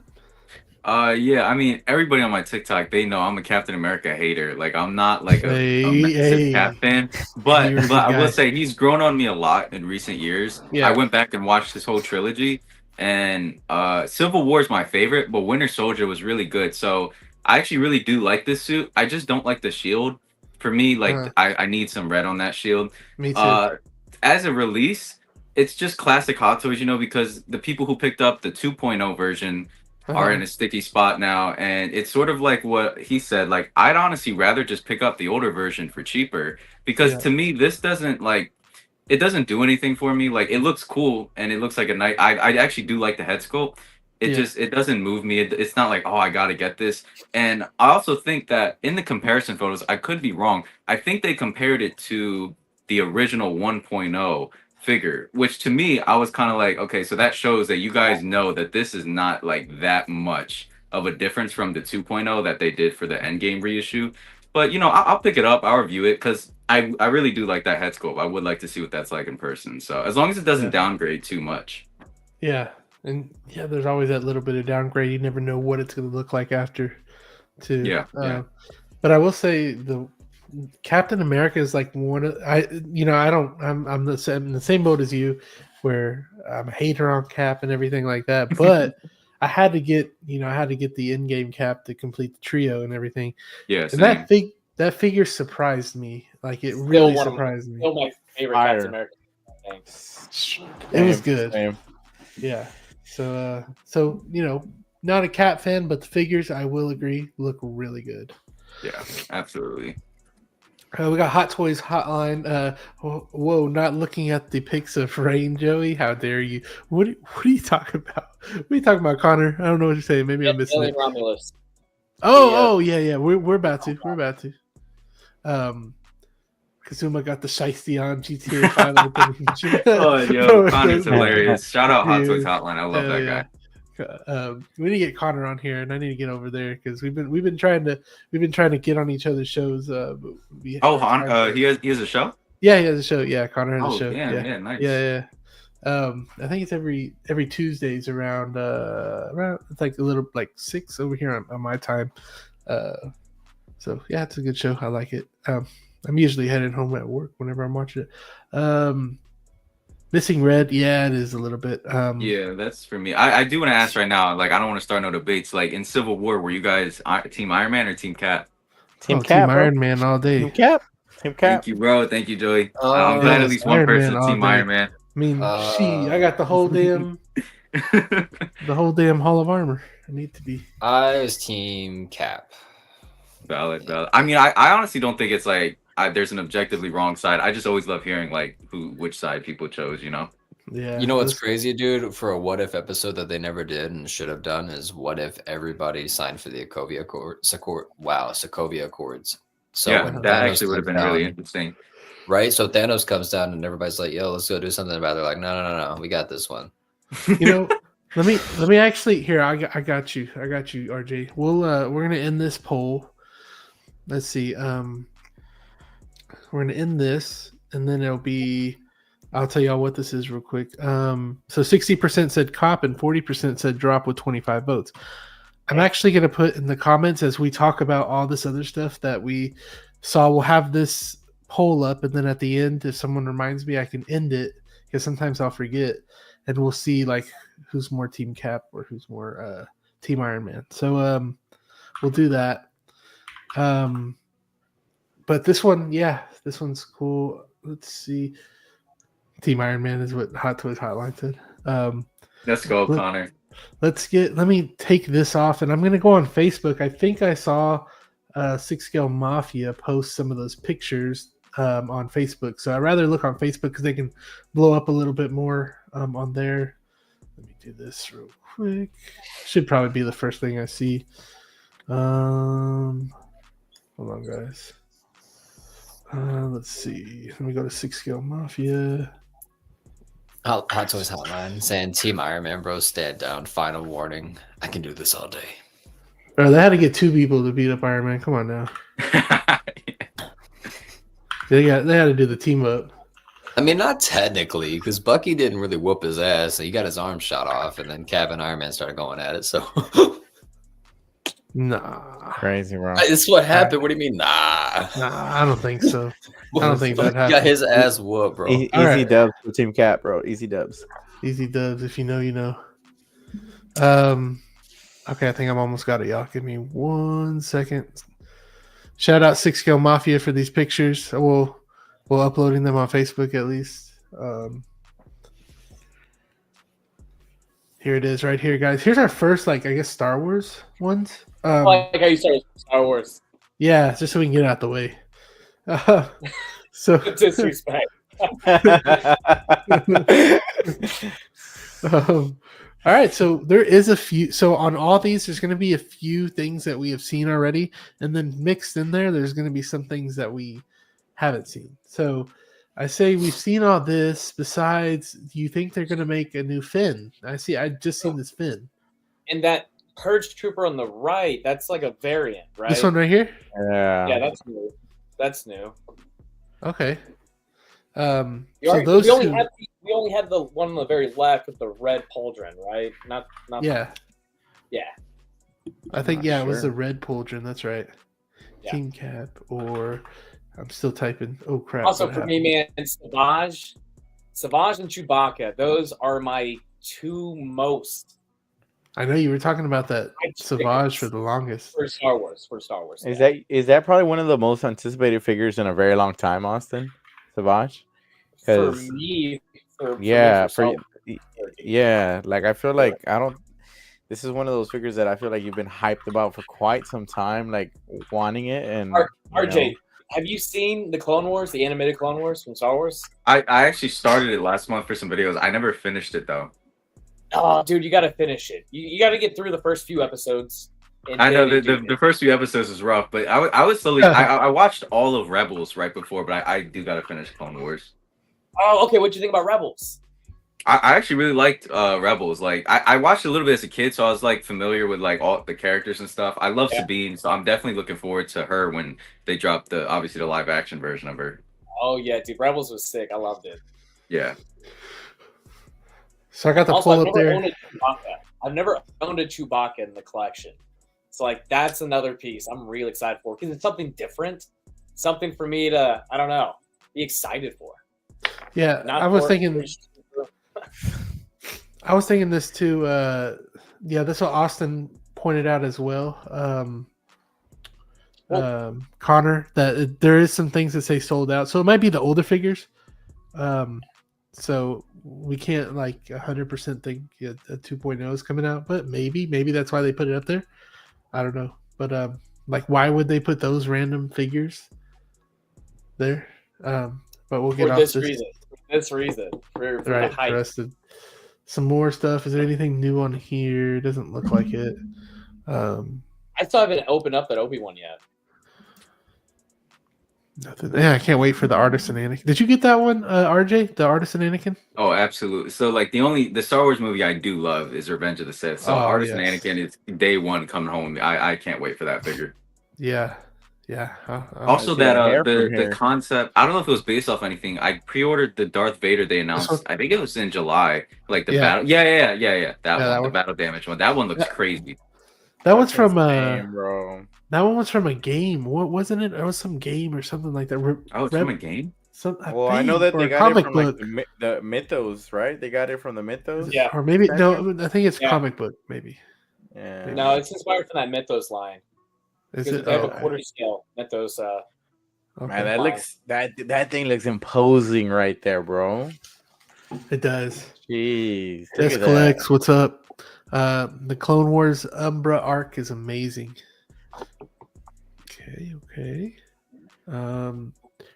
Yeah, I mean, everybody on my TikTok, they know I'm a Captain America hater. Like, I'm not like a massive Cap fan, but I will say he's grown on me a lot in recent years. Yeah. I went back and watched his whole trilogy, and Civil War is my favorite, but Winter Soldier was really good. So I actually really do like this suit. I just don't like the shield. For me, like I need some red on that shield.
Me too.
As a release, it's just classic Hot Toys, because the people who picked up the 2.0 version are in a sticky spot now, and it's sort of like what he said. Like, I'd honestly rather just pick up the older version for cheaper because to me, this doesn't it doesn't do anything for me. Like, it looks cool and it looks like a nice. I actually do like the head sculpt. It doesn't move me. It's not like, oh, I gotta get this. And I also think that in the comparison photos, I could be wrong. I think they compared it to the original 1.0 figure, which to me, I was kind of like, okay, so that shows that you guys know that this is not like that much of a difference from the 2.0 that they did for the Endgame reissue. But I'll pick it up. I'll review it because I really do like that head sculpt. I would like to see what that's like in person. So as long as it doesn't downgrade too much.
Yeah. And yeah, there's always that little bit of downgrade. You never know what it's going to look like after. Too.
Yeah.
But I will say the Captain America is like one of I'm in the same boat as you, where I'm a hater on Cap and everything like that. But I had to get the in-game Cap to complete the trio and everything.
Yeah,
and that figure surprised me. Like it really surprised me.
Still my favorite Captain America.
It was good. Same. Yeah. So not a Cap fan, but the figures, I will agree, look really good.
Yeah, absolutely.
We got Hot Toys Hotline. Whoa, not looking at the pics of Rain, Joey. How dare you? What are you talking about? What are you talking about, Connor? I don't know what you're saying. Maybe I'm missing it.
Romulus.
Oh, yeah. We're about to. Kazuma got the shiesty on GTA
5. Connor's hilarious. Shout out Hot Toys Hotline. I love that guy.
We need to get Connor on here, and I need to get over there because we've been trying to get on each other's shows.
He has a show.
Yeah, he has a show. Yeah, Connor has a show.
Yeah, nice.
Yeah. I think it's every Tuesdays around it's like a little like 6 over here on my time. So yeah, it's a good show. I like it. I'm usually headed home at work whenever I'm watching it. Missing Red, yeah, it is a little bit.
Yeah, that's for me. I do want to ask right now, like I don't want to start no debates. Like in Civil War, were you guys Team Iron Man or Team Cap?
Team Iron Man all day.
Team Cap.
Thank you, bro. Thank you, Joey. I'm glad at least one person Team Iron Man.
I mean, I got the whole damn Hall of Armor. I need to be.
I was Team Cap.
Valid. I mean, I honestly don't think it's like there's an objectively wrong side. I just always love hearing like which side people chose.
Yeah.
You know what's crazy, dude? For a what if episode that they never did and should have done is what if everybody signed for the Sokovia Accords. So
yeah, that actually would have been really interesting.
Right? So Thanos comes down and everybody's like, yo, let's go do something about it. They're like, no, we got this one.
Let me actually here. I got you, RJ. We're gonna end this poll. Let's see. We're gonna end this, and then it'll be. I'll tell y'all what this is real quick. So 60% said cop and 40% said drop with 25 votes. I'm actually gonna put in the comments as we talk about all this other stuff that we saw. We'll have this poll up, and then at the end, if someone reminds me, I can end it because sometimes I'll forget, and we'll see like who's more Team Cap or who's more Team Iron Man. So we'll do that. But this one's cool. Let's see. Team Iron Man is what Hot Toys Hotline said.
Let's go, Connor.
Let me take this off, and I'm going to go on Facebook. I think I saw 6 Scale Mafia post some of those pictures on Facebook. So I'd rather look on Facebook because they can blow up a little bit more on there. Let me do this real quick. Should probably be the first thing I see. Hold on, guys. Let's see. Let me go to 6 Scale Mafia.
Hot Toys Hotline saying Team Iron Man, bro, stand down. Final warning. I can do this all day.
Bro, they had to get 2 people to beat up Iron Man. Come on now. They had to do the team up.
I mean, not technically, because Bucky didn't really whoop his ass. So he got his arm shot off, and then Cap and Iron Man started going at it. So,
nah,
crazy, bro.
This is what happened. What do you mean, nah?
Nah, I don't think so. I don't think that happened.
Got his ass whooped, bro.
Easy dubs for Team Cap, bro. Easy dubs.
Easy dubs. If you know, you know. Okay, I think I'm almost got it, y'all. Give me 1 second. Shout out 6 Scale Mafia for these pictures. We'll uploading them on Facebook at least. Here it is, right here, guys. Here's our first, I guess, Star Wars ones.
Like how you started Star Wars.
Yeah, just so we can get out the way. So
disrespect.
All right, so there is a few. So on all these, there's going to be a few things that we have seen already, and then mixed in there's going to be some things that we haven't seen. So I say we've seen all this. Besides, do you think they're going to make a new Finn? I just seen this Finn.
And that Purge Trooper on the right, that's like a variant, right?
This one right here?
Yeah.
Yeah, that's new. That's new.
Okay. So those
we only
two,
had the one on the very left with the red pauldron, right? Not
yeah.
Yeah.
I think
Not
it was the
sure.
red pauldron. That's right.
Yeah.
King Cap, or I'm still typing. Oh crap!
Also,
what
for
happened?
me, man, Savage and Chewbacca, those are my two most
I know you were talking about that
hyped
Savage for
figures
the longest.
for Star Wars.
Is that probably one of the most anticipated figures in a very long time, Austin? Savage?
For
'Cause-
me, for
Yeah,
Star
for
Wars.
yeah, like I feel like I don't. This is one of those figures that I feel like you've been hyped about for quite some time, like wanting it. And
RJ, have you seen the Clone Wars, the animated Clone Wars from Star Wars?
I actually started it last month for some videos. I never finished it though.
Oh, dude, you got to finish it. You got to get through the first few episodes.
I know the first few episodes is rough, but I was slowly. I watched all of Rebels right before, but I do gotta finish Clone Wars.
Oh, okay. What'd you think about Rebels?
I actually really liked Rebels. Like I watched a little bit as a kid, so I was like familiar with like all the characters and stuff. I love Sabine, so I'm definitely looking forward to her when they drop obviously the live action version of her.
Oh yeah, dude, Rebels was sick. I loved it.
Yeah.
So I got the
Also,
pull up there.
I've never owned a Chewbacca in the collection. So like that's another piece I'm really excited for because it's something different, something for me to be excited for.
Yeah, I was thinking this too. Yeah, that's what Austin pointed out as well. Connor, that there is some things that say sold out, so it might be the older figures. So we can't like 100% think a 2.0 is coming out, but maybe that's why they put it up there. I don't know, but like why would they put those random figures there? But we'll get off
this reason. This reason for
right.
the hype.
Some more stuff. Is there anything new on here? Doesn't look like it.
I still haven't opened up that Obi-Wan yet.
Nothing. Yeah, I can't wait for the Artisan Anakin. Did you get that one, RJ? The Artisan Anakin?
Oh, absolutely. So like the Star Wars movie I do love is Revenge of the Sith. So Artisan Anakin is day one coming home. I can't wait for that figure.
Yeah.
Also, that the concept. I don't know if it was based off anything. I pre-ordered the Darth Vader they announced. I think it was in July. Like the battle. Yeah. That one, the battle damage one. That one looks crazy.
That one's from
bro.
That one was from a game. What wasn't it? It was some game or something like that.
It's from a game.
I know that they got it from like the Mythos, right? They got it from the Mythos.
Yeah,
or maybe no. I think it's comic book. Maybe.
Yeah.
No, it's inspired from that Mythos line.
Is it?
They have a quarter scale Mythos.
Okay.
Man, that looks that thing looks imposing right there, bro.
It does.
Jeez.
Des Collects, what's up? The Clone Wars Umbra arc is amazing. Okay.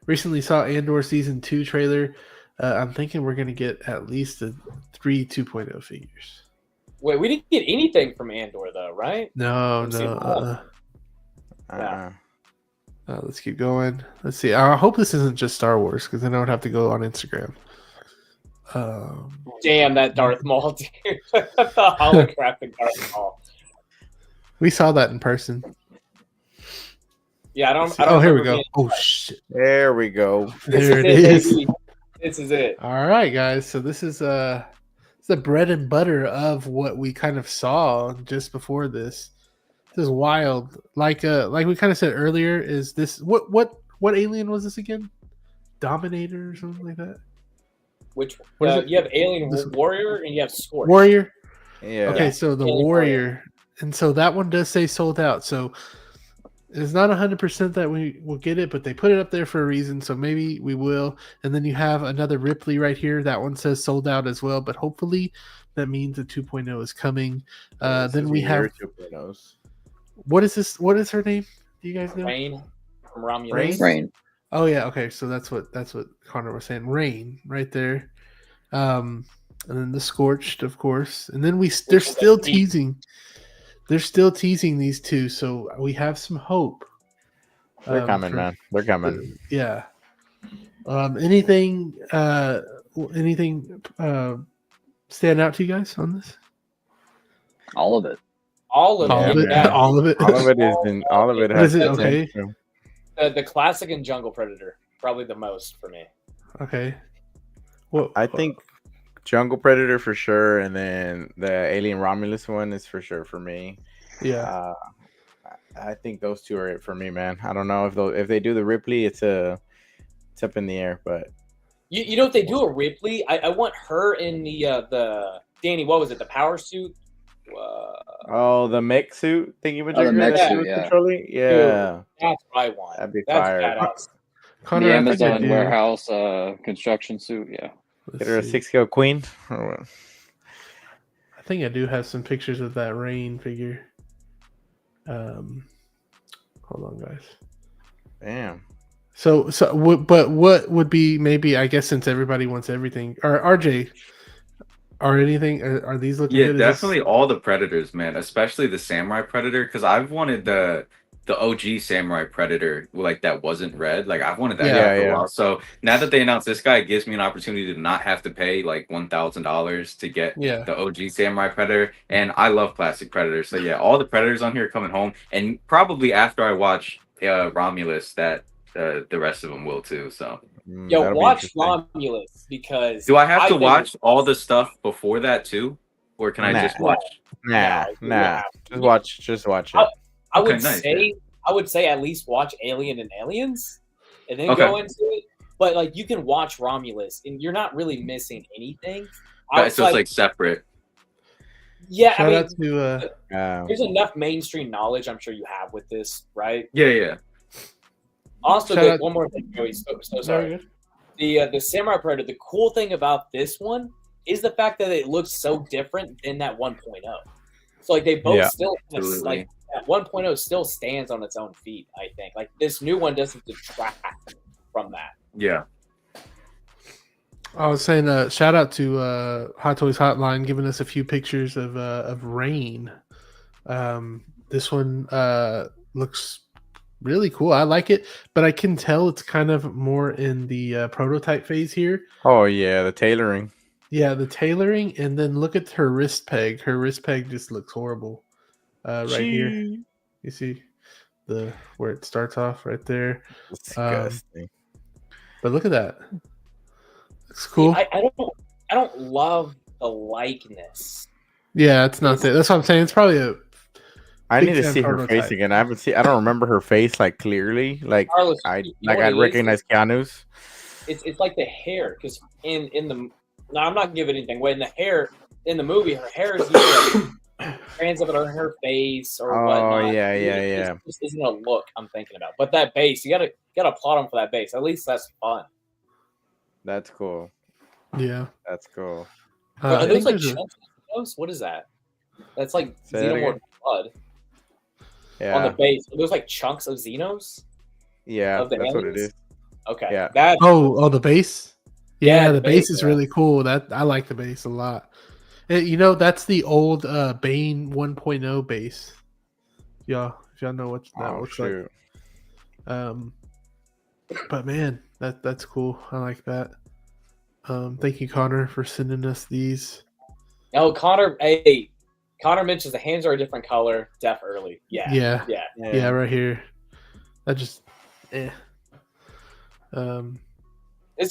Recently saw Andor season 2 trailer. I'm thinking we're gonna get at least 3 2.0 figures.
Wait, we didn't get anything from Andor though, right?
No. Let's keep going. Let's see. I hope this isn't just Star Wars because then I would have to go on Instagram.
Damn, that Darth Maul, dude. The holographic Darth Maul.
We saw that in person.
Yeah, I don't.
Here we go. Oh shit!
There we go.
There it is.
This is it.
All right, guys. So this is the bread and butter of what we kind of saw just before this. This is wild. Like we kind of said earlier, is this what alien was this again? Dominator or something like that?
Which you have Alien Warrior and you have Scorch.
Warrior.
Yeah.
Okay, so the
Alien
Warrior, and so that one does say sold out. So it's not 100% that we will get it, but they put it up there for a reason. So maybe we will. And then you have another Ripley right here. That one says sold out as well, but hopefully that means the 2.0 is coming. Then we have
2.0s.
What is this? What is her name? Do you guys know?
Rain from Romulus.
Rain.
Oh yeah, okay. So that's what Connor was saying. Rain right there. And then the Scorched, of course. And then they're still teasing. They're still teasing these two, so we have some hope.
They're coming, man. They're coming.
Yeah. Anything stand out to you guys on this?
All of it.
All of it. Yeah.
All of it.
All of it is in. All of it has.
Is it okay?
The classic and Jungle Predator, probably the most for me.
Okay. Well,
I think Jungle Predator for sure, and then the Alien Romulus one is for sure for me.
Yeah.
I think those two are it for me, man. I don't know if they do the Ripley, it's up in the air, but
you know if they do a Ripley, I want her in the Danny. What was it? The power suit.
The mech suit thingy
the mech suit, yeah.
controlling. Yeah,
dude, that's what I want.
that'd be
That's
fire.
badass.
Connor,
The
I think I
Amazon
do.
warehouse construction suit, yeah.
Get her a 6-scale queen.
I think I do have some pictures of that Rain figure. Hold on, guys.
Damn.
But what would be maybe? I guess since everybody wants everything, or RJ, or anything, are these looking good?
Yeah, definitely all the Predators, man. Especially the Samurai Predator, because I've wanted the OG Samurai Predator, like that wasn't red. Like I've wanted that guy for a while. So now that they announced this guy, it gives me an opportunity to not have to pay like $1,000 to get the OG Samurai Predator. And I love classic Predators. So yeah, all the Predators on here are coming home, and probably after I watch Romulus, that the rest of them will too. So
yo, watch Romulus, because
do I have to watch all the stuff before that too, or can I just watch?
Nah. Just watch it.
I would say at least watch Alien and Aliens, and then go into it. But like you can watch Romulus, and you're not really missing anything.
So it's like separate.
Yeah,
Shout out to
there's enough mainstream knowledge I'm sure you have with this, right?
Yeah.
Also, one more thing, Joey. So sorry. The Samurai Predator. The cool thing about this one is the fact that it looks so different than that 1.0. So like they both still like that 1.0 still stands on its own feet. I think like this new one doesn't detract from that.
Yeah.
I was saying, shout out to Hot Toys Hotline giving us a few pictures of Rain. This one looks really cool. I like it, but I can tell it's kind of more in the prototype phase here.
Oh yeah, the tailoring.
Yeah, the tailoring, and then look at her wrist peg. Her wrist peg just looks horrible. Right here, you see where it starts off right there.
Disgusting.
But look at that. Looks cool.
See, I don't love the likeness.
Yeah, it's not that. That's what I'm saying. It's probably a.
I need to see her face again. I don't remember her face like clearly. Like
Carlos,
I recognize Keanu's.
It's like the hair, because in the I'm not giving anything away. In the hair in the movie, her hair is usually strands of it on her face or whatnot.
Oh yeah.
This isn't a look I'm thinking about. But that base, you gotta applaud them for that base. At least that's fun.
That's cool.
Yeah,
that's cool.
Are those like chunks of those? What is that? That's like Xenomorph blood.
Yeah.
On the base, are those like chunks of Xenos?
Yeah,
that's
aliens? What it is.
Okay.
Yeah.
The base. Yeah, the base is really cool. I like the base a lot. That's the old Bane 1.0 base. Yeah, if y'all know what that looks like. But man, that's cool. I like that. Thank you, Connor, for sending us these.
Oh, Connor mentions the hands are a different color. Def early. Yeah.
Right here. This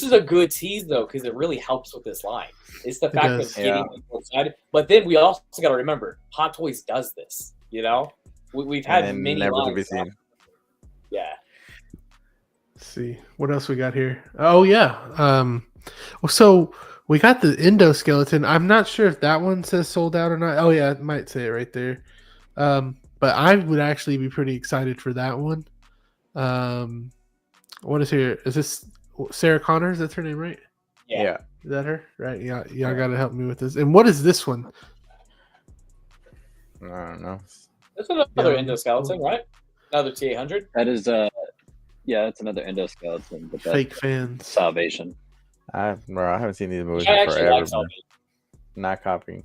is a good tease though, because it really helps with this line. It's the fact of getting people excited. But then we also got to remember, Hot Toys does this. We've had many
never
lines.
to be seen.
Yeah.
Let's see what else we got here. Oh yeah. So we got the endoskeleton. I'm not sure if that one says sold out or not. Oh yeah, it might say it right there. But I would actually be pretty excited for that one. What is here? Is this Sarah Connor? That's her name, right?
Yeah.
Is that her? Right. Yeah. Y'all got to help me with this. And what is this one?
I don't know.
That's another endoskeleton, right? Another T800.
That is that's another endoskeleton. But
fake fans.
Salvation.
I haven't seen these movies in forever. Not copying.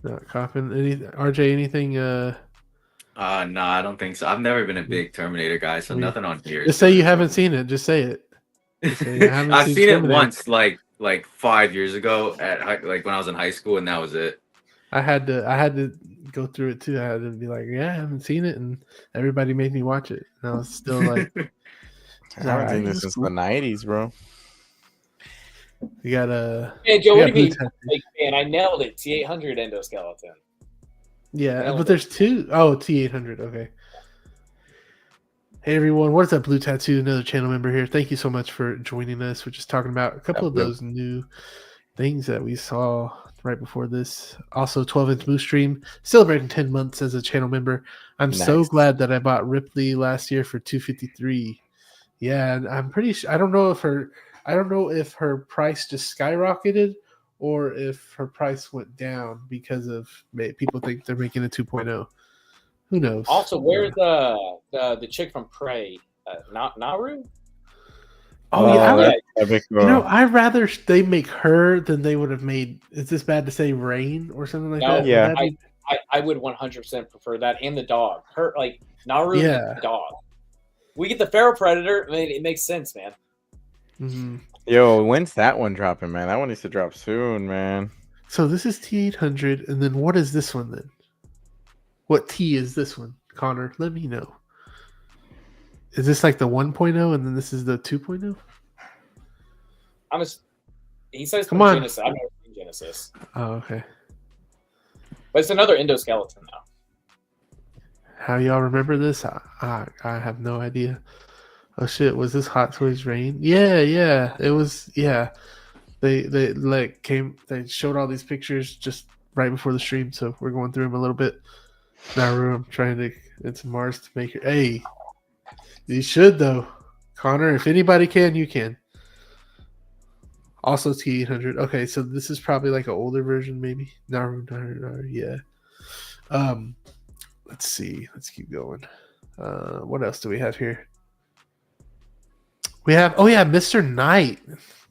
Not copying. RJ, anything?
No, I don't think so. I've never been a big Terminator guy, so nothing on here.
Just say you haven't seen it. Just say it.
I've seen it once, like 5 years ago when I was in high school, and that was it.
I had to go through it too. I had to be like, I haven't seen it, and everybody made me watch it. And I was still like,
I haven't seen this since the 90s, bro.
We got a.
Hey Joe, what do you mean? Like, man, I nailed it. T800 endoskeleton.
Yeah, but there's two. Oh, T800. Okay. Hey everyone, what's up, Blue Tattoo? Another channel member here. Thank you so much for joining us. We're just talking about a couple of those new things that we saw right before this. Also, 12-inch Blue Stream, celebrating 10 months as a channel member. I'm so glad that I bought Ripley last year for $253. Yeah, and I'm pretty sure. I don't know if her price just skyrocketed or if her price went down because of people think they're making a 2.0. Who knows?
Also, where's the chick from Prey? Naru?
Oh yeah, I'd rather they make her than they would have made. Is this bad to say Rain or something like that?
Yeah,
I would 100% prefer that and the dog. Her like Naru and the dog. We get the feral predator. I mean, it makes sense, man.
Mm-hmm.
Yo, when's that one dropping, man? That one needs to drop soon, man.
So this is T800, and then what is this one then? What T is this one, Connor? Let me know. Is this like the 1.0 and then this is the 2.0?
He says
Come on.
Genesis. I've never seen Genesis.
Oh, okay.
But it's another endoskeleton now.
How y'all remember this? I have no idea. Oh shit, was this Hot Toys Rain? Yeah. It was They showed all these pictures just right before the stream, so we're going through them a little bit. Naru, I'm trying to get some Mars to make it. Hey, you should though, Connor. If anybody can, you can. Also T800. Okay, so this is probably like an older version, maybe. Naru, yeah. Let's see. Let's keep going. What else do we have here? We have Mr. Knight.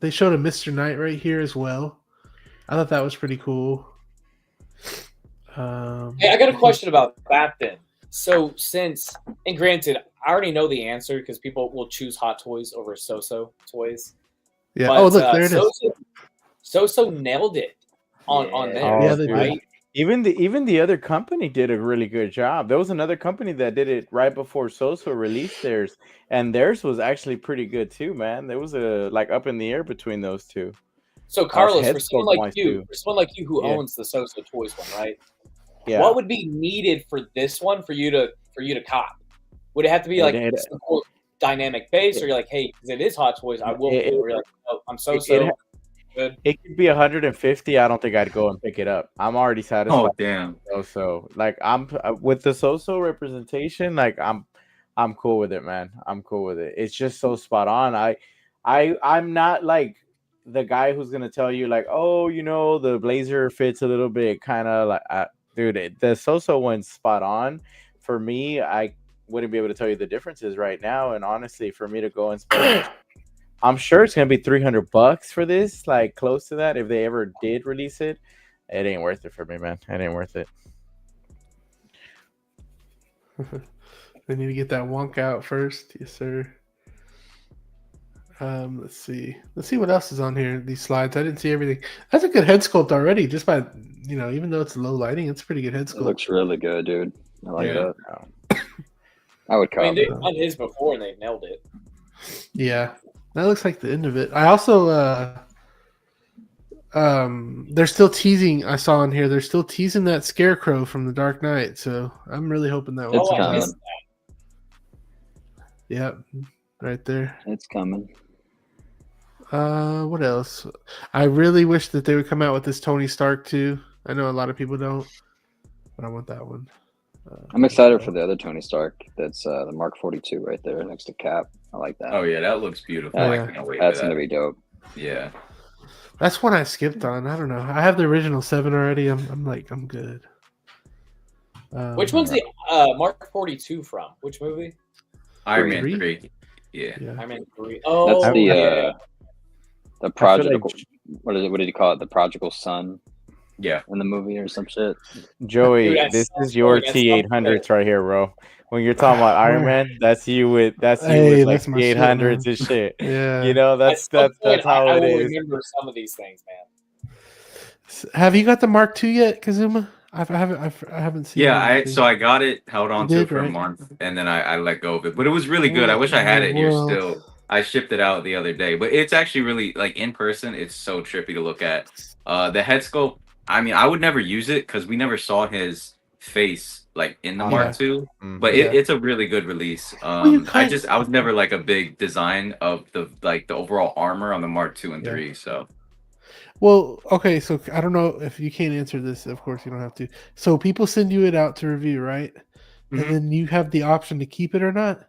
They showed a Mr. Knight right here as well. I thought that was pretty cool.
Hey, I got a question about that then. So and granted, I already know the answer because people will choose Hot Toys over So-So toys.
Yeah.
But,
look, there it is.
So-So nailed it on there.
Yeah, they
right?
did.
Even the other company did a really good job. There was another company that did it right before So-So released theirs, and theirs was actually pretty good too, man. There was a up in the air between those two.
So Carlos, for someone like you who owns the So-So toys one, right? Yeah. What would be needed for this one for you to cop? Would it have to be like some cool dynamic base, or you're like, hey, because it is Hot Toys, I will. Or you're like, oh, I'm So-So. Good.
It could be 150. I don't think I'd go and pick it up. I'm already satisfied.
Oh damn!
So like I'm with the So-So representation. Like I'm cool with it, man. I'm cool with it. It's just so spot on. I'm not like the guy who's gonna tell you like, oh, the blazer fits a little bit, kind of like, dude. The So-So one's spot on. For me, I wouldn't be able to tell you the differences right now. And honestly, for me to go and spend. I'm sure it's gonna be $300 for this, like close to that. If they ever did release it, it ain't worth it for me, man. It ain't worth it.
They need to get that wonk out first, yes, sir. Let's see what else is on here. These slides, I didn't see everything. That's a good head sculpt already. Just by even though it's low lighting, it's a pretty good head sculpt.
It looks really good, dude. I like that. I would copy.
They've done his before and they nailed it.
Yeah. That looks like the end of it. I also, they're still teasing. I saw in here they're still teasing that Scarecrow from the Dark Knight. So I'm really hoping that
one's
I missed that.
Yep, right there.
It's coming.
What else? I really wish that they would come out with this Tony Stark too. I know a lot of people don't, but I want that one.
I'm excited for the other Tony Stark. That's the Mark 42 right there next to Cap. I like that.
Oh yeah, that looks beautiful.
Yeah.
I can't wait.
That's gonna be dope.
Yeah,
that's one I skipped on. I don't know. I have the original 7 already. I'm good.
Which one's the Mark 42 from? Which movie?
Iron Man 3. Yeah.
Iron Man 3. Oh,
that's the prodigal. What did he call it? The prodigal son.
Yeah,
in the movie or some shit.
Joey, dude, this is your T800s right here, bro. When you're talking about Iron Man, that's you with like T800s and shit.
Yeah,
that's how it is.
I remember some of these things, man.
Have you got the Mark II yet, Kazuma? I haven't seen.
Yeah, I got it, held on to it for a month, and then I let go of it. But it was really good. I wish I had it here still. I shipped it out the other day, but it's actually really like in person. It's so trippy to look at. The head sculpt. I mean, I would never use it because we never saw his face like in the Mark II. But it's a really good release. I was never like a big design of the overall armor on the Mark II and 3. So.
Well, okay, so I don't know if you can't answer this. Of course, you don't have to. So people send you it out to review, right? And then you have the option to keep it or not.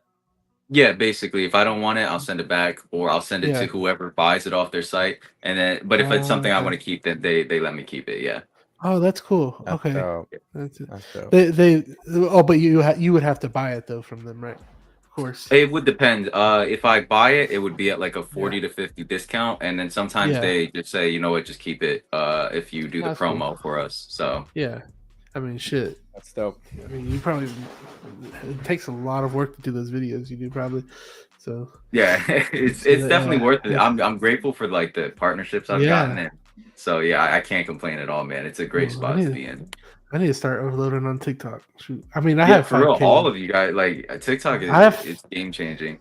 Yeah, basically, if I don't want it, I'll send it back, or I'll send it to whoever buys it off their site. And then, but if it's something I want to keep, then they let me keep it. Yeah.
Oh, that's cool. Okay,
that's dope.
But you would have to buy it though from them, right? Of course.
It would depend. If I buy it, it would be at like a 40 to 50 discount, and then sometimes they just say, you know what, just keep it. If you do the promo for us, so
yeah. I mean, shit.
That's dope.
I mean, you probably it takes a lot of work to do those videos. You do probably, so
yeah, it's definitely worth it. I'm grateful for like the partnerships I've gotten in. So yeah, I can't complain at all, man. It's a great spot to be in.
I need to start uploading on TikTok. Shoot. I mean, I have
for real. All of you guys, like TikTok is it's game changing.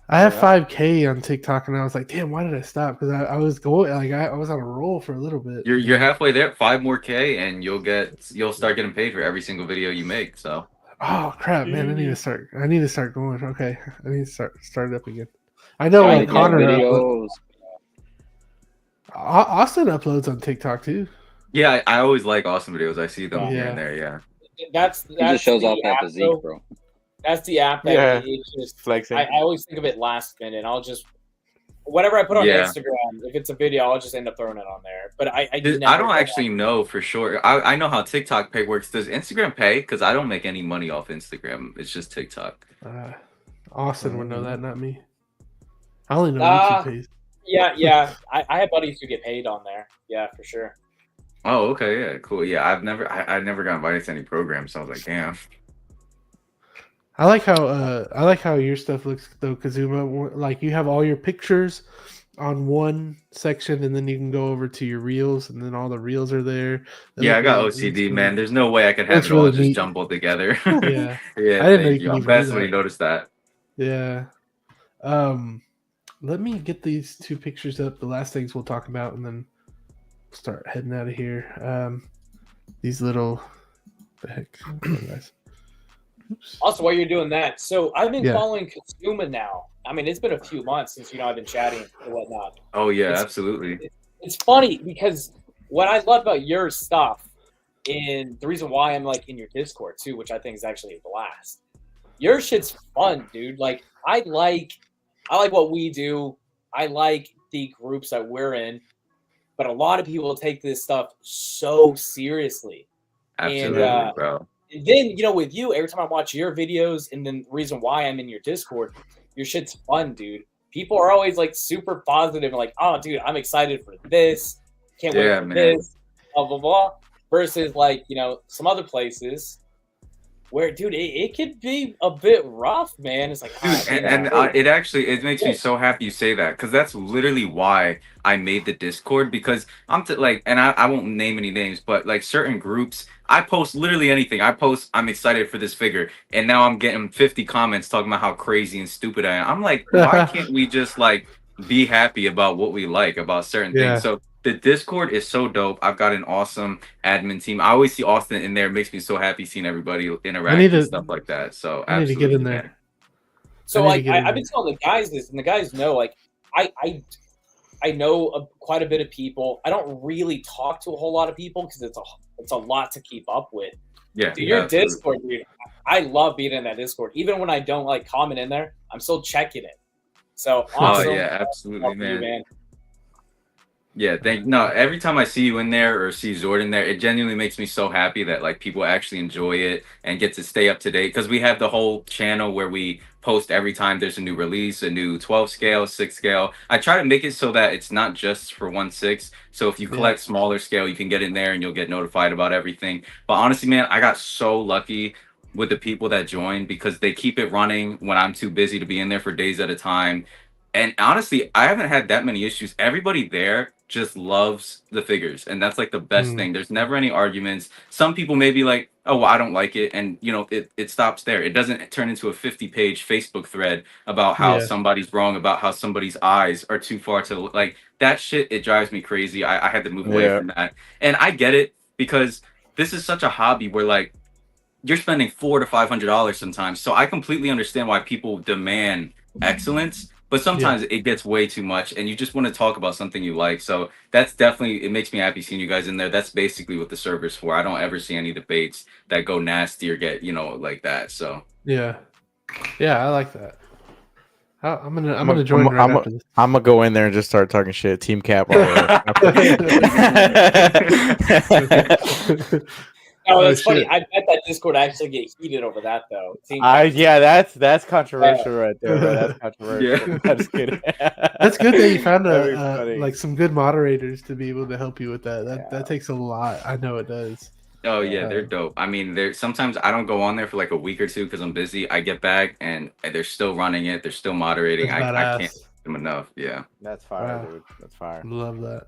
I have 5K on TikTok, and I was like, "Damn, why did I stop?" Because I was going like I was on a roll for a little bit.
You're halfway there. 5 more K, and you'll start getting paid for every single video you make. So.
Oh crap, man! I need to start going. Okay, I need to start it up again. I know Connor videos. Austin uploads on TikTok too.
Yeah, I always like Austin videos. I see them here and there. Yeah.
That just shows off that physique, bro.
That's the app that it's just flexing. I always think of it last minute. I'll just whatever I put on Instagram, if it's a video, I'll just end up throwing it on there. But I
don't actually know for sure. I know how TikTok pay works. Does Instagram pay? Because I don't make any money off Instagram. It's just TikTok.
Austin would know that, not me. I only know YouTube pays.
Yeah. I have buddies who get paid on there. Yeah, for sure.
Oh, okay, yeah, cool. Yeah, I've never got invited to any programs, so I was like, damn.
I like how your stuff looks though, Kazuma. Like you have all your pictures on one section, and then you can go over to your reels, and then all the reels are there.
Yeah, I got OCD, man. There's no way I could have it all just jumbled together.
Yeah,
yeah. I didn't know you best when you noticed that.
Yeah. Let me get these 2 pictures up. The last things we'll talk about, and then start heading out of here. These little the heck, guys.
Oops. Also, while you're doing that, so I've been following Kazuma now. I mean, it's been a few months since I've been chatting and whatnot.
Oh yeah, absolutely.
It's funny because what I love about your stuff, and the reason why I'm like in your Discord too, which I think is actually a blast. Your shit's fun, dude. Like I like what we do. I like the groups that we're in, but a lot of people take this stuff so seriously.
Absolutely, bro.
And then, with you, every time I watch your videos, and then the reason why I'm in your Discord, your shit's fun, dude. People are always like super positive and like, oh, dude, I'm excited for this. Can't wait for this. Blah, blah, blah. Versus like, some other places where, dude, it could be a bit rough, man. It's like,
dude, it makes me so happy you say that, because that's literally why I made the Discord, because and I won't name any names, but like certain groups, I post literally anything. I'm excited for this figure, and now I'm getting 50 comments talking about how crazy and stupid I am. I'm like, why can't we just like be happy about what we like about certain things? So the Discord is so dope. I've got an awesome admin team. I always see Austin in there. It makes me so happy seing everybody interact and stuff like that. So
I need to get in there.
Man.
So I've been telling the guys this, and the guys know, like, I know quite a bit of people. I don't really talk to a whole lot of people because it's a lot to keep up with.
Yeah.
Dude, your Discord, dude. I love being in that Discord. Even when I don't like comment in there, I'm still checking it. So awesome.
Oh yeah, absolutely, man. Yeah, every time I see you in there or see Zord in there, it genuinely makes me so happy that like people actually enjoy it and get to stay up to date, because we have the whole channel where we post every time there's a new release, a new 12 scale, 6 scale. I try to make it so that it's not just for 1/6. So if you collect smaller scale, you can get in there and you'll get notified about everything. But honestly, man, I got so lucky with the people that join, because they keep it running when I'm too busy to be in there for days at a time. And honestly, I haven't had that many issues. Everybody there just loves the figures, and that's like the best thing. There's never any arguments. Some people may be like, oh, well, I don't like it, and it stops there. It doesn't turn into a 50-page Facebook thread about how somebody's wrong, about how somebody's eyes are too far to like that shit. It drives me crazy. I had to move away from that, and I get it, because this is such a hobby where like you're spending $400 to $500 sometimes. So I completely understand why people demand excellence, but sometimes it gets way too much, and you just want to talk about something you like. So that's definitely, it makes me happy seeing you guys in there. That's basically what the server's for. I don't ever see any debates that go nasty or get, like that. So
yeah, I like that. I'm gonna join right after this.
I'm gonna go in there and just start talking shit. Team Cap.
Oh, it's funny. I bet that Discord actually get heated over that, though.
That's controversial right there. Bro. That's controversial.
Yeah.
I'm just kidding.
That's good that you found like some good moderators to be able to help you with that. That takes a lot. I know it does.
Oh yeah, they're dope. I mean, sometimes I don't go on there for like a week or two because I'm busy. I get back and they're still running it. They're still moderating. I can't thank them enough. Yeah,
that's fire, dude. That's fire.
Love that.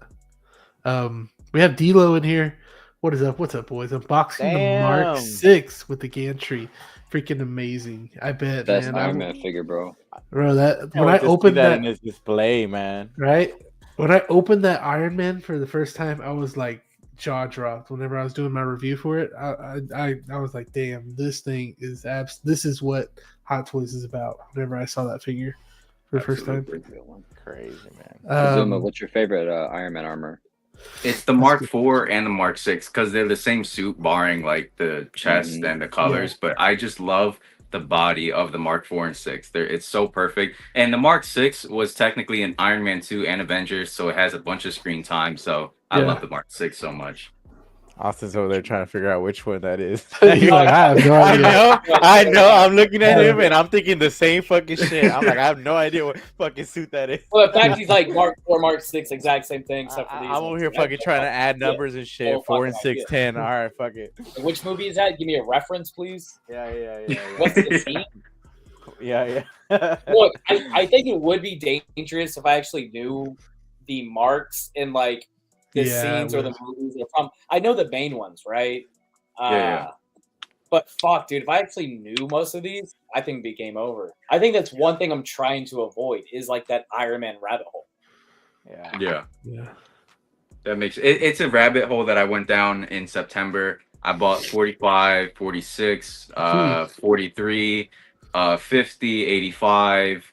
We have D-Lo in here. What is up? What's up, boys? Unboxing the Mark 6 with the gantry. Freaking amazing. I bet,
That's
man.
Iron Man figure, bro.
Bro, when I opened that
in his display, man.
Right? When I opened that Iron Man for the first time, I was like jaw dropped. Whenever I was doing my review for it, I was like, damn, this thing is this is what Hot Toys is about. Whenever I saw that figure for the first time.
Crazy, man.
Kazuma, what's your favorite Iron Man armor?
It's the Mark IV and the Mark VI because they're the same suit, barring like the chest and the colors. Yeah. But I just love the body of the Mark IV and 6. It's so perfect. And the Mark VI was technically in Iron Man 2 and Avengers, so it has a bunch of screen time. So I love the Mark VI so much.
Austin's over there trying to figure out which one that is.
You're like, I have no idea.
I know. I'm looking at him and I'm thinking the same fucking shit. I'm like, I have no idea what fucking suit that is.
Well, in fact, he's like Mark 4, Mark 6, exact same thing. Except for these.
I'm over here fucking trying to add numbers and shit. 4 and 6, 10. All right, fuck it.
Which movie is that? Give me a reference, please.
Yeah.
What's the scene?
Yeah.
Look, I think it would be dangerous if I actually knew the marks in like the scenes or the movies they're from. I know the main ones, right? But fuck, dude, if I actually knew most of these, I think it'd be game over. I think that's one thing I'm trying to avoid is like that Iron Man rabbit hole.
Yeah. That makes it's a rabbit hole that I went down in September. I bought 45, 46, 43, 50, 85.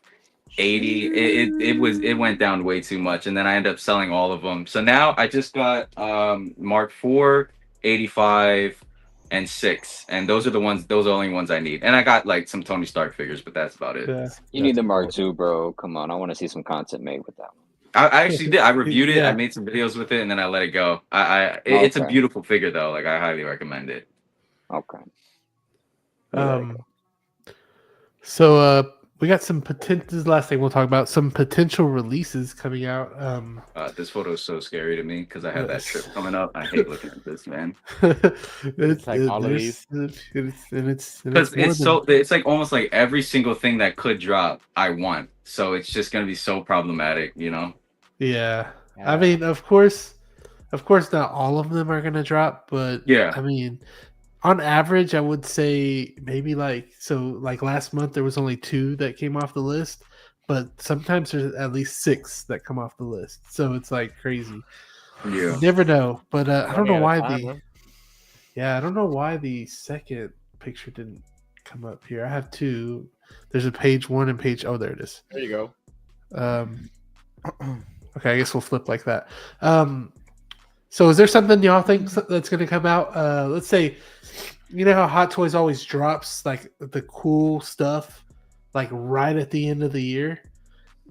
80. It went down way too much, and then I ended up selling all of them. So now I just got Mark 4, 85, and 6, and those are the only ones I need. And I got like some Tony Stark figures, but that's about it.
You need the Mark 2, bro. Come on, I want to see some content made with that one.
I actually did. I reviewed it. I made some videos with it, and then I let it go. It's a beautiful figure though. Like I highly recommend it.
Okay.
So we got some potential. This is the last thing we'll talk about. Some potential releases coming out.
This photo is so scary to me because I have that trip coming up. I hate looking at this, man.
It's like all of these.
It's like almost like every single thing that could drop, I want. So it's just gonna be so problematic,
Yeah. I mean, of course, not all of them are gonna drop, but I mean. On average, I would say maybe like last month there was only 2 that came off the list, but sometimes there's at least 6 that come off the list. So it's like crazy.
Yeah,
you never know. But I don't know why I don't know why the second picture didn't come up here. I have 2. There's a page 1 and page. Oh, there it is.
There you go.
Okay, I guess we'll flip like that. So is there something y'all think that's going to come out? Let's say, you know how Hot Toys always drops like the cool stuff like right at the end of the year?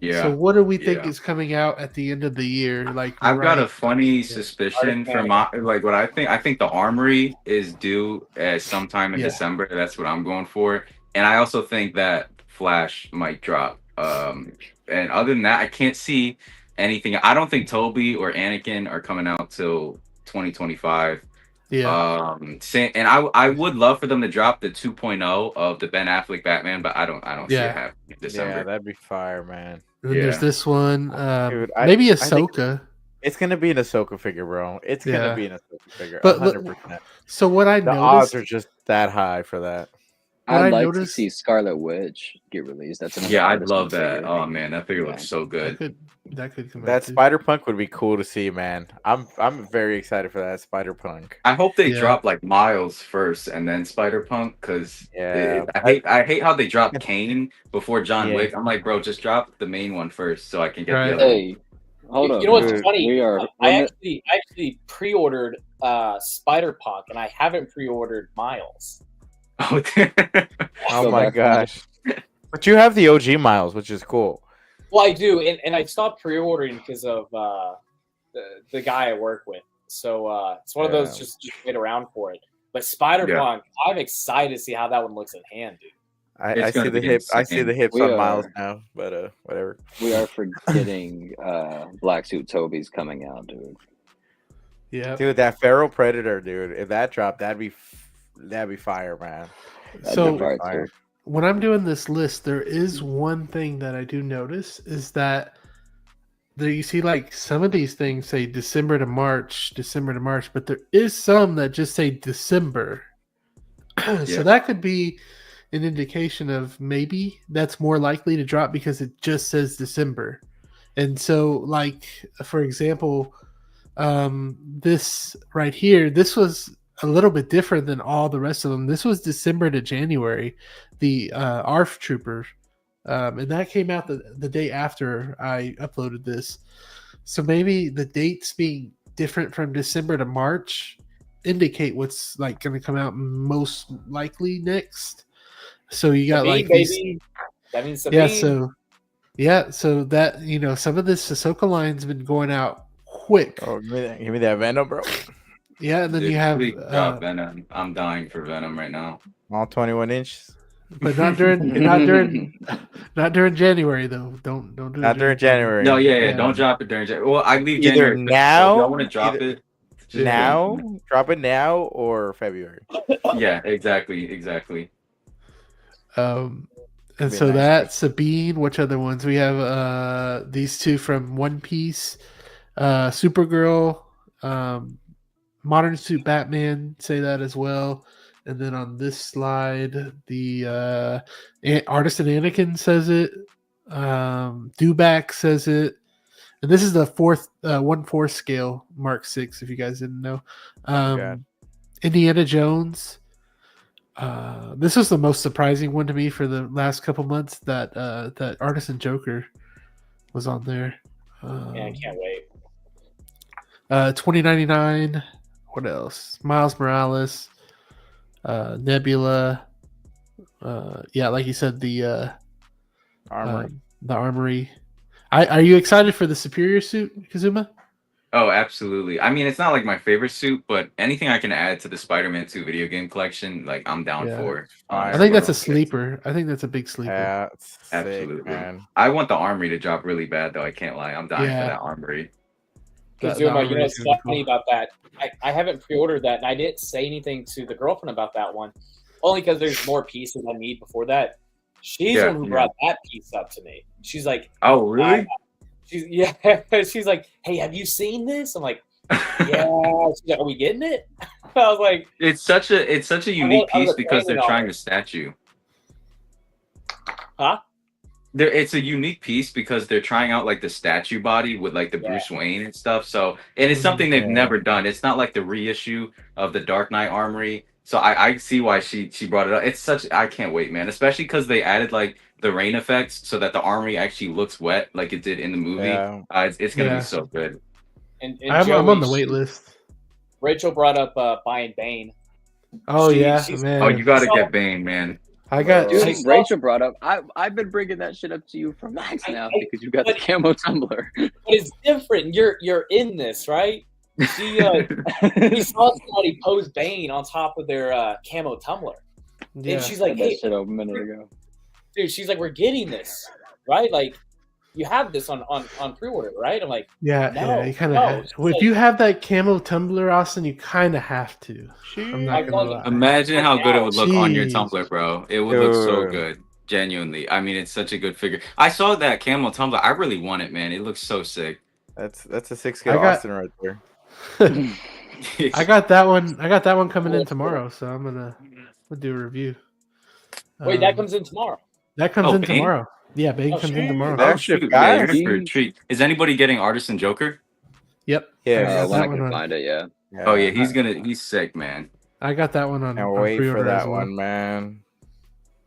Yeah.
So what do we think is coming out at the end of the year? Like
I've got a funny suspicion for what I think. I think the Armory is due sometime in December. That's what I'm going for. And I also think that Flash might drop. And other than that, I can't see anything. I don't think Toby or Anakin are coming out till 2025.
Yeah.
And I would love for them to drop the 2.0 of the Ben Affleck Batman, but I don't see it happening in December.
Yeah, that'd be fire, man.
And then there's this one. Dude, maybe Ahsoka.
It's gonna be an Ahsoka figure, bro. It's gonna be an Ahsoka figure.
But
100%.
So what I
the
noticed,
odds are just that high for that.
I'd like to see Scarlet Witch get released. That's another
I'd love
figure.
that. Oh man, that figure looks so good.
That could come
That Spider-Punk would be cool to see, man. I'm very excited for that Spider-Punk.
I hope they drop like Miles first and then Spider-Punk, because I hate how they dropped Kane before John Wick. I'm like, bro, just drop the main one first so I can get the other.
Hey, hold on.
You know what's funny? I actually pre-ordered Spider-Punk, and I haven't pre-ordered Miles.
Oh my gosh! But you have the OG Miles, which is cool.
Well, I do, and I stopped pre-ordering because of the guy I work with. So it's one of those just wait around for it. But Spider-Punk, I'm excited to see how that one looks in hand, dude.
I see the hip. I see the hips on Miles now, but whatever.
We are forgetting Black Suit Toby's coming out, dude.
Yeah,
dude, that Feral Predator, dude. If that dropped, that'd be fire, man.
So when I'm doing this list, there is one thing that I do notice is that there you see like some of these things say December to March, but there is some that just say December. So that could be an indication of maybe that's more likely to drop because it just says December. And so, like, for example, this right here, this was a little bit different than all the rest of them. This was December to January, the ARF Trooper. And that came out the day after I uploaded this. So maybe the dates being different from December to March indicate what's like going to come out most likely next. So you got
Sabine,
like these,
baby. That means Sabine.
So that, you know, some of this Ahsoka line's been going out quick.
Oh, give me that Venom, bro.
Yeah, and then you have
Venom. I'm dying for Venom right now.
All 21 inches.
But not during January though. Don't do it.
Not during January.
No, don't drop it during January. Well, I leave
either
January.
Now.
So I want to drop it
now. Drop it now or February.
Yeah, exactly.
And so
nice.
that's Sabine. Which other ones we have? These two from One Piece, Supergirl, Modern Suit Batman say that as well. And then on this slide, the Artist and Anakin says it. Dewback says it. And this is the 1/4 scale Mark 6, if you guys didn't know. Indiana Jones. This was the most surprising one to me for the last couple months that Artist and Joker was on there.
I can't wait.
2099. What else? Miles Morales. Nebula. Like you said, the armory. Are you excited for the Superior suit, Kazuma?
Oh, absolutely. I mean, it's not like my favorite suit, but anything I can add to the Spider-Man 2 video game collection, like I'm down for.
I think that's a sleeper. I think that's a big sleeper.
Yeah,
absolutely.
Sick, man.
I want the armory to drop really bad, though. I can't lie. I'm dying for that armory.
Kazuma, you know what's funny about that? I haven't pre-ordered that, and I didn't say anything to the girlfriend about that one, only because there's more pieces I need before that. She's the one who brought that piece up to me. She's like,
"Oh, really?"
She's like, "Hey, have you seen this?" I'm like, "Yeah." She's like, "Are we getting it?" I was like,
"It's such a unique piece because they're trying to statue."
Huh?
It's a unique piece because they're trying out like the statue body with like the Bruce Wayne and stuff. So, and it's something they've never done. It's not like the reissue of the Dark Knight Armory. So I see why she brought it up. I can't wait, man. Especially because they added like the rain effects so that the armory actually looks wet like it did in the movie. Yeah. It's gonna be so good.
And
I'm on the wait list.
Rachel brought up buying Bane.
Oh man.
Oh, you gotta get Bane, man.
Rachel brought up. I've been bringing that shit up to you for Max now because you got the camo tumbler.
But it's different. You're in this, right? We saw somebody post Bane on top of their camo tumbler, and she's like,
"Hey, that shit a minute ago,
dude." She's like, "We're getting this, right? Like, you have this on pre-order, right?" I'm like,
"Yeah, you kind of." If you have that camo tumbler, Austin, you kind of have to. I'm not gonna lie.
Imagine how good it would look on your tumbler, bro. It would look so good. Genuinely, I mean, it's such a good figure. I saw that camo tumbler. I really want it, man. It looks so sick.
That's a 6K Austin right there.
I got that one. I got that one coming in tomorrow, so I'm gonna do a review.
Wait, that comes in tomorrow.
That comes in tomorrow. Yeah, Bane comes in tomorrow.
Oh shoot! Yeah, you're in for a treat. Is anybody getting Artisan Joker?
Yep.
Yeah,
when I can find it. Yeah.
Oh yeah, he's sick, man.
I got that one on.
Can't wait for that one, man.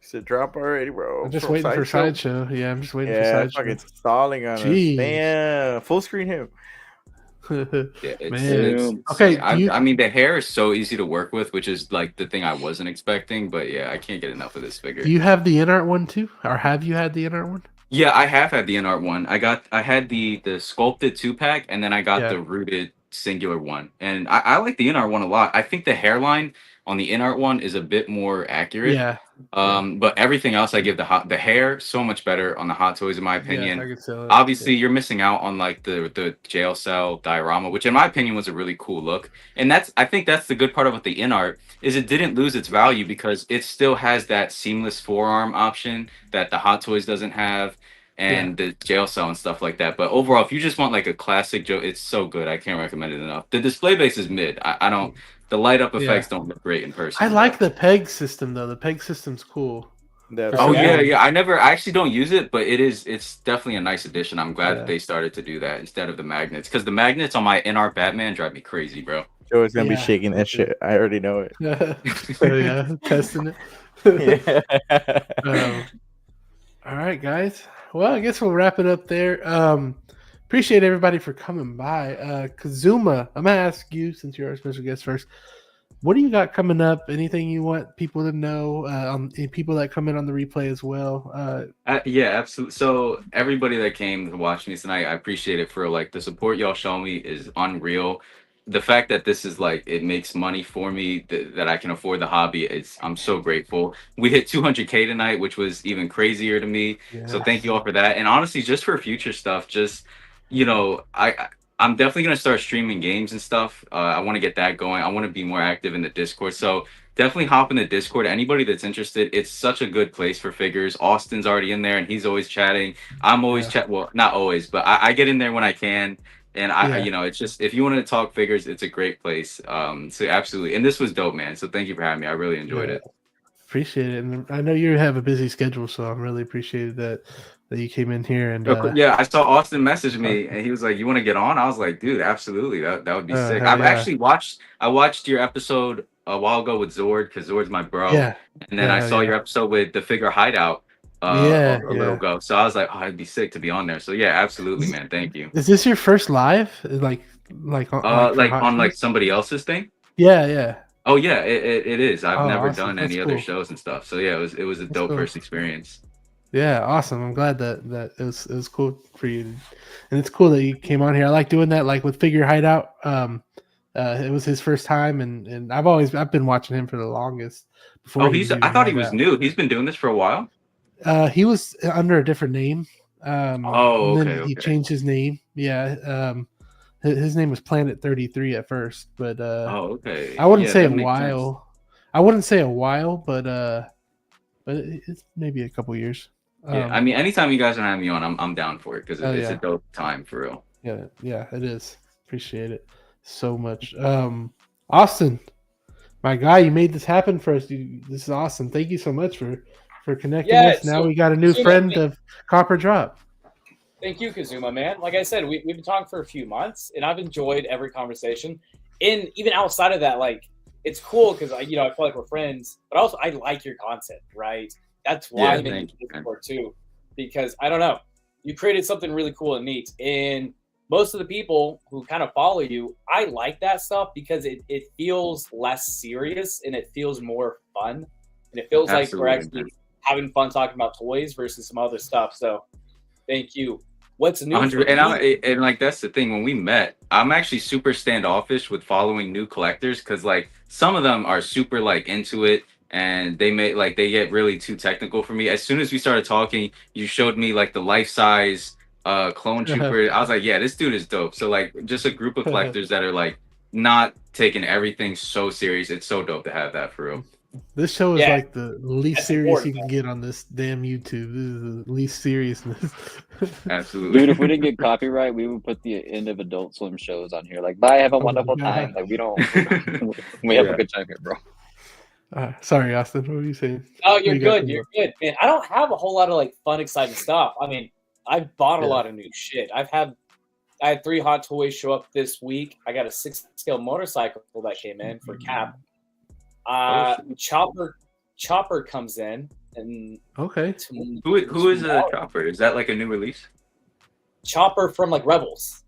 It's a drop already, bro.
I'm just waiting for Sideshow. Yeah, I'm just waiting for Sideshow.
Fucking stalling on us. Damn, full screen him.
It's
okay.
I mean, the hair is so easy to work with, which is like the thing I wasn't expecting. But yeah, I can't get enough of this figure.
Do you have the InArt one too, or have you had the InArt one?
Yeah, I have had the InArt one. I had the sculpted 2-pack, and then I got the rooted singular one. And I like the InArt one a lot. I think the hairline on the InArt one is a bit more accurate.
Yeah.
But everything else I give the hair so much better on the Hot Toys in my opinion.
I could say that.
Obviously, you're missing out on like the jail cell diorama, which in my opinion was a really cool look. And I think that's the good part about the InArt is it didn't lose its value because it still has that seamless forearm option that the Hot Toys doesn't have. And the jail cell and stuff like that. But overall, if you just want like a classic Joe, it's so good. I can't recommend it enough. The display base is mid. I don't. The light up effects don't look great in person.
I like the peg system though. The peg system's cool.
Yeah. I actually don't use it, but it's definitely a nice addition. I'm glad that they started to do that instead of the magnets because the magnets on my InArt Batman drive me crazy, bro.
Joe is gonna be shaking that shit. I already know it.
Testing it. All right, guys. Well, I guess we'll wrap it up there. Appreciate everybody for coming by. Kazuma, I'm gonna ask you since you're our special guest first. What do you got coming up? Anything you want people to know? People that come in on the replay as well.
Yeah, absolutely. So everybody that came to watch me tonight, I appreciate it for like the support y'all show me is unreal. The fact that this is like it makes money for me that I can afford the hobby, I'm so grateful. We hit 200K tonight, which was even crazier to me. Yes. So thank you all for that. And honestly, just for future stuff, just I'm definitely gonna start streaming games and stuff. I want to get that going. I want to be more active in the Discord. So definitely hop in the Discord. Anybody that's interested, it's such a good place for figures. Austin's already in there and he's always chatting. I'm always well, not always, but I get in there when I can. And it's just if you want to talk figures, it's a great place. So absolutely. And this was dope, man. So thank you for having me. I really enjoyed it.
Appreciate it. And I know you have a busy schedule, so I'm really appreciated that you came in here and
I saw Austin message me and he was like, "You want to get on?" I was like, "Dude, absolutely. That would be sick." I've actually watched your episode a while ago with Zord because Zord's my bro. Yeah. And then I saw your episode with the Figure Hideout. A little ago, so I was like, "Oh, I'd be sick to be on there." So yeah, absolutely, man. Thank you.
Is this your first live, like
on somebody else's thing?
Yeah.
Oh yeah, it is. I've never done any other shows and stuff. So yeah, it was a dope first experience.
Yeah, awesome. I'm glad that it was cool for you, and it's cool that you came on here. I like doing that, like with Figure Hideout. It was his first time, and I've been watching him for the longest.
Before I thought he was new. He's been doing this for a while.
He was under a different name. He changed his name. Yeah. His name was Planet 33 at first, but I wouldn't say a while. Sense. I wouldn't say a while, but it's maybe a couple years.
I mean, anytime you guys want to have me on, I'm down for it because it's a dope time for real.
Yeah, it is. Appreciate it so much. Austin, my guy, you made this happen for us. This is awesome. Thank you so much for connecting us. Now we got a new friend of Copper Drop.
Thank you, Kazuma, man. Like I said, we've been talking for a few months, and I've enjoyed every conversation. And even outside of that, like it's cool because I feel like we're friends, but also I like your content, right? That's why I'm in Discord too, because I don't know, you created something really cool and neat, and most of the people who kind of follow you, I like that stuff because it feels less serious and it feels more fun, and it feels like we're actually having fun talking about toys versus some other stuff. So thank you. What's new?
And like that's the thing. When we met, I'm actually super standoffish with following new collectors because like some of them are super like into it and they get really too technical for me. As soon as we started talking, you showed me like the life size clone trooper. I was like, yeah, this dude is dope. So like just a group of collectors that are like not taking everything so serious. It's so dope to have that for real.
This show is like the least serious you can get on this damn YouTube. This is the least seriousness.
Absolutely.
Dude, if we didn't get copyright, we would put the end of Adult Swim shows on here. Like, bye, have a wonderful time. Like, we don't. We have a good time here, bro.
Sorry, Austin. What were you saying?
Oh, you're good. You're good, man. I don't have a whole lot of like fun, exciting stuff. I mean, I've bought a lot of new shit. I had 3 Hot Toys show up this week. I got a 6-scale motorcycle that came in for Cap. Chopper comes in, and
okay.
Who is a Chopper? Is that like a new release?
Chopper from like Rebels.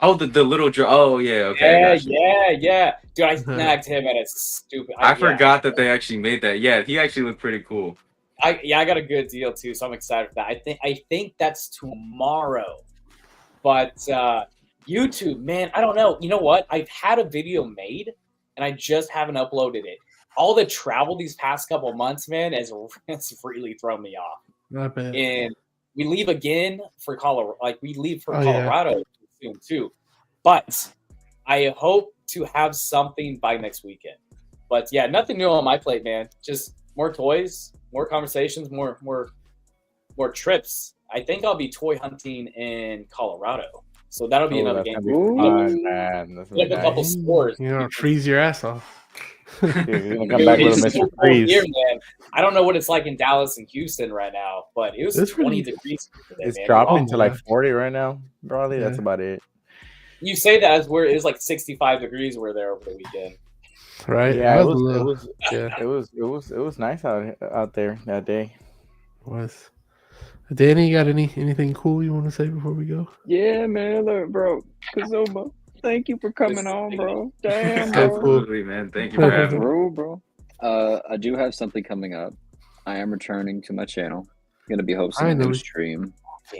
Oh, the little oh yeah, okay.
Yeah. Dude, I snagged him at a stupid.
I forgot that they actually made that. Yeah, he actually looked pretty cool.
I got a good deal too, so I'm excited for that. I think that's tomorrow. But YouTube, man, I don't know. You know what? I've had a video made, and I just haven't uploaded it. All the travel these past couple of months, man, has really thrown me off.
Not bad.
And we leave again for Colorado. Like, we leave for Colorado soon too. But I hope to have something by next weekend. But yeah, nothing new on my plate, man. Just more toys, more conversations, more trips. I think I'll be toy hunting in Colorado, so that'll be another game.
Man.
A couple scores.
You're gonna freeze your ass off.
You're gonna come back with a Mr. Freeze.
Here, man. I don't know what it's like in Dallas and Houston right now, but it was 20 degrees. Today,
it's
man.
dropping to like 40 right now, probably. That's about it.
You say that as where it was like 65 degrees. We're there over the weekend.
Right?
Yeah, it was nice out there that day.
It was. Danny, you got anything cool you want to say before we go?
Yeah, man. Look, bro. Kazuma, thank you for coming on, bro. Damn, bro.
Absolutely, man. Thank you for having me.
Bro. I do have something coming up. I am returning to my channel. I'm going to be hosting a new stream.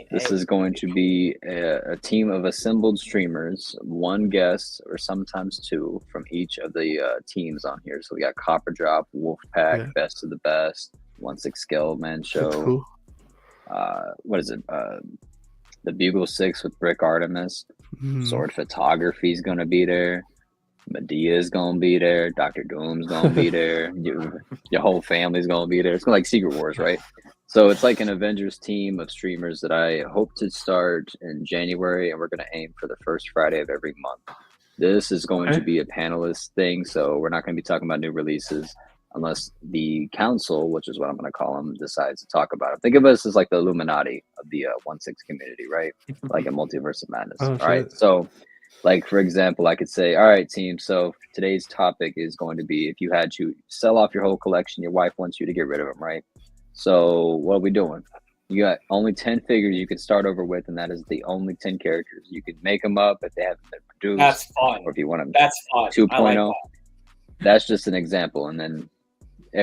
This is going to be a team of assembled streamers, 1 guest or sometimes 2 from each of the teams on here. So we got Copper Drop, Wolfpack, Best of the Best, 1/6 Man Show.
That's cool.
What is it? The Bugle 6 with Brick Artemis. Sword Photography is going to be there. Medea is going to be there. Dr. Doom's going to be there. Your whole family's going to be there. It's like Secret Wars, right? So it's like an Avengers team of streamers that I hope to start in January, and we're going to aim for the first Friday of every month. This is going to be a panelist thing, so we're not going to be talking about new releases unless the council, which is what I'm going to call them, decides to talk about it. Think of us as like the Illuminati of the 1/6 community, right? Like a multiverse of madness. All right. So, like, for example, I could say, all right, team, so today's topic is going to be if you had to sell off your whole collection, your wife wants you to get rid of them, right? So what are we doing? You got only 10 figures you can start over with, and that is the only 10 characters. You can make them up if they haven't been produced.
That's fun.
Or if you want them
that's fun.
2.0. That's just an example. And then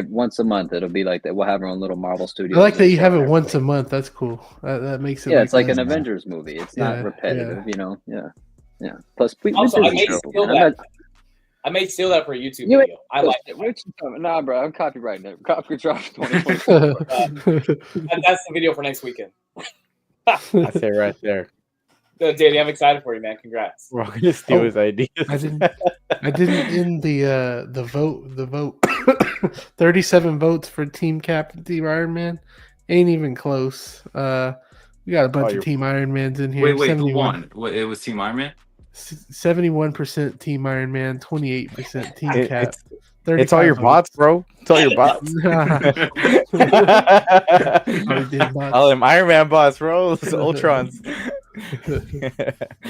once a month, it'll be like that. We'll have our own little Marvel studio.
I like that you have it once a month. That's cool. That makes it.
Yeah, it's like an Avengers movie. It's not repetitive, you know. Yeah. Plus,
also, I may steal that for a YouTube video. I like it.
Nah, bro, I'm copyrighting it. Copy drop 2024.
That's the video for next weekend.
That's it right there.
Danny, I'm excited for you, man. Congrats.
We're gonna steal his ideas.
I didn't end the vote. 37 votes for Team Cap and Team Iron Man. Ain't even close. We got a bunch of Team Iron Mans in here.
Wait, who won? It was Team Iron Man?
71% Team Iron Man, 28% Team Cap.
It's all your bots, bro. It's all your bots. All them Iron Man bots, bro. Those Ultrons.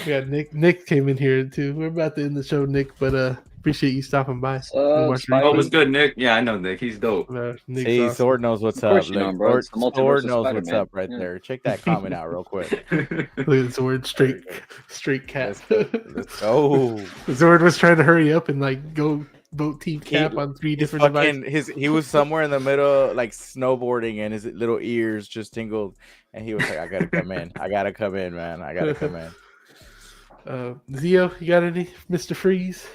Yeah, Nick came in here too. We're about to end the show, Nick, but appreciate you stopping by.
What's good, Nick? Yeah, I know Nick. He's dope.
See, awesome. Sword knows what's up. Sword knows what's up right there. Check that comment out real quick.
Look at Sword, straight cat.
Let's go.
Sword was trying to hurry up and like go vote Team Cap on 3 different devices.
He was somewhere in the middle, like snowboarding, and his little ears just tingled, and he was like, "I gotta come in. I gotta come in, man. I gotta come in."
Zio, you got any, Mr. Freeze?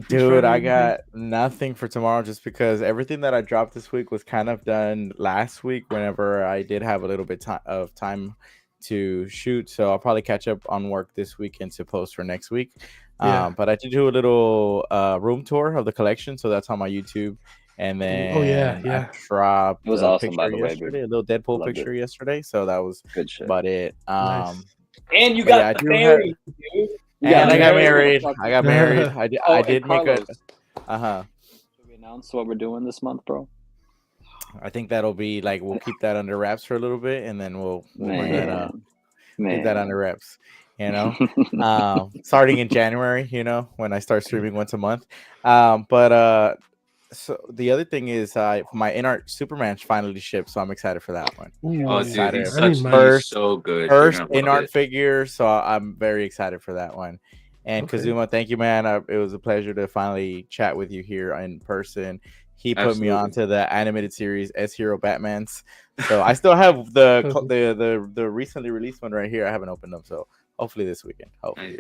Dude, I got nothing for tomorrow just because everything that I dropped this week was kind of done last week whenever I did have a little bit of time to shoot. So I'll probably catch up on work this weekend to post for next week. But I did do a little room tour of the collection. So that's on my YouTube. And then
yeah.
I dropped
It was
a
awesome,
picture
by the way,
yesterday,
dude.
a little Deadpool
Loved
picture
it.
yesterday. So that was
Good shit.
about it.
Nice.
And you
but yeah,
got
I do
married, dude.
And I got married.
motherfucker.
I got married. I did make a.
Carlos, should we announce what we're doing this month, bro?
I think that'll be like we'll keep that under wraps for a little bit, and then we'll bring that up. Keep that under wraps. You know, starting in January. You know, when I start streaming once a month. So the other thing is, my in-art Superman finally shipped, so I'm excited for that one.
Ooh,
Oh, dude, he's so good.
First in-art figure, so I'm very excited for that one. And Kazuma, thank you, man. It was a pleasure to finally chat with you here in person. He put me onto the animated series S-Hero Batmans, so I still have the recently released one right here. I haven't opened them, so hopefully this weekend.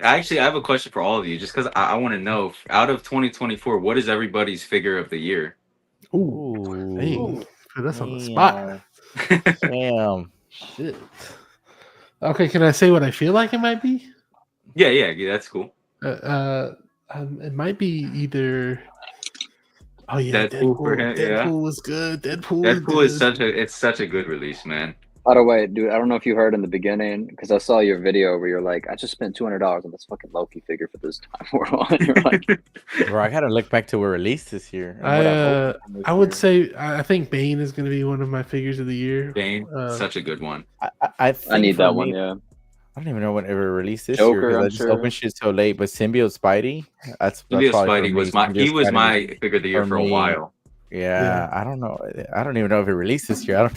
Actually, I have a question for all of you, just because I want to know, out of 2024, what is everybody's figure of the year?
Ooh. That's on the spot.
Damn.
Shit. Okay, can I say what I feel like it might be?
Yeah, that's cool.
It might be either. Oh yeah, Deadpool was good. Deadpool
is such a good release, man.
By the way, dude, I don't know if you heard in the beginning, because I saw your video where you're like, I just spent $200 on this fucking Loki figure for this time world. You're like,
bro, I gotta look back to where released this year.
I would say I think Bane is going to be one of my figures of the year.
Bane, such a good one.
I
need that one. Yeah,
I don't even know when it ever released this
Joker,
year. I just opened shit so late. But Symbiote Spidey, that's
Spidey was my figure of the year for a while.
Yeah, I don't know. I don't even know if it released this year.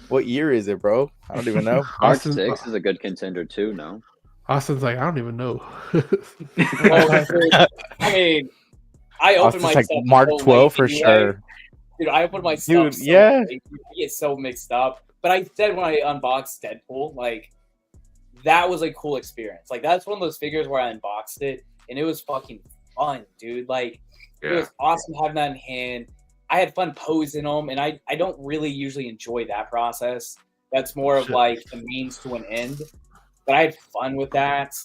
What year is it, bro? I don't even know.
Mark 6 is a good contender too. No,
Austin's like, I don't even know.
I mean, I opened my
like Mark 12 for sure.
Dude, I opened my stuff.
Dude, yeah,
I get so mixed up. But I said when I unboxed Deadpool, like that was a cool experience. Like that's one of those figures where I unboxed it and it was fucking fun, dude. Like it was awesome having that in hand. I had fun posing them, and I don't really usually enjoy that process. That's more of like the means to an end. But I had fun with that.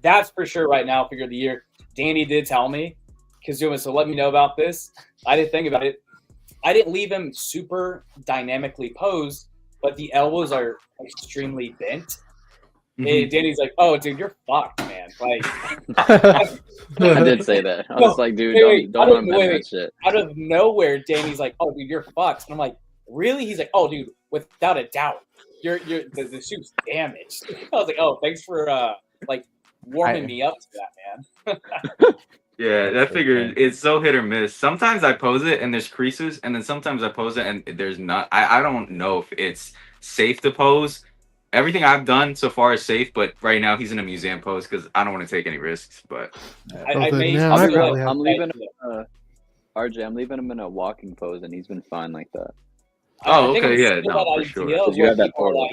That's for sure right now, figure of the year. Danny did tell me, Kazuma, so let me know about this. I didn't think about it. I didn't leave him super dynamically posed, but the elbows are extremely bent. And Danny's like, "Oh, dude, you're fucked, man." Like,
I did say that. I was like, "Dude, don't unbend that shit."
Out of nowhere, Danny's like, "Oh, dude, you're fucked." And I'm like, "Really?" He's like, "Oh, dude, without a doubt, the suit's damaged." I was like, "Oh, thanks for like warming me up to that, man."
Yeah, that figure is so hit or miss. Sometimes I pose it and there's creases, and then sometimes I pose it and there's not. I don't know if it's safe to pose. Everything I've done so far is safe, but right now he's in a museum pose because I don't want to take any risks. But
I'm leaving RJ. I'm leaving him in a walking pose, and he's been fine like that.
Oh, okay, yeah, no, for sure.
You have that photo,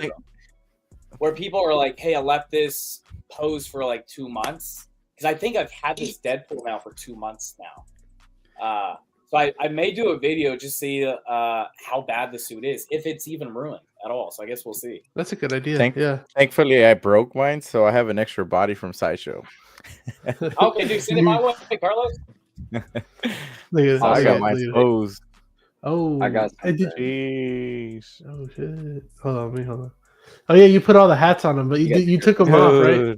where people are like, "Hey, I left this pose for like 2 months," because I think I've had this Deadpool now for 2 months now. So I may do a video just see how bad the suit is, if it's even ruined at all. So I guess we'll see.
That's a good idea.
Thankfully, I broke mine, so I have an extra body from Sideshow.
Okay, dude, send it my way, Carlos.
I got mine posed.
Oh,
I got.
Jeez.
Oh shit! Hold on. Oh yeah, you put all the hats on them, but you took them off, right?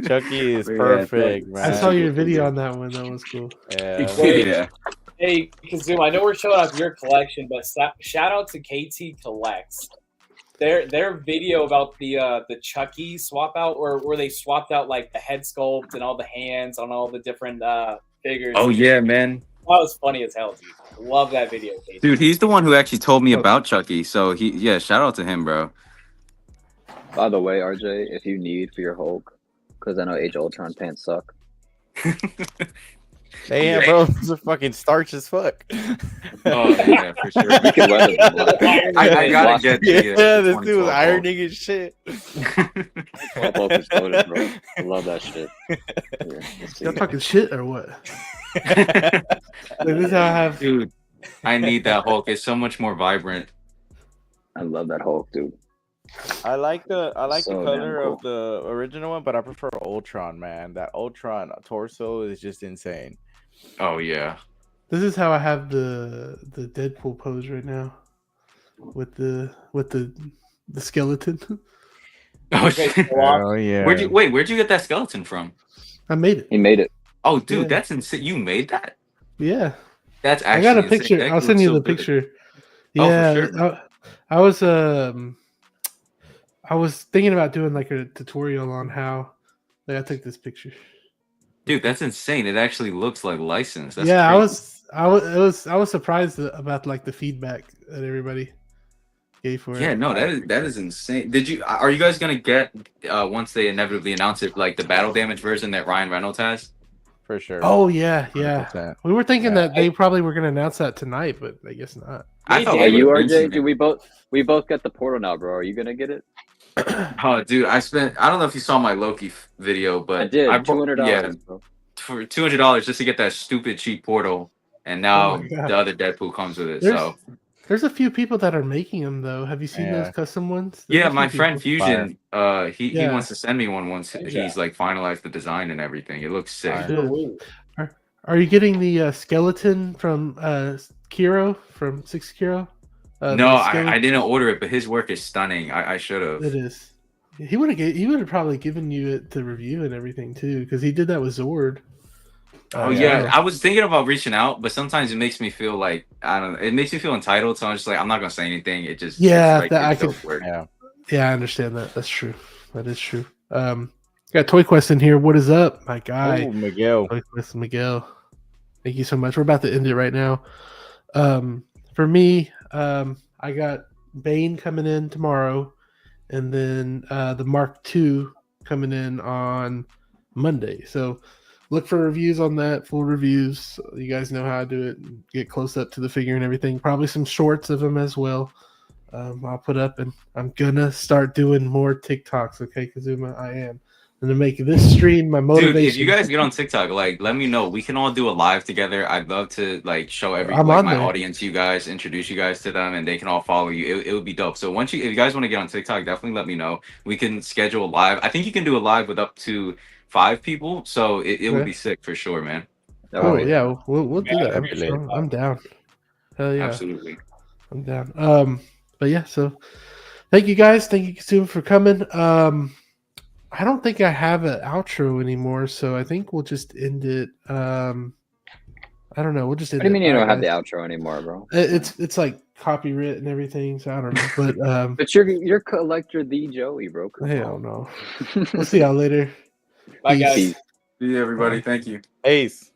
Chucky is perfect, man.
I saw your video on that one. That was cool.
Yeah.
Hey, Kazuma, I know we're showing off your collection, but shout out to KT Collects. Their video about the Chucky swap out, or where they swapped out like the head sculpt and all the hands on all the different figures.
Oh yeah, man.
That was funny as hell, dude. Love that video, KT.
Dude, he's the one who actually told me about Chucky. So shout out to him, bro.
By the way, RJ, if you need for your Hulk, because I know Age of Ultron pants suck.
Damn, bro, those are fucking starch as fuck.
Oh yeah, for sure.
You can wear them.
I gotta get
this dude was ironing his shit.
I love that shit.
That fucking shit or what? This is how I have.
Dude, I need that Hulk. It's so much more vibrant.
I love that Hulk, dude.
I like the
So
color
damn
of the original one, but I prefer Ultron, man. That Ultron torso is just insane.
Oh yeah.
This is how I have the Deadpool pose right now, with the skeleton.
Oh shit.
Oh yeah.
Where'd you get that skeleton from?
I made it.
He made it.
Oh dude,
Yeah.
that's insane. You made that?
Yeah.
That's
I
actually
got a
insane.
picture.
That
I'll send
looks
you
so
the
good.
picture.
Oh, for
Yeah,
sure.
I was thinking about doing like a tutorial on how I took this picture.
Dude, that's insane. It actually looks like licensed. That's
Yeah,
crazy.
I was surprised about like the feedback that everybody gave for
Yeah,
it.
no, that is insane. Are you guys gonna get once they inevitably announce it, like the battle damage version that Ryan Reynolds has?
For sure.
Oh yeah.
100%.
We were thinking that they probably were going to announce that tonight, but I guess not.
I thought
Hey,
we
you
would've been
RJ,
seen it.
we both got the portal now, bro. Are you gonna get it?
Oh, dude, I don't know if you saw my Loki video, but
I did.
$200,
$200, bro.
for $200 just to get that stupid cheap portal, and now the other Deadpool comes with it.
There's a few people that are making them though. Have you seen those custom ones?
Yeah, my friend Fusion,
Fire.
he wants to send me one once he's like finalized the design and everything. It looks sick.
Are you getting the skeleton from Kiro from 6 Kiro?
No, I didn't order it, but his work is stunning. I should have.
It is. He would have probably given you it to review and everything too, because he did that with Zord.
Oh yeah, I was thinking about reaching out, but sometimes it makes me feel like I don't know. It makes me feel entitled, so I'm just like I'm not gonna say anything. It just
I could. Yeah, I understand that. That's true. That is true. Got Toy Quest in here. What is up, my guy?
Oh, Miguel.
Toy Quest Miguel. Thank you so much. We're about to end it right now. For me, I got Bane coming in tomorrow, and then the Mark II coming in on Monday. So look for reviews on that, full reviews. You guys know how I do it. Get close up to the figure and everything. Probably some shorts of them as well. I'll put up, and I'm gonna start doing more TikToks. Okay, Kazuma, I am. And to make this stream my motivation.
Dude, if you guys get on TikTok, like, let me know. We can all do a live together. I'd love to like show my audience, you guys, introduce you guys to them, and they can all follow you. It would be dope. So if you guys want to get on TikTok, definitely let me know. We can schedule a live. I think you can do a live with up to 5 people, so it would be sick for sure, man.
Oh yeah, we'll do that. I'm down. Hell yeah,
absolutely.
I'm down. But yeah, so thank you guys. Thank you, Kazuma, for coming. I don't think I have an outro anymore, so I think we'll just end it. I don't know. We'll just end it.
What do you mean you don't have the outro anymore, bro?
It's like copyright and everything, so I don't know. But
but you're collector the Joey, bro.
Hell no. We'll see y'all later.
Bye, guys.
See you, everybody. Thank you.
Ace.